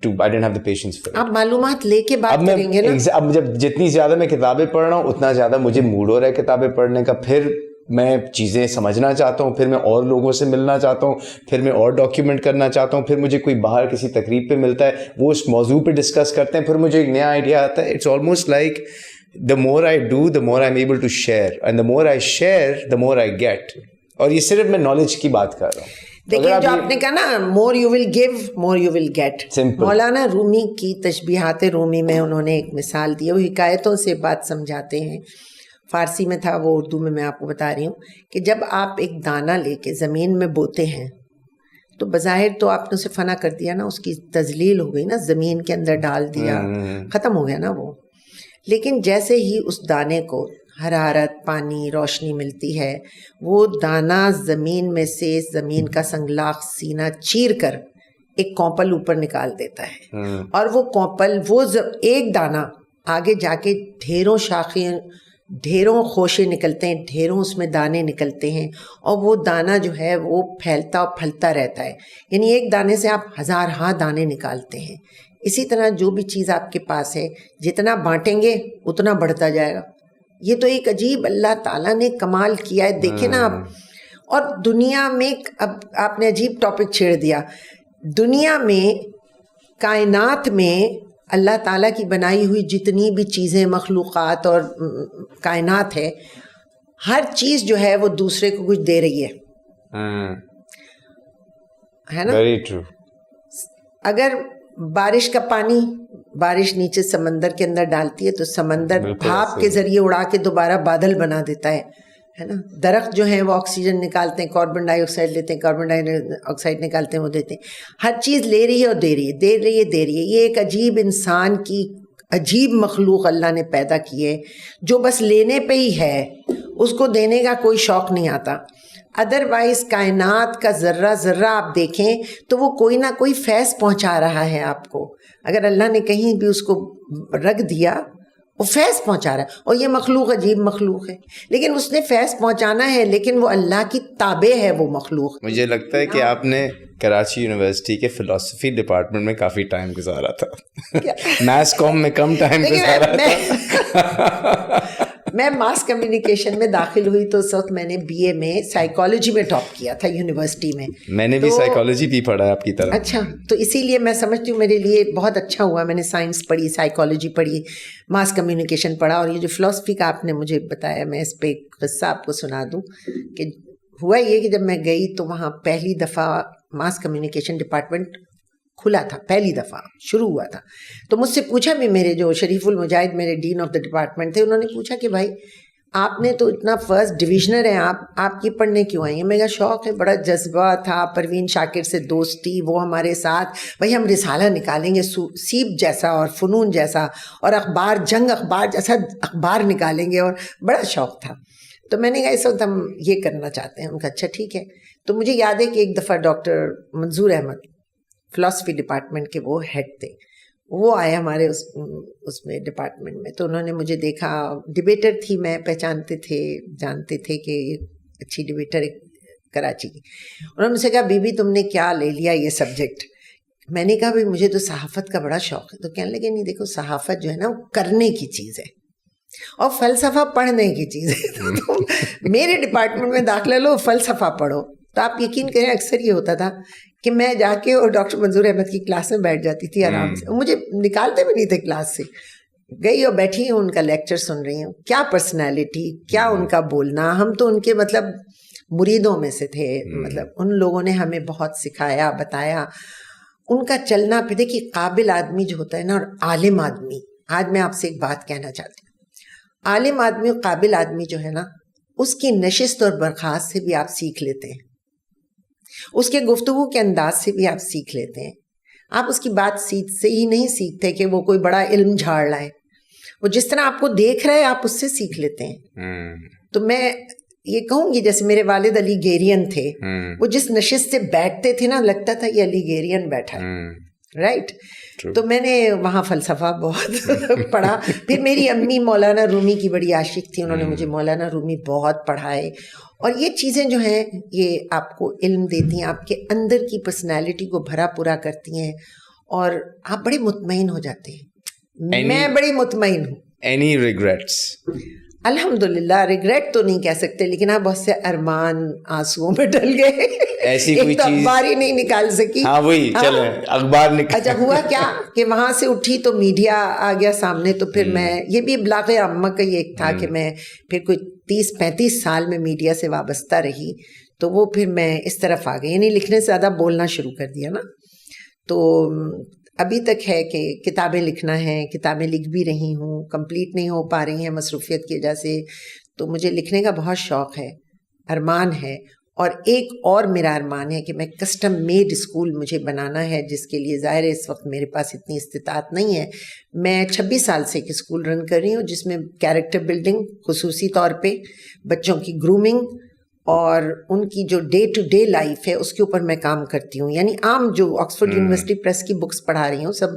Speaker 2: I didn't have the patience for it.
Speaker 1: آپ معلومات لے کے بات کریں گے نا.
Speaker 2: اب جب جتنی زیادہ میں کتابیں پڑھ رہا ہوں اتنا زیادہ مجھے موڈ ہو رہا ہے کتابیں پڑھنے کا. پھر میں چیزیں سمجھنا چاہتا ہوں, پھر میں اور لوگوں سے ملنا چاہتا ہوں, پھر میں اور ڈاکیومنٹ کرنا چاہتا ہوں, پھر مجھے کوئی باہر کسی تقریب پہ ملتا ہے, وہ اس موضوع پہ ڈسکس کرتے ہیں, پھر مجھے ایک نیا آئیڈیا آتا ہے. It's almost like the more I do, the more I'm able to share, and the more I share, the more I get. اور یہ صرف میں نالج کی بات کر رہا ہوں.
Speaker 1: دیکھیں جو آپ نے کہا نا, more you will give more you will get. Maulana Rumi کی تشبیہات رومی میں انہوں نے ایک مثال دی, وہ حکایتوں سے بات سمجھاتے ہیں. فارسی میں تھا, وہ اردو میں آپ کو بتا رہی ہوں کہ جب آپ ایک دانہ لے کے زمین میں بوتے ہیں تو بظاہر تو آپ نے اسے فنا کر دیا نا, اس کی تذلیل ہو گئی نا, زمین کے اندر ڈال دیا, ختم ہو گیا نا وہ. لیکن جیسے ہی اس دانے کو حرارت, پانی, روشنی ملتی ہے, وہ دانہ زمین میں سے زمین کا سنگلاخ سینہ چیر کر ایک کونپل اوپر نکال دیتا ہے. اور وہ کونپل, وہ ایک دانہ آگے جا کے ڈھیروں شاخیں, ڈھیروں خوشے نکلتے ہیں, ڈھیروں اس میں دانے نکلتے ہیں, اور وہ دانہ جو ہے وہ پھیلتا اور پھلتا رہتا ہے. یعنی ایک دانے سے آپ ہزارہا دانے نکالتے ہیں. اسی طرح جو بھی چیز آپ کے پاس ہے, جتنا بانٹیں گے اتنا بڑھتا جائے گا. یہ تو ایک عجیب اللہ تعالیٰ نے کمال کیا ہے, دیکھیں نا آپ. اور دنیا میں, اب آپ نے عجیب ٹاپک چھیڑ دیا, دنیا میں, کائنات میں اللہ تعالیٰ کی بنائی ہوئی جتنی بھی چیزیں, مخلوقات اور کائنات ہے, ہر چیز جو ہے وہ دوسرے کو کچھ دے رہی ہے نا.
Speaker 2: Very true.
Speaker 1: اگر بارش کا پانی, بارش نیچے سمندر کے اندر ڈالتی ہے تو سمندر بھاپ کے ذریعے اڑا کے دوبارہ بادل بنا دیتا ہے نا. درخت جو ہیں وہ آکسیجن نکالتے ہیں, کاربن ڈائی آکسائڈ لیتے ہیں, کاربن ڈائی آکسائڈ نکالتے ہیں, وہ دیتے ہیں. ہر چیز لے رہی ہے اور دے رہی ہے, دے رہی ہے, دے رہی ہے. یہ ایک عجیب انسان کی عجیب مخلوق اللہ نے پیدا کی ہے, جو بس لینے پہ ہی ہے, اس کو دینے کا کوئی شوق نہیں آتا. ادروائز کائنات کا ذرہ ذرہ آپ دیکھیں تو وہ کوئی نہ کوئی فیض پہنچا رہا ہے آپ کو. اگر اللہ نے کہیں بھی اس کو رکھ دیا, وہ فیض پہنچا رہا ہے. اور یہ مخلوق عجیب مخلوق ہے, لیکن اس نے فیض پہنچانا ہے, لیکن وہ اللہ کی تابع ہے وہ مخلوق.
Speaker 2: مجھے لگتا ہے کہ آپ نے کراچی یونیورسٹی کے فلسفی ڈپارٹمنٹ میں کافی ٹائم گزارا تھا, میس کام میں کم ٹائم گزارا تھا.
Speaker 1: میں ماس کمیونیکیشن میں داخل ہوئی تو اس وقت میں نے بی اے میں سائیکالوجی میں ٹاپ کیا تھا یونیورسٹی میں.
Speaker 2: میں نے بھی سائیکالوجی بھی پڑھا ہے آپ کی طرح.
Speaker 1: اچھا, تو اسی لیے میں سمجھتی ہوں میرے لیے بہت اچھا ہوا, میں نے سائنس پڑھی, سائیکالوجی پڑھی, ماس کمیونیکیشن پڑھا. اور یہ جو فلسفی کا آپ نے مجھے بتایا, میں اس پہ ایک قصہ آپ کو سنا دوں کہ ہوا یہ کہ جب میں گئی تو وہاں پہلی دفعہ ماس کمیونیکیشن ڈپارٹمنٹ کھلا تھا, پہلی دفعہ شروع ہوا تھا. تو مجھ سے پوچھا بھی, میرے جو شریف المجاہد میرے ڈین آف دا ڈپارٹمنٹ تھے, انہوں نے پوچھا کہ بھائی آپ نے تو اتنا فرسٹ ڈویژنر ہیں, آپ کی پڑھنے کیوں آئی ہیں؟ میرا شوق ہے, بڑا جذبہ تھا, پروین شاکر سے دوستی, وہ ہمارے ساتھ, بھائی ہم رسالہ نکالیں گے سیب جیسا اور فنون جیسا, اور اخبار, جنگ اخبار جیسا اخبار نکالیں گے, اور بڑا شوق تھا. تو میں نے کہا اس وقت ہم یہ کرنا چاہتے ہیں. ان کا اچھا ٹھیک ہے. تو مجھے یاد ہے کہ ایک دفعہ ڈاکٹر منظور احمد فلسفی ڈپارٹمنٹ کے وہ ہیڈ تھے, وہ آئے ہمارے اس میں ڈپارٹمنٹ میں. تو انہوں نے مجھے دیکھا, ڈبیٹر تھی میں, پہچانتے تھے, جانتے تھے کہ یہ اچھی ڈبیٹر ہے کراچی کی. انہوں نے مجھ سے کہا بی بی تم نے کیا لے لیا یہ سبجیکٹ؟ میں نے کہا بھائی مجھے تو صحافت کا بڑا شوق ہے. تو کہنے لگے نہیں دیکھو, صحافت جو ہے نا وہ کرنے کی چیز ہے اور فلسفہ پڑھنے کی چیز ہے. تو میرے ڈپارٹمنٹ میں داخلہ لو, فلسفہ پڑھو. تو آپ یقین کریں اکثر یہ ہوتا تھا کہ میں جا کے اور ڈاکٹر منظور احمد کی کلاس میں بیٹھ جاتی تھی آرام سے. مجھے نکالتے بھی نہیں تھے کلاس سے. گئی اور بیٹھی ہوں, ان کا لیکچر سن رہی ہوں. کیا پرسنالٹی, کیا ان کا بولنا. ہم تو ان کے مطلب مریدوں میں سے تھے, مطلب ان لوگوں نے ہمیں بہت سکھایا, بتایا. ان کا چلنا پھر دیکھیے, قابل آدمی جو ہوتا ہے نا اور عالم آدمی, آج میں آپ سے ایک بات کہنا چاہتی ہوں. عالم آدمی اور قابل آدمی جو ہے نا, اس کی نشست اور برخاست سے بھی آپ سیکھ لیتے ہیں, اس کے گفتگو کے انداز سے بھی آپ سیکھ لیتے ہیں. آپ اس کی بات سے ہی نہیں سیکھتے کہ وہ کوئی بڑا علم جھاڑ رہا ہے. وہ جس طرح آپ کو دیکھ رہا ہے آپ اس سے سیکھ لیتے ہیں. تو میں یہ کہوں گی جیسے میرے والد علی گیرین تھے, وہ جس نشست سے بیٹھتے تھے نا لگتا تھا یہ علی گیرین بیٹھا ہے, رائٹ. تو میں نے وہاں فلسفہ بہت پڑھا. پھر میری امی مولانا رومی کی بڑی عاشق تھی, انہوں نے مجھے مولانا رومی بہت پڑھائے. اور یہ چیزیں جو ہیں یہ آپ کو علم دیتی ہیں, آپ کے اندر کی پرسنالٹی کو بھرا پورا کرتی ہیں, اور آپ بڑے مطمئن ہو جاتے ہیں. میں بڑی مطمئن ہوں.
Speaker 2: Any regrets?
Speaker 1: الحمدللہ ریگریٹ تو نہیں کہہ سکتے, لیکن آپ بہت سے ارمان آنسوؤں میں ڈل گئے.
Speaker 2: ایسی کوئی چیز
Speaker 1: اخبار ہی نہیں نکال سکی.
Speaker 2: ہاں وہی چلیں اخبار نکال.
Speaker 1: اچھا ہوا کیا کہ وہاں سے اٹھی تو میڈیا آ گیا سامنے, تو پھر میں یہ بھی ابلاغ عامہ کا یہ ایک تھا کہ میں پھر کوئی 30-35 سال میں میڈیا سے وابستہ رہی, تو وہ پھر میں اس طرف آ گئی, یعنی لکھنے سے زیادہ بولنا شروع کر دیا نا. تو ابھی تک ہے کہ کتابیں لکھنا ہے, کتابیں لکھ بھی رہی ہوں, کمپلیٹ نہیں ہو پا رہی ہیں مصروفیت کی وجہ سے. تو مجھے لکھنے کا بہت شوق ہے, ارمان ہے. اور ایک اور میرا ارمان ہے کہ میں کسٹم میڈ اسکول مجھے بنانا ہے, جس کے لیے ظاہر ہے اس وقت میرے پاس اتنی استطاعت نہیں ہے. میں 26 سال سے ایک اسکول رن کر رہی ہوں جس میں کیریکٹر بلڈنگ خصوصی طور پہ, بچوں کی گرومنگ اور ان کی جو ڈے ٹو ڈے لائف ہے اس کے اوپر میں کام کرتی ہوں. یعنی عام جو آکسفورڈ یونیورسٹی پریس کی بکس پڑھا رہی ہوں سب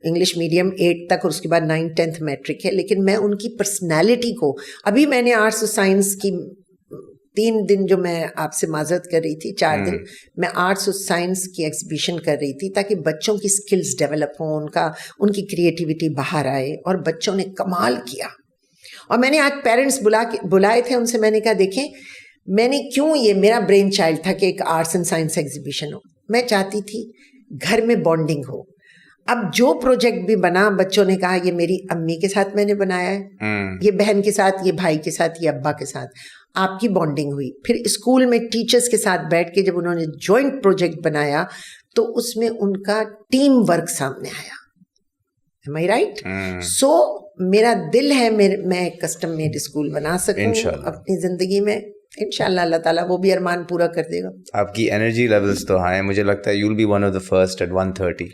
Speaker 1: انگلش میڈیم 8 تک, اور اس کے بعد 9th-10th میٹرک ہے, لیکن میں ان کی پرسنالٹی کو, ابھی میں نے آرٹس اور سائنس کی 3 دن جو میں آپ سے معذرت کر رہی تھی, 4 دن میں آرٹس اور سائنس کی ایگزیبیشن کر رہی تھی تاکہ بچوں کی سکلز ڈیولپ ہوں, ان کی کریٹیوٹی باہر آئے, اور بچوں نے کمال کیا. اور میں نے آج پیرنٹس بلائے تھے, ان سے میں نے کہا دیکھیں میں نے کیوں, یہ میرا برین چائلڈ تھا کہ ایک آرٹس اینڈ سائنس ایگزیبیشن ہو. میں چاہتی تھی گھر میں بانڈنگ ہو. اب جو پروجیکٹ بھی بنا بچوں نے کہا یہ میری امی کے ساتھ میں نے بنایا ہے, یہ بہن کے ساتھ, یہ بھائی کے ساتھ, یہ ابا کے ساتھ. آپ کی بانڈنگ ہوئی. پھر اسکول میں ٹیچرس کے ساتھ بیٹھ کے جب انہوں نے جوائنٹ پروجیکٹ بنایا تو اس میں ان کا ٹیم ورک سامنے آیا. Am I right? So میرا دل ہے میں کسٹم میڈ اسکول بنا سکوں اپنی زندگی میں. انشاءاللہ اللہ تعالیٰ وہ بھی ارمان پورا کر دے گا.
Speaker 2: آپ کی انرجی لیولز تو ہاں ہیں, مجھے لگتا ہے you'll be one of the first at 1:30.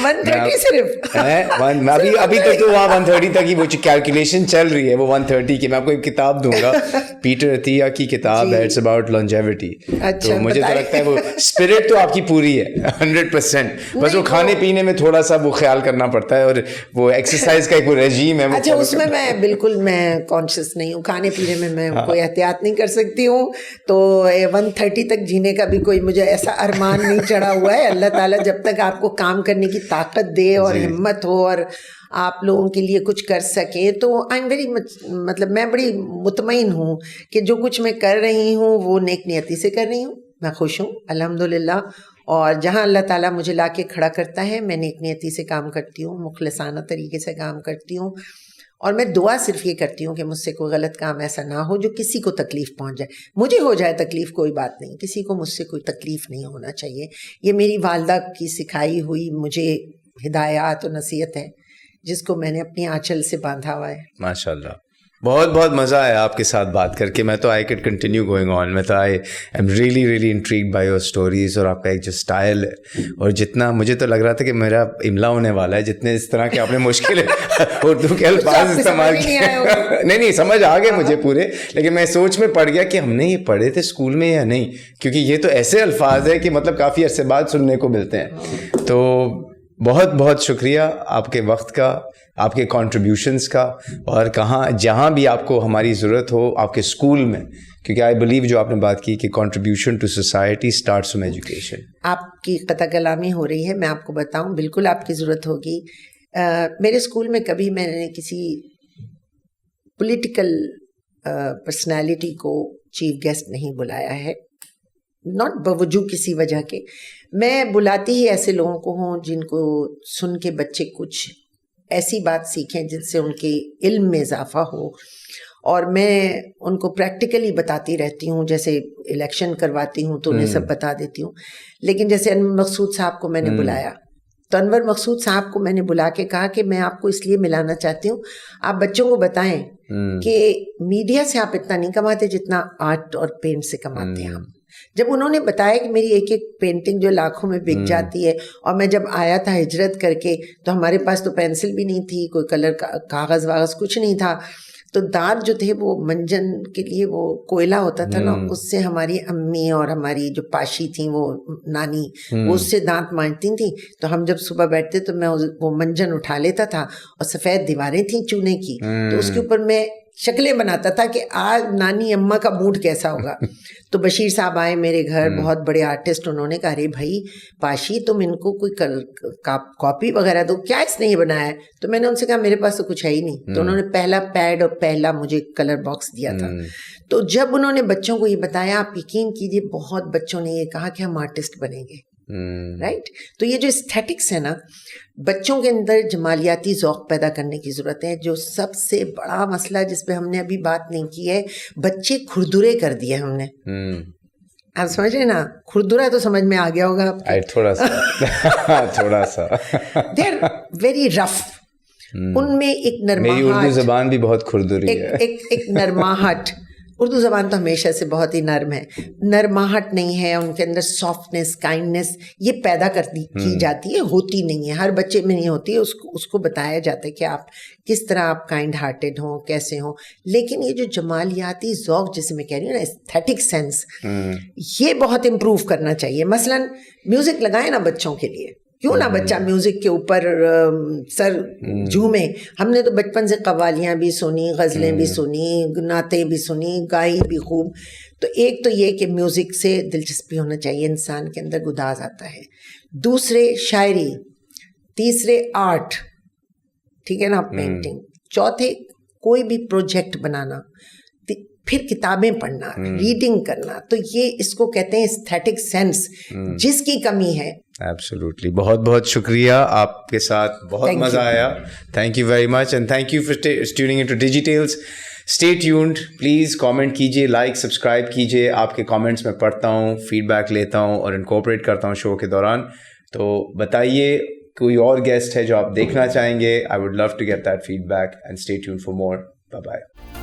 Speaker 1: 1:30 صرف
Speaker 2: ابھی تک تو وہاں 1:30 تک ہی وہ کیلکولیشن چل رہی ہے, وہ 1:30 کی. میں آپ کو ایک کتاب دوں گا, پیٹر عطیہ کی کتاب ہے, اٹس اباؤٹ لانجیوٹی. تو مجھے تو لگتا ہے وہ اسپرٹ تو آپ کی پوری ہے 100%, بس وہ کھانے پینے میں تھوڑا سا وہ خیال کرنا پڑتا ہے, اور وہ ایکسرسائز کا ایک رجیم ہے.
Speaker 1: اچھا اس میں میں بالکل میں کانشیس نہیں ہوں, کھانے پینے میں میں کوئی احتیاط نہیں کر سکتی ہوں. تو 1:30 تک جینے کا بھی کوئی مجھے ایسا ارمان نہیں چڑھا ہوا ہے. اللہ تعالیٰ جب تک آپ کو کام کرنے کی طاقت دے اور ہمت ہو اور آپ لوگوں کے لیے کچھ کر سکیں, تو آئی ایم ویری مطلب میں بڑی مطمئن ہوں کہ جو کچھ میں کر رہی ہوں وہ نیک نیتی سے کر رہی ہوں. میں خوش ہوں الحمدللہ, اور جہاں اللہ تعالیٰ مجھے لا کے کھڑا کرتا ہے میں نیک نیتی سے کام کرتی ہوں, مخلصانہ طریقے سے کام کرتی ہوں. اور میں دعا صرف یہ کرتی ہوں کہ مجھ سے کوئی غلط کام ایسا نہ ہو جو کسی کو تکلیف پہنچ جائے. مجھے ہو جائے تکلیف کوئی بات نہیں, کسی کو مجھ سے کوئی تکلیف نہیں ہونا چاہیے. یہ میری والدہ کی سکھائی ہوئی مجھے ہدایات و نصیحت ہے جس کو میں نے اپنی آنچل سے باندھا ہوا ہے.
Speaker 2: ماشاء اللہ, بہت بہت مزہ آیا آپ کے ساتھ بات کر کے. میں تو آئی کیڈ کنٹینیو گوئنگ آن. میں تو I am really intrigued by your stories, اور آپ کا ایک جو اسٹائل ہے, اور جتنا مجھے تو لگ رہا تھا کہ میرا املا ہونے والا ہے, جتنے اس طرح کے آپ نے مشکل اردو کے الفاظ استعمال کیے. نہیں سمجھ آ گئے مجھے پورے, لیکن میں سوچ میں پڑ گیا کہ ہم نے یہ پڑھے تھے اسکول میں یا نہیں, کیونکہ یہ تو ایسے الفاظ ہے کہ مطلب کافی عرصے بعد سننے کو ملتے ہیں. تو بہت بہت شکریہ آپ کے وقت کا, آپ کے کنٹریبیوشنس کا, اور جہاں بھی آپ کو ہماری ضرورت ہو آپ کے اسکول میں, کیونکہ آئی بلیو جو آپ نے بات کی کہ contribution to society starts from education. آپ
Speaker 1: کی قطع کلامی ہو رہی ہے, میں آپ کو بتاؤں بالکل آپ کی ضرورت ہوگی. میرے اسکول میں کبھی میں نے کسی پولیٹیکل پرسنالٹی کو چیف گیسٹ نہیں بلایا ہے, ناٹ بوجود کسی وجہ کے. میں بلاتی ہی ایسے لوگوں کو ہوں جن کو سن کے بچے کچھ ایسی بات سیکھیں جن سے ان کے علم میں اضافہ ہو, اور میں ان کو پریکٹیکلی بتاتی رہتی ہوں. جیسے الیکشن کرواتی ہوں تو انہیں سب بتا دیتی ہوں. لیکن جیسے انور مقصود صاحب کو میں نے بلایا, تو انور مقصود صاحب کو میں نے بلا کے کہا کہ میں آپ کو اس لیے ملانا چاہتی ہوں, آپ بچوں کو بتائیں کہ میڈیا سے آپ اتنا نہیں کماتے جتنا آرٹ اور پینٹ سے کماتے ہیں آپ. جب انہوں نے بتایا کہ میری ایک ایک پینٹنگ جو لاکھوں میں بک جاتی ہے, اور میں جب آیا تھا ہجرت کر کے تو ہمارے پاس تو پینسل بھی نہیں تھی, کوئی کلر کا کاغذ واغذ کچھ نہیں تھا, تو دانت جو تھے وہ منجن کے لیے وہ کوئلہ ہوتا تھا نا, اس سے ہماری امی اور ہماری جو پاشی تھیں وہ نانی وہ اس سے دانت مانجتی تھیں. تو ہم جب صبح بیٹھتے تو میں وہ منجن اٹھا لیتا تھا, اور سفید دیواریں تھیں چونے کی, تو اس کے اوپر میں شکلیں بناتا تھا کہ آج نانی اماں کا موڈ کیسا ہوگا. تو بشیر صاحب آئے میرے گھر, بہت بڑے آرٹسٹ, انہوں نے کہا ارے بھائی پاشی تم ان کو کوئی کاپی وغیرہ دو, کیا اس نے یہ بنایا ہے؟ تو میں نے ان سے کہا میرے پاس تو کچھ ہے ہی نہیں. تو انہوں نے پہلا پیڈ اور پہلا مجھے کلر باکس دیا تھا. تو جب انہوں نے بچوں کو یہ بتایا, آپ یقین کیجیے بہت بچوں نے یہ کہا کہ ہم آرٹسٹ بنیں گے. رائٹ. تو یہ جو استھیٹکس ہے نا, بچوں کے اندر جمالیاتی ذوق پیدا کرنے کی ضرورت ہے. جو سب سے بڑا مسئلہ جس پہ ہم نے ابھی بات نہیں کی ہے, بچے کھردرے کر دیے ہم نے. آپ سمجھ رہے نا, کھردرا تو سمجھ میں آ گیا ہوگا
Speaker 2: تھوڑا سا
Speaker 1: دے آر ویری رف. ان میں ایک نرماہٹ,
Speaker 2: میری اردو زبان بھی بہت کھردری ہے,
Speaker 1: ایک نرماہٹ. اردو زبان تو ہمیشہ سے بہت ہی نرم ہے, نرماہٹ نہیں ہے ان کے اندر, سافٹنس, کائنڈنس یہ پیدا کی جاتی ہے, ہوتی نہیں ہے, ہر بچے میں نہیں ہوتی ہے. اس کو بتایا جاتا ہے کہ آپ کس طرح آپ کائنڈ ہارٹیڈ ہوں, کیسے ہوں. لیکن یہ جو جمالیاتی ذوق جسے میں کہہ رہی ہوں نا, ایستھیٹک سینس, یہ بہت امپروو کرنا چاہیے. مثلاً میوزک لگائیں نا بچوں کے لیے, کیوں نہ بچہ میوزک کے اوپر سر جھومے. ہم نے تو بچپن سے قوالیاں بھی سنی, غزلیں بھی سنی, نعتیں بھی سنی, گائی بھی خوب. تو ایک تو یہ کہ میوزک سے دلچسپی ہونا چاہیے, انسان کے اندر گداز آتا ہے. دوسرے شاعری, تیسرے آرٹ, ٹھیک ہے نا, پینٹنگ. چوتھے کوئی بھی پروجیکٹ بنانا, پھر کتابیں پڑھنا, ریڈنگ کرنا. تو یہ اس کو کہتے ہیں ایستھیٹک سینس, جس کی کمی ہے.
Speaker 2: ایبسلیوٹلی. بہت بہت شکریہ, آپ کے ساتھ بہت مزہ آیا. Thank you very much, and thank you for tuning into Digitals. Stay tuned, please comment کیجیے, لائک سبسکرائب کیجیے. آپ کے کامنٹس میں پڑھتا ہوں, فیڈ بیک لیتا ہوں اور انکورپوریٹ کرتا ہوں شو کے دوران. تو بتائیے کوئی اور گیسٹ ہے جو آپ دیکھنا چاہیں گے. I would love to get that feedback, and stay tuned for more. Bye bye.